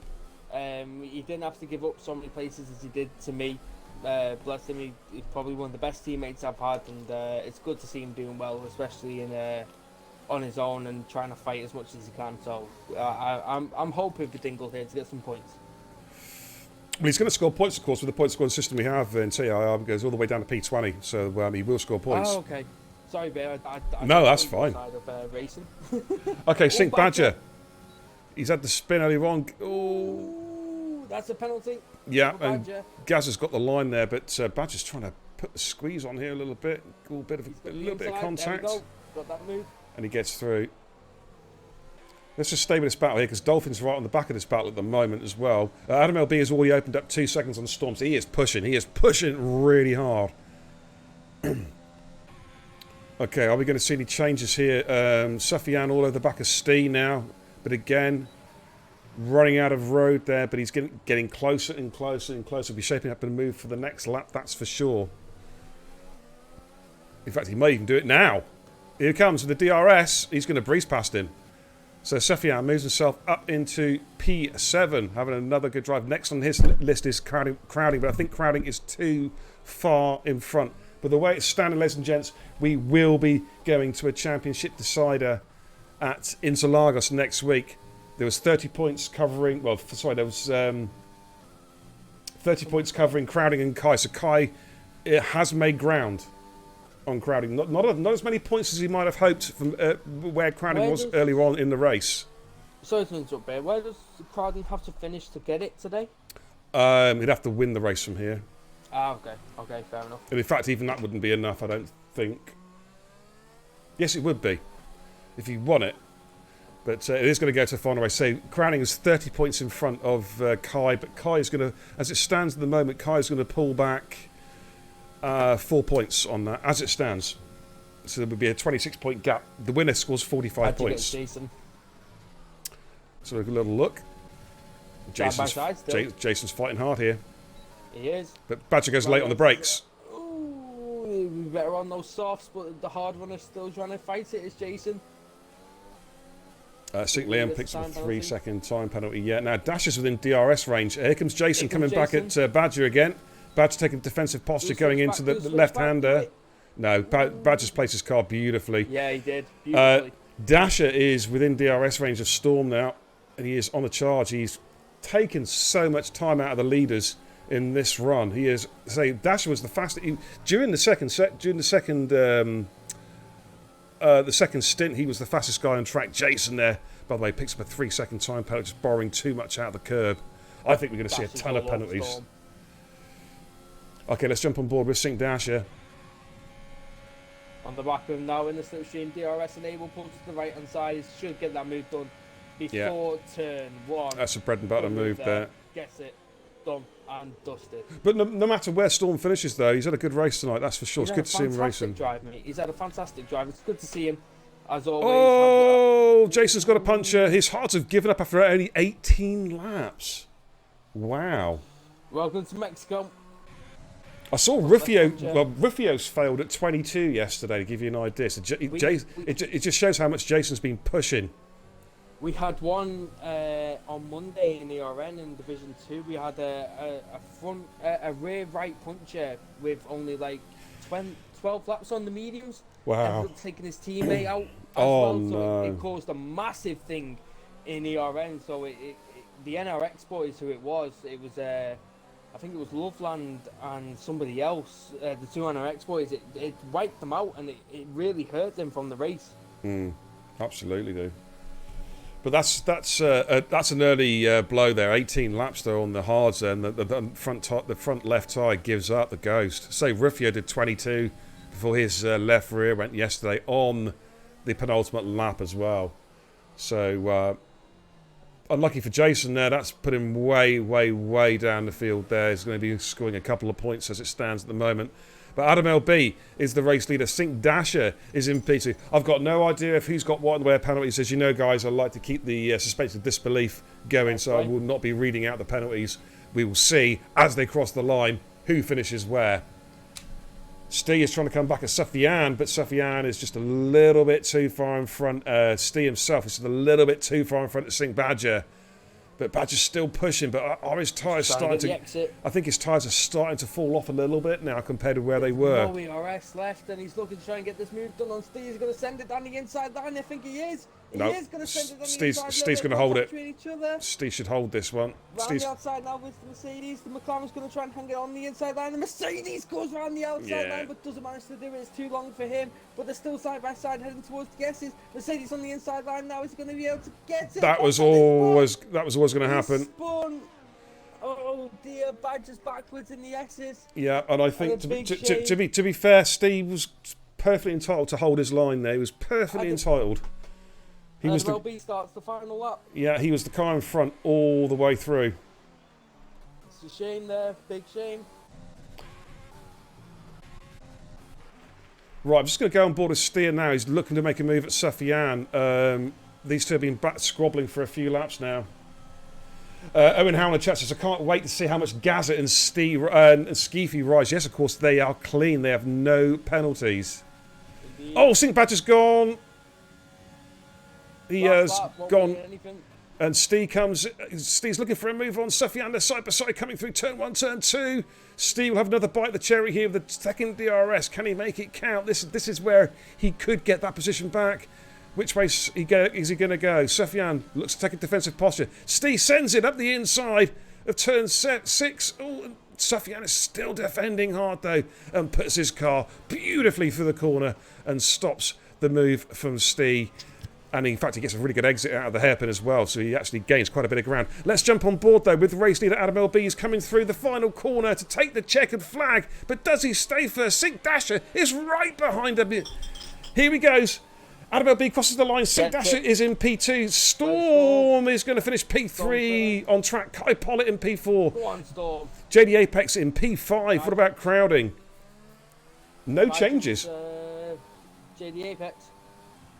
He didn't have to give up so many places as he did to me. Bless him, he's probably one of the best teammates I've had, and it's good to see him doing well, especially in... on his own and trying to fight as much as he can. So I'm hoping for Dingle here to get some points. Well, he's going to score points, of course, with the point scoring system we have in TIR. Goes all the way down to P20, so he will score points. Oh, okay. Sorry, Bear. No, that's fine. Side of, racing. Okay, St. Badger. He's had the spin earlier on. Oh, that's a penalty. Yeah, and Gaz has got the line there, but Badger's trying to put the squeeze on here a little bit. A little bit of contact. There we go. Got that move. And he gets through. Let's just stay with this battle here, because Dolphin's right on the back of this battle at the moment as well. Adam LB has already opened up 2 seconds on Storm, so he is pushing. He is pushing really hard. Okay, are we going to see any changes here? Sufyan all over the back of Stee now, but again, running out of road there, but he's getting closer and closer and closer. He'll be shaping up and move for the next lap, that's for sure. In fact, he may even do it now. Here comes with the DRS. He's going to breeze past him. So Sufyan moves himself up into P7, having another good drive. Next on his list is Crowding, but I think Crowding is too far in front. But the way it's standing, ladies and gents, we will be going to a championship decider at Interlagos next week. There was 30 points covering... Well, sorry, there was 30 points covering Crowding and Kai. So Kai has made ground on Crowding. Not as many points as he might have hoped from where Crowding was earlier on in the race. Sorry to interrupt there. Where does Crowding have to finish to get it today? He'd have to win the race from here. Ah, okay. Okay, fair enough. And in fact, even that wouldn't be enough, I don't think. Yes, it would be, if he won it. But it is going to go to a final race. So Crowding is 30 points in front of Kai, but Kai is going to, as it stands at the moment, Kai is going to pull back 4 points on that, as it stands. So there would be a 26-point gap. The winner scores 45 points. Jason? So a little look. Jason's fighting hard here. He is. But Badger goes late on the brakes. Ooh, we better on those softs, but the hard runner's still trying to fight it. It's Jason. I think Liam picks up a 3-second time penalty. Yeah, now Dash is within DRS range. Here comes Jason coming back at Badger again. Badger taking defensive posture going into the left-hander. No, Badger's placed his car beautifully. Yeah, he did. Beautifully. Dasher is within DRS range of Storm now, and he is on the charge. He's taken so much time out of the leaders in this run. He is. Say Dasher was the fastest during the second stint. He was the fastest guy on track. Jason there, by the way, picks up a 3-second time penalty, just borrowing too much out of the curb. I think we're going to see a ton of penalties. Okay, let's jump on board with Sync Dasher. On the back of him now in the slipstream, DRS enable, pulls to the right hand side. He should get that move done before turn 1. That's a bread and butter move there. Gets it done and dusted. But no matter where Storm finishes, though, he's had a good race tonight. That's for sure. It's good to see him racing. He's had a fantastic drive. It's good to see him, as always. Oh, Jason's got a puncher. His hearts have given up after only 18 laps. Wow. Welcome to Mexico. I saw Rufio. Well, Rufio's failed at 22 yesterday, to give you an idea. So it just shows how much Jason's been pushing. We had one on Monday in the RN in Division 2. We had a rear right puncher with only like 12 laps on the mediums. Wow. Ended up taking his teammate out as well. So it caused a massive thing in the RN. So the NRX boys, who it was I think it was Loveland and somebody else, the two NRX boys, it wiped them out, and it really hurt them from the race. Absolutely do. But that's an early blow there. 18 laps though on the hards there, and the front left tyre gives up the ghost. Say Rufio did 22 before his left rear went yesterday on the penultimate lap as well. So unlucky for Jason there. That's put him way, way, way down the field there. He's going to be scoring a couple of points as it stands at the moment. But Adam LB is the race leader. Sync Dasher is in P2. I've got no idea if who's got what in the way of penalties. As you know, guys, I like to keep the suspension of disbelief going, so I will not be reading out the penalties. We will see, as they cross the line, who finishes where. Stee is trying to come back at Sufyan, but Sufyan is just a little bit too far in front. Stee himself is just a little bit too far in front of Sync Badger. But Badger's still pushing, but are his tyres starting to... I think his tyres are starting to fall off a little bit now compared to where they were. No ERS left, and he's looking to try and get this move done on Steve. He's going to send it down the inside line. I think he is. He is going to send it down the inside. Steve's going to hold it. Steve should hold this one. Round the outside now with the Mercedes. The McLaren's going to try and hang it on the inside line. The Mercedes goes round the outside line, but doesn't manage to do it. It's too long for him. But they're still side by side heading towards the S's. Mercedes on the inside line now. Is going to be able to get it. That was always going to happen. Spun. Oh dear, Badger's backwards in the S's. Yeah, and I think to be fair, Steve was perfectly entitled to hold his line there. He was perfectly entitled. He was LB starts the final lap. Yeah, he was the car in front all the way through. It's a shame there, big shame. Right, I'm just going to go on board with Steer now. He's looking to make a move at Sufyan. These two have been squabbling for a few laps now. Owen Howland chat says, I can't wait to see how much Gazet and Skeefy rise. Yes, of course, they are clean. They have no penalties. Oh, Sync Badger's gone. He has Won't gone. mean anything. And Steve's looking for a move on. Sufyan side by side coming through turn 1, turn 2. Steve will have another bite of the cherry here with the second DRS. Can he make it count? This is where he could get that position back. Which way is he going to go? Sufyan looks to take a defensive posture. Steve sends it up the inside of turn 6. Oh, and Sufyan is still defending hard though and puts his car beautifully through the corner and stops the move from Steve. And in fact, he gets a really good exit out of the hairpin as well, so he actually gains quite a bit of ground. Let's jump on board, though, with race leader Adam LB. He's coming through the final corner to take the checkered flag. But does he stay first? Sync Dasher is right behind him. Here he goes. Adam LB crosses the line. Sync Dasher is in P2. Storm is going to finish P3 on track. Kai Pollitt in P4. Go on, Storm. JD Apex in P5. What about crowding? No changes. JD Apex.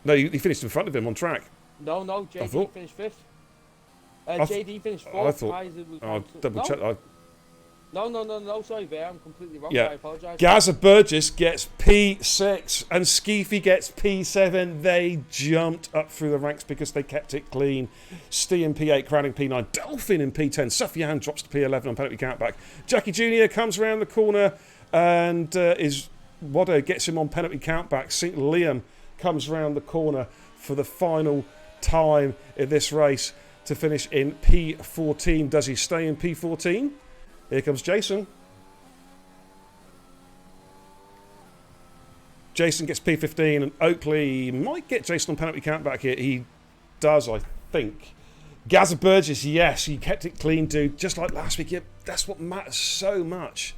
No, he finished in front of him on track. No, JD finished 5th. JD finished 4th. I thought. I'll double check. No, sorry, Bear, I'm completely wrong. Yeah. I apologise. Gaza Burgess gets P6 and Skeefy gets P7. They jumped up through the ranks because they kept it clean. Stee in P8, Crowding P9, Dolphin in P10. Sufyan drops to P11 on penalty countback. Jackie Jr. comes around the corner and Wado gets him on penalty countback. St. Liam comes round the corner for the final time in this race to finish in P14. Does he stay in P14? Here comes Jason. Jason gets P15 and Oakley might get Jason on penalty countback here. He does, I think. Gaza Burgess, yes, he kept it clean, dude. Just like last week. Yeah, that's what matters so much.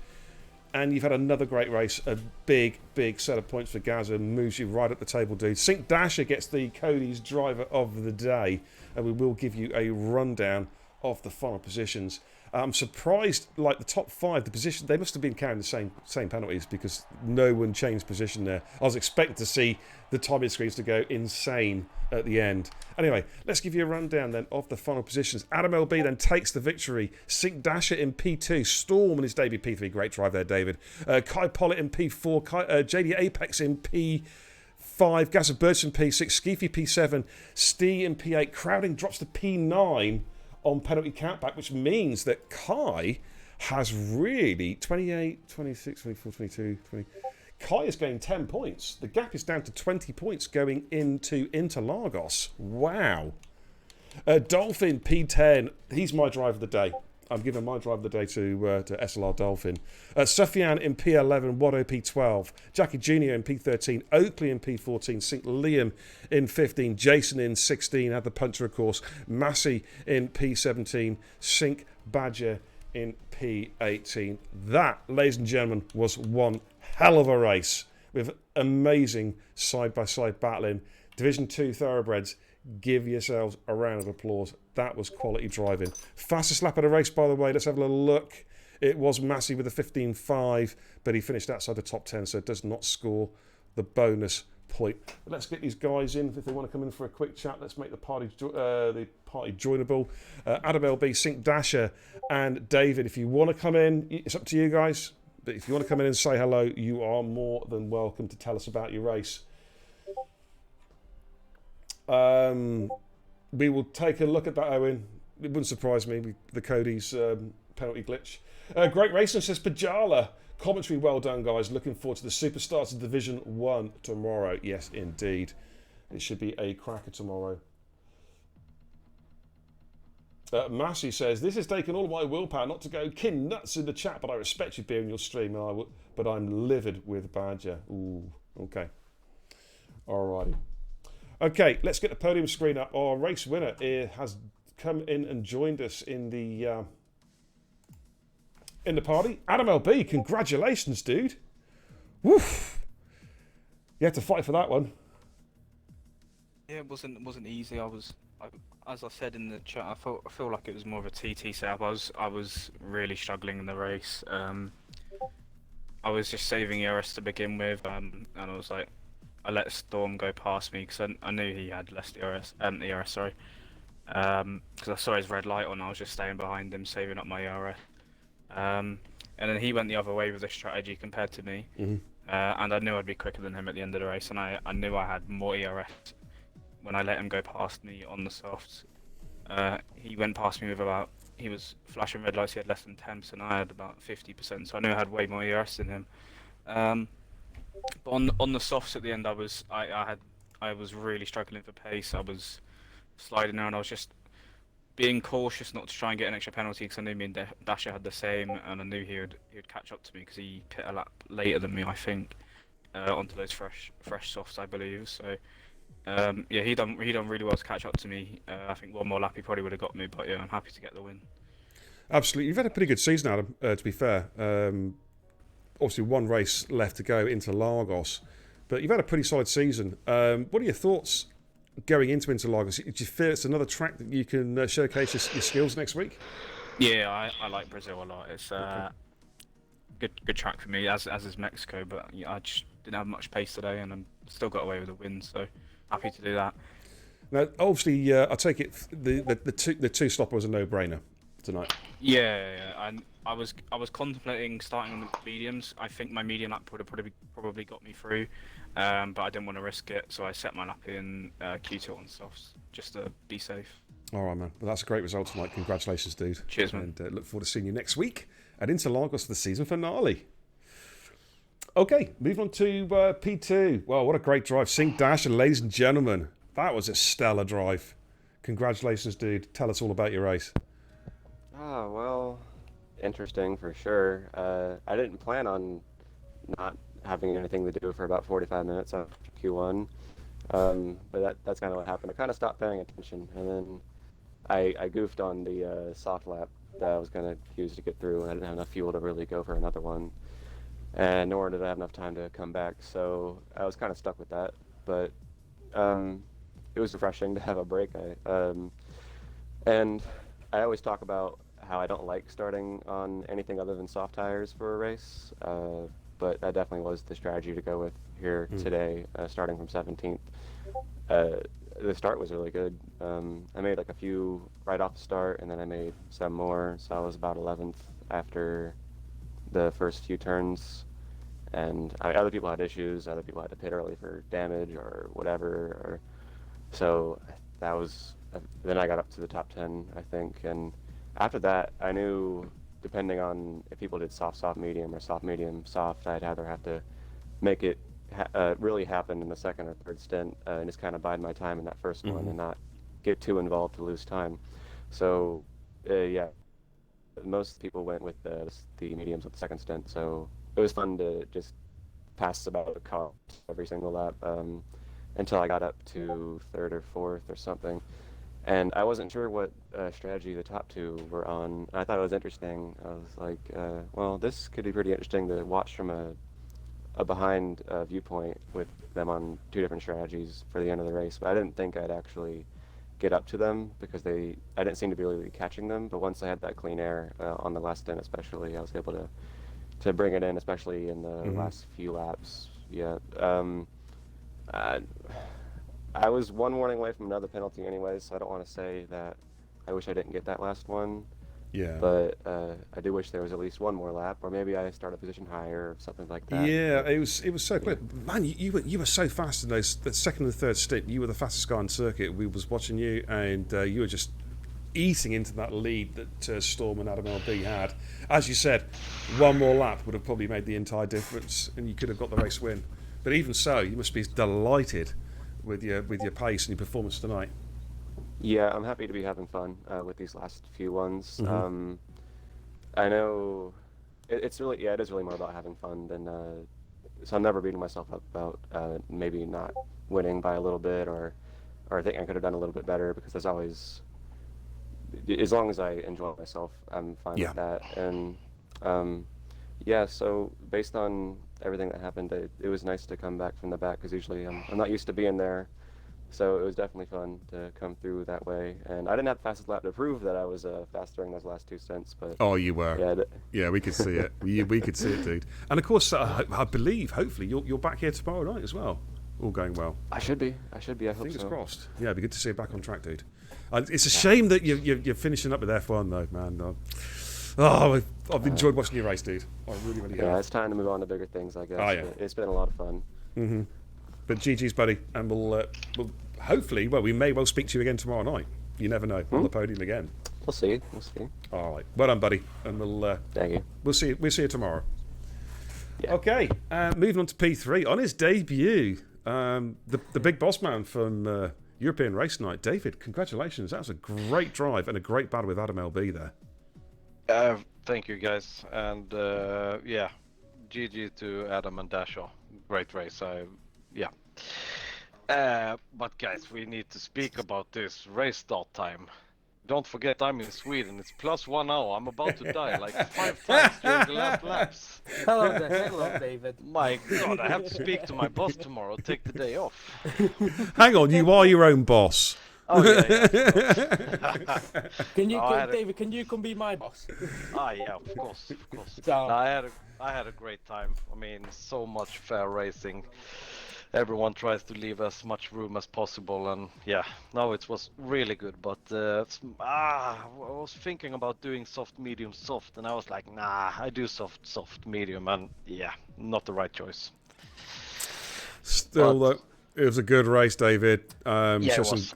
And you've had another great race. A big, big set of points for Gaza. Moves you right up the table, dude. Sync Dasher gets the Cody's driver of the day. And we will give you a rundown of the final positions. I'm surprised, like the top 5, the position, they must have been carrying the same penalties because no one changed position there. I was expecting to see the timing screens to go insane at the end. Anyway, let's give you a rundown then of the final positions. Adam LB then takes the victory. Sync Dasher in P2. Storm in his debut P3. Great drive there, David. Kai Pollitt in P4. JD Apex in P5. Gaza Burgess in P6. Skeefy P7. Stee in P8. Crowding drops to P9 on penalty countback, which means that Kai has really 28, 26, 24, 22, 20. Kai has gained 10 points. The gap is down to 20 points going into Interlagos. Wow. Dolphin P10. He's my driver of the day. I'm giving my driver of the day to SLR Dolphin. Sufyan in P11, Wado P12, Jackie Jr. in P13, Oakley in P14, St. Liam in 15, Jason in 16, had the puncher of course, Massey in P17, Sync Badger in P18. That, ladies and gentlemen, was one hell of a race with amazing side-by-side battling. Division 2 thoroughbreds. Give yourselves a round of applause. That was quality driving. Fastest lap of the race, by the way. Let's have a little look. It was Massey with a 15.5, but he finished outside the top 10, so it does not score the bonus point. But let's get these guys in if they want to come in for a quick chat. Let's make the party joinable. Adam LB, Sync Dasher, and David. If you want to come in, it's up to you guys. But if you want to come in and say hello, you are more than welcome to tell us about your race. We will take a look at that, Owen. It wouldn't surprise me, the Cody's penalty glitch. Great racing, says Pajala. Commentary, well done, guys. Looking forward to the Superstars of Division 1 tomorrow. Yes, indeed. It should be a cracker tomorrow. Massey says, this has taken all of my willpower not to go kin nuts in the chat, but I respect you being on your stream, but I'm livid with Badger. Ooh, okay. Alrighty. Okay, let's get the podium screen up. Our race winner has come in and joined us in the party. Adam LB, congratulations, dude. Woof. You had to fight for that one. Yeah, it wasn't easy. As I said in the chat, I feel like it was more of a TT setup. I was really struggling in the race. I was just saving ERS to begin with, and I was like, I let Storm go past me because I knew he had less ERS, sorry. Because I saw his red light on, I was just staying behind him, saving up my ERS. And then he went the other way with the strategy compared to me. Mm-hmm. and I knew I'd be quicker than him at the end of the race, and I knew I had more ERS when I let him go past me on the softs. He went past me with he was flashing red lights, he had less than 10%, and I had about 50%, so I knew I had way more ERS than him. But on the softs at the end, I was really struggling for pace. I was sliding around. I was just being cautious not to try and get an extra penalty because I knew me and Dasher had the same, and I knew he would catch up to me because he pit a lap later than me, I think, onto those fresh softs, I believe. So yeah, he done really well to catch up to me. I think one more lap he probably would have got me, but yeah, I'm happy to get the win. Absolutely. You've had a pretty good season, Adam, to be fair. Obviously, one race left to go into Lagos, but you've had a pretty solid season. What are your thoughts going into Interlagos? Do you feel it's another track that you can showcase your skills next week? Yeah, I like Brazil a lot. It's good track for me, as is Mexico, but I just didn't have much pace today, and I'm still got away with a win, so happy to do that. Now, obviously, I take it the two stopper was a no-brainer tonight. Yeah. I was contemplating starting on the mediums. I think my medium lap would have probably got me through, but I didn't want to risk it, so I set my lap in Q2 on softs just to be safe. All right, man. Well, that's a great result tonight. Congratulations, dude. Cheers, man. And look forward to seeing you next week at Interlagos for the season finale. Okay, moving on to P2. Well, what a great drive. Sync Dash, and ladies and gentlemen, that was a stellar drive. Congratulations, dude. Tell us all about your race. Oh, well, interesting for sure. I didn't plan on not having anything to do for about 45 minutes after Q1, but that's kind of what happened. I kind of stopped paying attention, and then I goofed on the soft lap that I was going to use to get through, and I didn't have enough fuel to really go for another one, and nor did I have enough time to come back, so I was kind of stuck with that, but it was refreshing to have a break. And I always talk about how I don't like starting on anything other than soft tires for a race, but that definitely was the strategy to go with here today, starting from 17th. The start was really good. I made like a few right off the start, and then I made some more, so I was about 11th after the first few turns. And other people had issues, other people had to pit early for damage or whatever, so that was, then I got up to the top 10, I think, and after that, I knew, depending on if people did soft, medium, or soft, medium, soft, I'd either have to make it really happen in the second or third stint, and just kind of bide my time in that first one and not get too involved to lose time. So, yeah, most people went with the mediums with the second stint, so it was fun to just pass about the car every single lap until I got up to third or fourth or something. And I wasn't sure what strategy the top two were on. I thought it was interesting. I was like, well, this could be pretty interesting to watch from a behind viewpoint with them on two different strategies for the end of the race. But I didn't think I'd actually get up to them because I didn't seem to be really catching them. But once I had that clean air on the last stint especially, I was able to bring it in, especially in the last few laps. Yeah. I was one warning away from another penalty anyways, so I don't want to say that I wish I didn't get that last one. Yeah. But I do wish there was at least one more lap, or maybe I start a position higher or something like that. Yeah, it was so clear. Man, you were so fast in the second and the third stint. You were the fastest guy on circuit. We was watching you, and you were just eating into that lead that Storm and Adam LB had. As you said, one more lap would have probably made the entire difference, and you could have got the race win. But even so, you must be delighted with your pace and your performance tonight. Yeah, I'm happy to be having fun with these last few ones. I know it is really more about having fun than so I'm never beating myself up about maybe not winning by a little bit or I think I could have done a little bit better, because there's always, as long as I enjoy myself, I'm fine with that. And yeah, so based on everything that happened, it was nice to come back from the back, because usually I'm not used to being there. So it was definitely fun to come through that way. And I didn't have the fastest lap to prove that I was fast during those last two stints. But oh, you were. Yeah, we could see it. we could see it, dude. And of course, I believe, hopefully, you're back here tomorrow night as well. All going well. I should be. I hope Fingers so. crossed. Yeah, it'd be good to see you back on track, dude. It's a shame that you're finishing up with F1 though, man. Oh, I've enjoyed watching you race, dude. I really, really Yeah, have. it's time to move on to bigger things, I guess. Oh, yeah. But it's been a lot of fun. But GG's, buddy, and we'll hopefully, well, we may well speak to you again tomorrow night. You never know, on the podium again. We'll see. We'll see. All right, well done, buddy, and Thank you. we'll see you tomorrow. Yeah. Okay, moving on to P3 on his debut, the big boss man from European Race Night, David. Congratulations, that was a great drive and a great battle with Adam LB there. Thank you, guys, and yeah, GG to Adam and Dashaw. Great race. But guys, we need to speak about this race start time. Don't forget, I'm in Sweden. It's plus 1 hour. I'm about to die like 5 times during the last laps. Hello, David. My God, I have to speak to my boss tomorrow. Take the day off. Hang on, you are your own boss. Oh yeah. David? Can you come be my boss? Yeah, of course. So- No, I had a great time. I mean, so much fair racing. Everyone tries to leave as much room as possible, and yeah, no, it was really good. But I was thinking about doing soft, medium, soft, and I was like, nah, I do soft, medium, and yeah, not the right choice. Still, it was a good race, David. Yeah, it Showed was.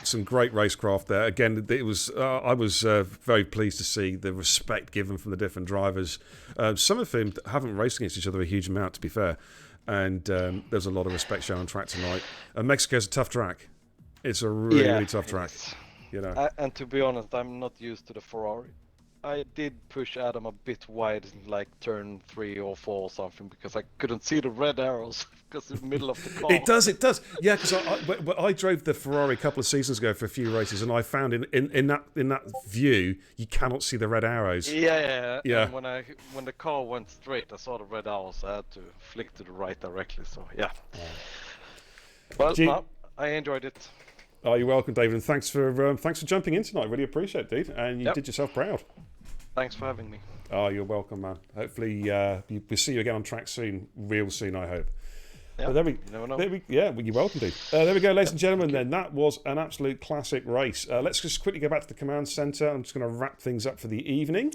some great racecraft there. Again, it was. I was very pleased to see the respect given from the different drivers. Some of them haven't raced against each other a huge amount, to be fair. And there's a lot of respect shown on track tonight. And Mexico's a tough track. It's a really tough track. You know. And to be honest, I'm not used to the Ferrari. I did push Adam a bit wide in like turn 3 or 4 or something because I couldn't see the red arrows because in the middle of the car. It does. Yeah, because I drove the Ferrari a couple of seasons ago for a few races, and I found in that view you cannot see the red arrows. Yeah. Yeah. And when the car went straight, I saw the red arrows. I had to flick to the right directly. So yeah. Well, no, I enjoyed it. Oh, you're welcome, David, and thanks for jumping in tonight. Really appreciate it, dude, and you did yourself proud. Thanks for having me. Oh, you're welcome, man. Hopefully, we'll see you again on track soon, real soon, I hope. Yeah, But you never know. You're welcome, dude. There we go, ladies and gentlemen. Then that was an absolute classic race. Let's just quickly go back to the command centre. I'm just going to wrap things up for the evening.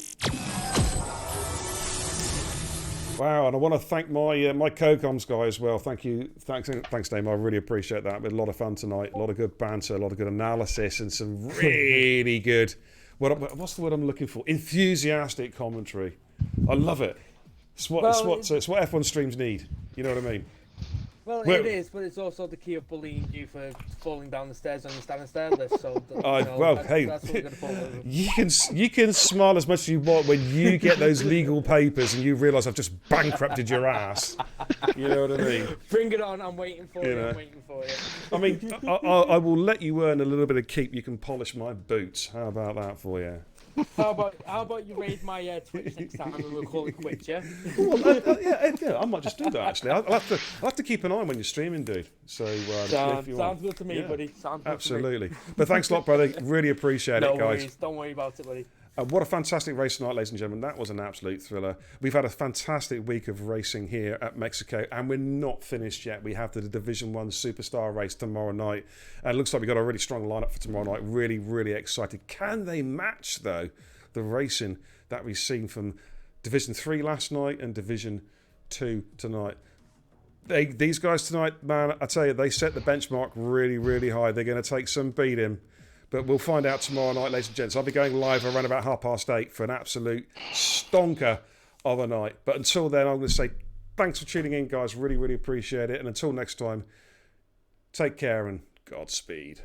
Wow, and I want to thank my co-coms guy as well. Thanks, Dame. I really appreciate that. We had a lot of fun tonight. A lot of good banter, a lot of good analysis, and some really good. What's the word I'm looking for? Enthusiastic commentary. I love it. It's what F1 streams need. You know what I mean? Well, it is, but it's also the key of bullying you for falling down the stairs on your standing stair lift. So, that's what we're gonna pull over. You can smile as much as you want when you get those legal papers and you realise I've just bankrupted your ass. You know what I mean? Bring it on! I'm waiting for you. I'm waiting for you. I mean, I will let you earn a little bit of keep. You can polish my boots. How about that for you? How about you raid my Twitch next time and we'll call it quits, yeah? Yeah, I might just do that actually. I'll have to keep an eye on when you're streaming, dude. So if you sounds good to me, buddy. Sounds good absolutely. But thanks a lot, brother. Really appreciate it, guys. Worries. Don't worry about it, buddy. What a fantastic race tonight, ladies and gentlemen. That was an absolute thriller. We've had a fantastic week of racing here at Mexico, and we're not finished yet. We have the Division 1 Superstar race tomorrow night, and it looks like we've got a really strong lineup for tomorrow night. Really, really excited. Can they match, though, the racing that we've seen from Division 3 last night and Division 2 tonight? These guys tonight, man, I tell you, they set the benchmark really, really high. They're going to take some beating. But we'll find out tomorrow night, ladies and gents. I'll be going live around about 8:30 for an absolute stonker of a night. But until then, I'm going to say thanks for tuning in, guys. Really, really appreciate it. And until next time, take care and Godspeed.